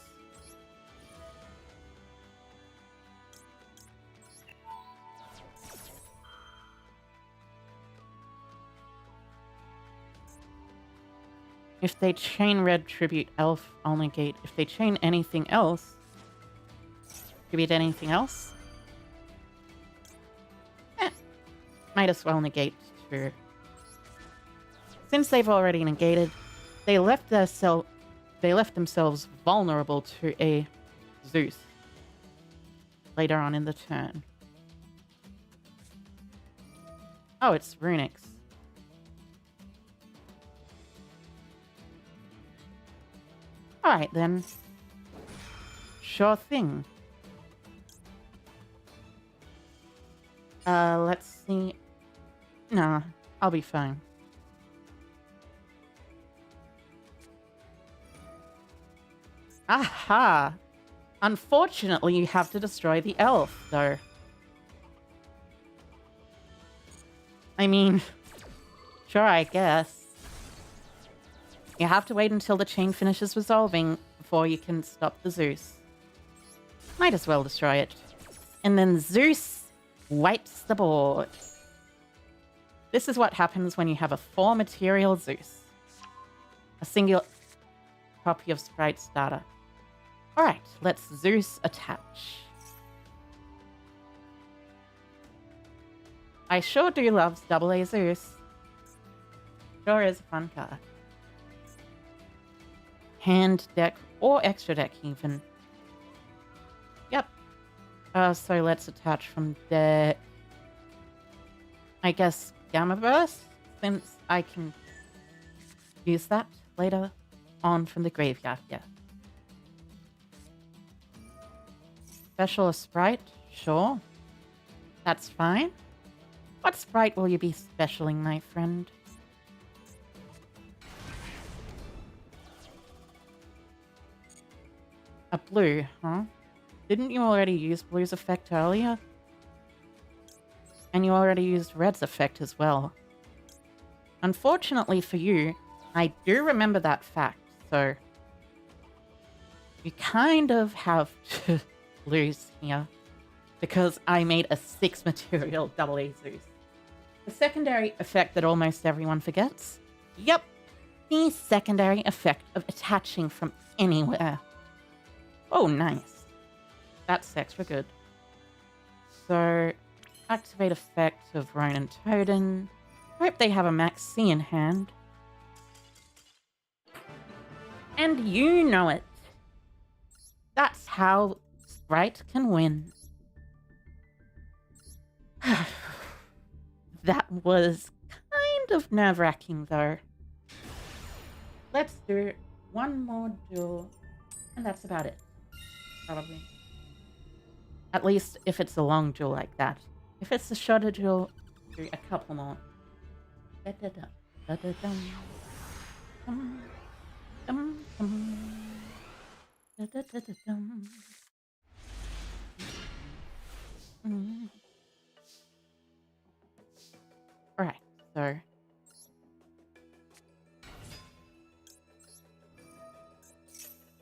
If they chain red tribute elf, I'll negate. If they chain anything else, tribute anything else, might as well negate too. Since they've already negated, they left themselves vulnerable to a Zeus later on in the turn. Oh, it's Runix. Alright then. Sure thing. Let's see. Nah, I'll be fine. Aha! Unfortunately, you have to destroy the elf, though. I mean, sure, I guess. You have to wait until the chain finishes resolving before you can stop the Zeus. Might as well destroy it. And then Zeus wipes the board. This is what happens when you have a 4-material Zeus. A single copy of Spright starter. Alright, let's Zeus attach. I sure do love AA Zeus. Sure is a fun card. Hand deck or extra deck even. Yep. So let's attach from deck. I guess Gamma Burst, since I can use that later on from the graveyard, yeah. Special Spright, sure. That's fine. What Spright will you be specialing, my friend? A blue, huh? Didn't you already use blue's effect earlier? And you already used red's effect as well. Unfortunately for you, I do remember that fact, so you kind of have to lose here because I made a 6-material AA Zeus. The secondary effect that almost everyone forgets? Yep, the secondary effect of attaching from anywhere. Oh, nice. That's extra good. So, activate effect of Ronin Toden. Hope they have a Max C in hand. And you know it. That's how Spright can win. That was kind of nerve-wracking, though. Let's do one more duel, and that's about it. Probably. At least if it's a long duel like that. If it's a shorter duel, do a couple more. Alright, so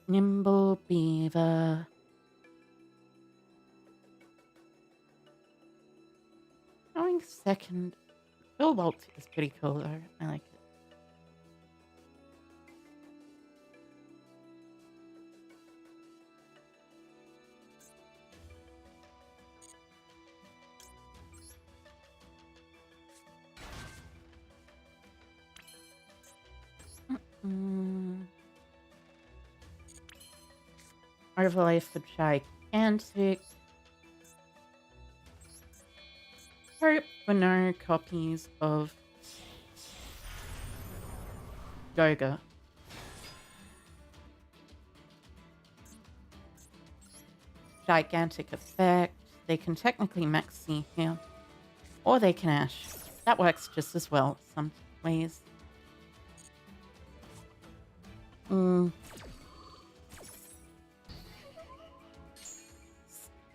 Nimble Beaver. Going second. Bill Bolt is pretty cool though. I like it. Overlay for Gigantic. Hope for no copies of Yoga. gigantic effect. They can technically maxi here. Or they can Ash. That works just as well some ways.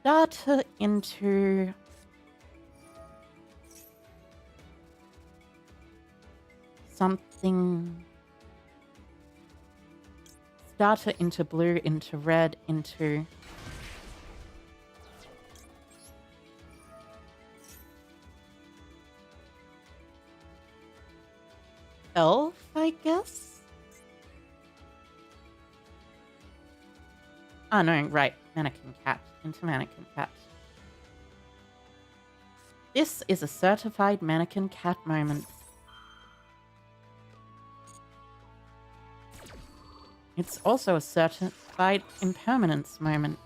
Starter into... something... Starter into blue, into red, into... Elf, I guess? Oh no, right. Mannequin cat. Into mannequin cat. This is a certified mannequin cat moment. It's also a certified impermanence moment.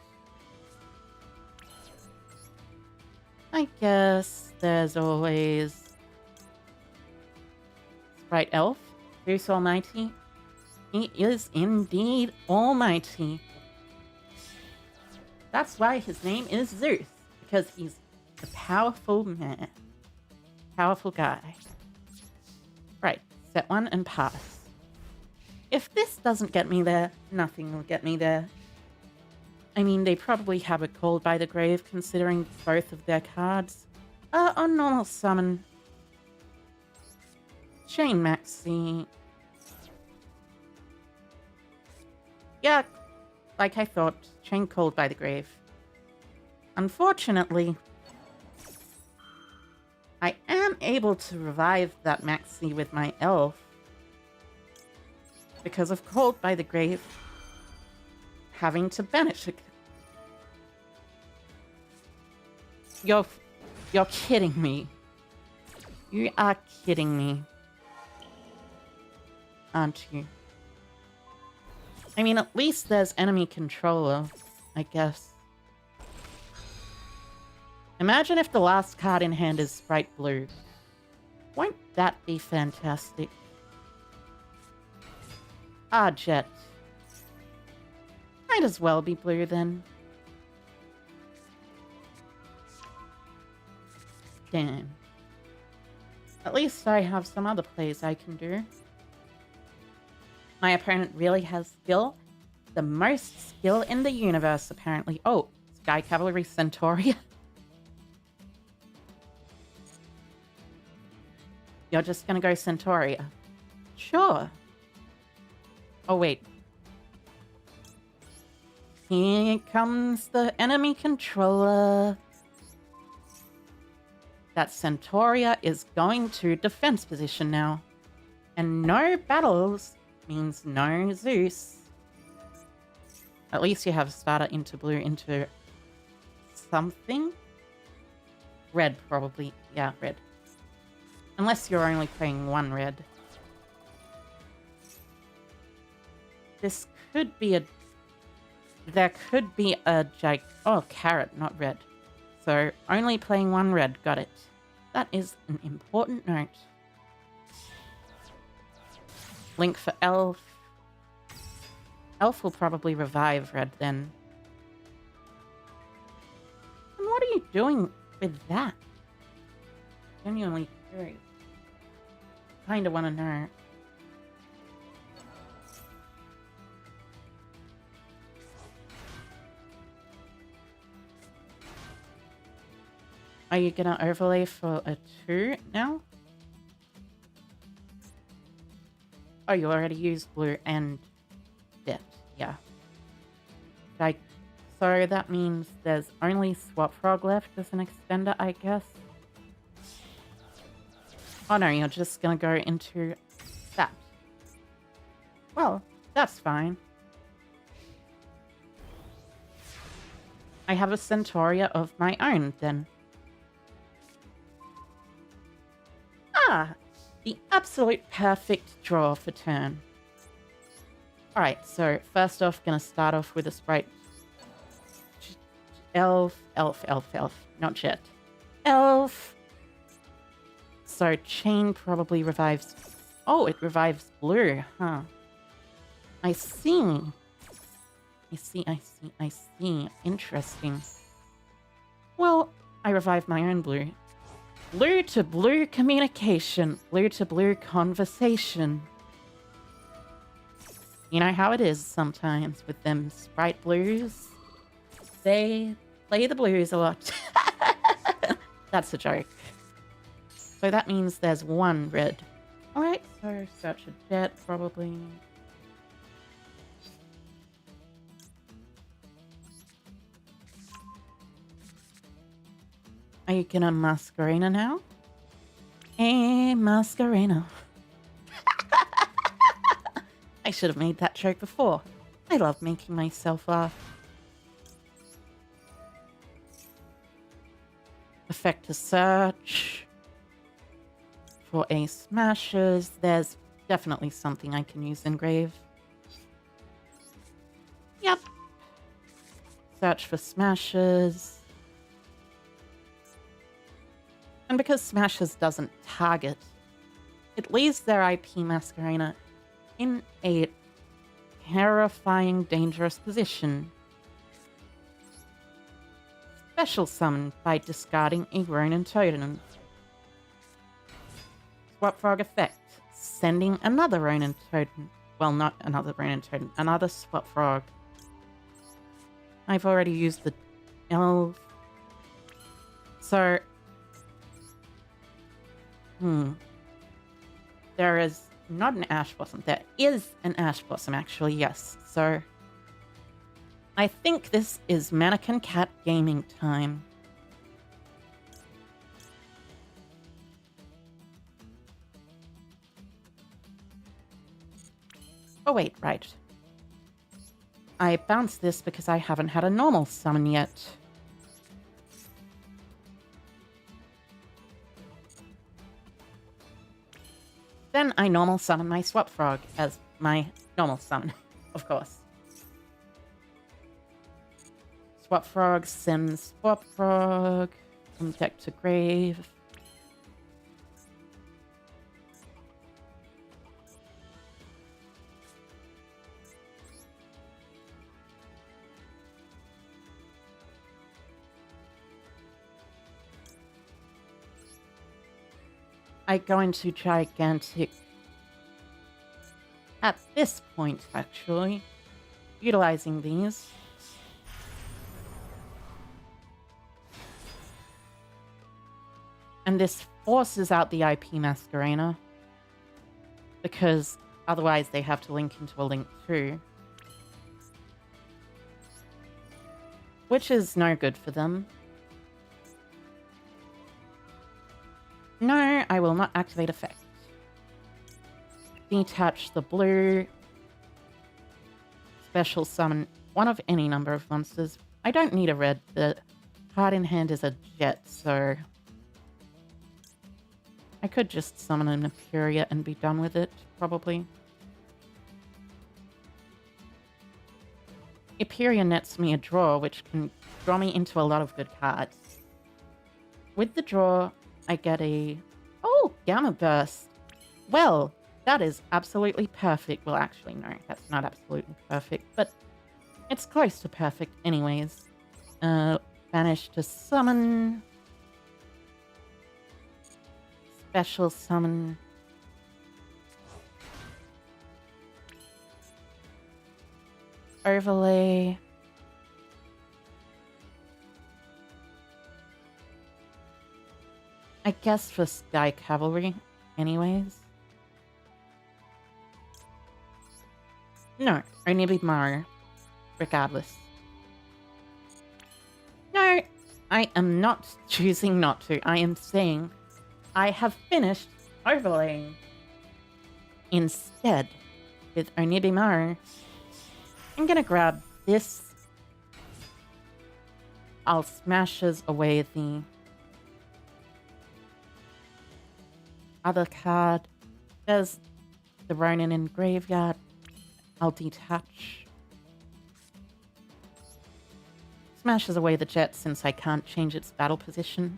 I guess there's always... Spright Elf, Zeus Almighty. He is indeed almighty. That's why his name is Zeus, because he's a powerful man. Powerful guy. Right, set one and pass. If this doesn't get me there, nothing will get me there. I mean, they probably have it called by the grave, considering both of their cards are on normal summon. Chain Maxi. Yeah, like I thought, chain called by the grave. Unfortunately, I am able to revive that Maxi with my elf. Because of called by the grave having to banish it. You're kidding me. You are kidding me. Aren't you? I mean, at least there's enemy controller, I guess. Imagine if the last card in hand is Spright Blue. Won't that be fantastic? Ah, Jet. Might as well be blue then. Damn. At least I have some other plays I can do. My opponent really has skill. The most skill in the universe, apparently. Oh, Sky Cavalry Centauria. You're just gonna go Centauria. Sure. Oh, wait. Here comes the enemy controller. That Centauria is going to defense position now. And no battles means no Zeus. At least you have starter into blue into something. Red, probably. Yeah, red. Unless you're only playing one red. This could be a... There could be a oh, carrot, not red. So, only playing one red. Got it. That is an important note. Link for Elf. Elf will probably revive red then. And what are you doing with that? Genuinely curious. Kinda wanna know. Are you gonna overlay for a 2 now? Oh, you already used blue and death. Yeah. So that means there's only Swap Frog left as an extender, I guess. Oh no, you're just gonna go into that. Well, that's fine. I have a Centauria of my own, then. Ah! The absolute perfect draw for turn. Alright, so first off, gonna start off with a Spright. Elf, not Jet. Elf! So chain probably revives... Oh, it revives blue, huh? I see. I see. Interesting. Well, I revived my own blue. Blue to blue communication. Blue to blue conversation. You know how it is sometimes with them Spright blues? They play the blues a lot. That's a joke. So that means there's one red. Alright, so search a jet probably. Are you gonna Masquerena now? Hey, Masquerena. I should have made that joke before. I love making myself laugh. Effect a search. For a smashes, there's definitely something I can use engrave. Yep. Search for smashes. And because smashes doesn't target, it leaves their IP Masquerena in a terrifying, dangerous position. Special summon by discarding a Ronin totem. Swap frog effect. Sending another Ronin totem. Well, not another Ronin totem. Another swap frog. I've already used the elf. So... There is not an ash blossom. There is an ash blossom, actually, yes. So... I think this is Mannequin Cat gaming time. Oh wait, right. I bounced this because I haven't had a normal summon yet. Then I normal summon my Swap Frog as my normal summon, of course. Swap Frog sends Swap Frog from deck to grave. I go into Gigantic at this point, actually, utilizing these. And this forces out the IP Masquerena, because otherwise they have to link into a link too. Which is no good for them. No, I will not activate effect. Detach the blue. Special summon one of any number of monsters. I don't need a red. The card in hand is a jet, so... I could just summon an Apuria and be done with it, probably. Apuria nets me a draw, which can draw me into a lot of good cards. With the draw, I get a... Oh, Gamma Burst. Well, that is absolutely perfect. Well, actually, no, that's not absolutely perfect, but it's close to perfect anyways. Banish to summon... Special summon. Overlay. I guess for Sky Cavalry, anyways. No, only be Mario. Regardless. No, I am not choosing not to. I am saying... I have finished overlaying. Instead, with Onibimaru, I'm gonna grab this. I'll smashes away the other card. There's the Ronin in graveyard. I'll detach. Smashes away the jet since I can't change its battle position.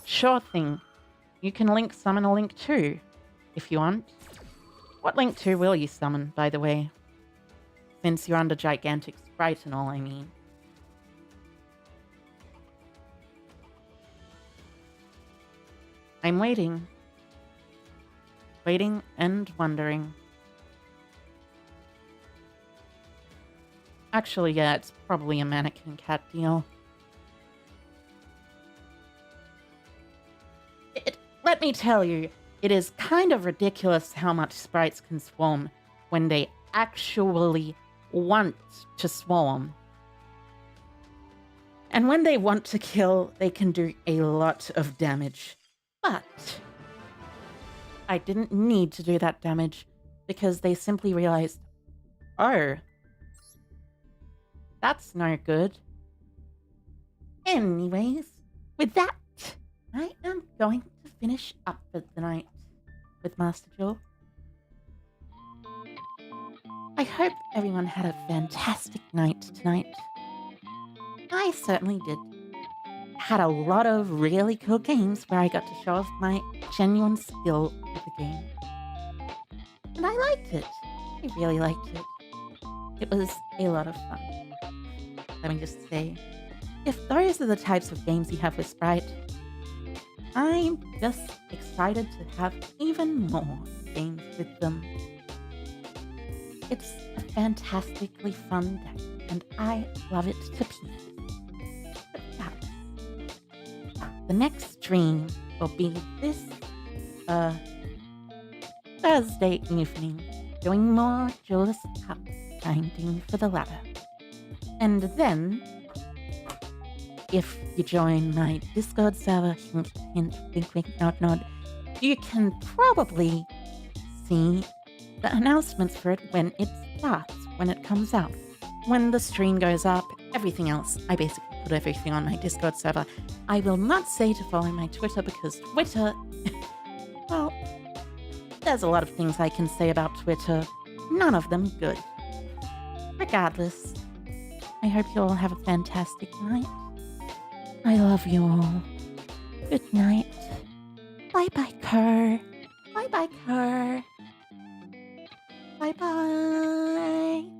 Sure thing. You can link summon a link 2 if you want. What link 2 will you summon, by the way? Since you're under gigantic Spright and all, I mean. I'm waiting. Waiting and wondering. Actually, yeah, it's probably a mannequin cat deal. Let me tell you, it is kind of ridiculous how much sprites can swarm when they actually want to swarm. And when they want to kill, they can do a lot of damage. But I didn't need to do that damage because they simply realized, oh, that's no good. Anyways, with that, I am going to finish up for the night with Master Jewel. I hope everyone had a fantastic night tonight. I certainly did. Had a lot of really cool games where I got to show off my genuine skill with the game. And I liked it. I really liked it. It was a lot of fun. Let me just say, if those are the types of games you have with Spright, I'm just excited to have even more games with them. It's a fantastically fun deck, and I love it to pieces. But yeah, the next stream will be this Thursday evening, doing more Duelist Cup grinding for the ladder. And then, if you join my Discord server, hint, hint, wink, wink, nod, nod, you can probably see the announcements for it when it starts, when it comes out. When the stream goes up, everything else, I basically put everything on my Discord server. I will not say to follow my Twitter because Twitter, well, there's a lot of things I can say about Twitter, none of them good. Regardless, I hope you all have a fantastic night. I love you all. Good night. Bye-bye, Kerr. Bye-bye, Kerr. Bye-bye.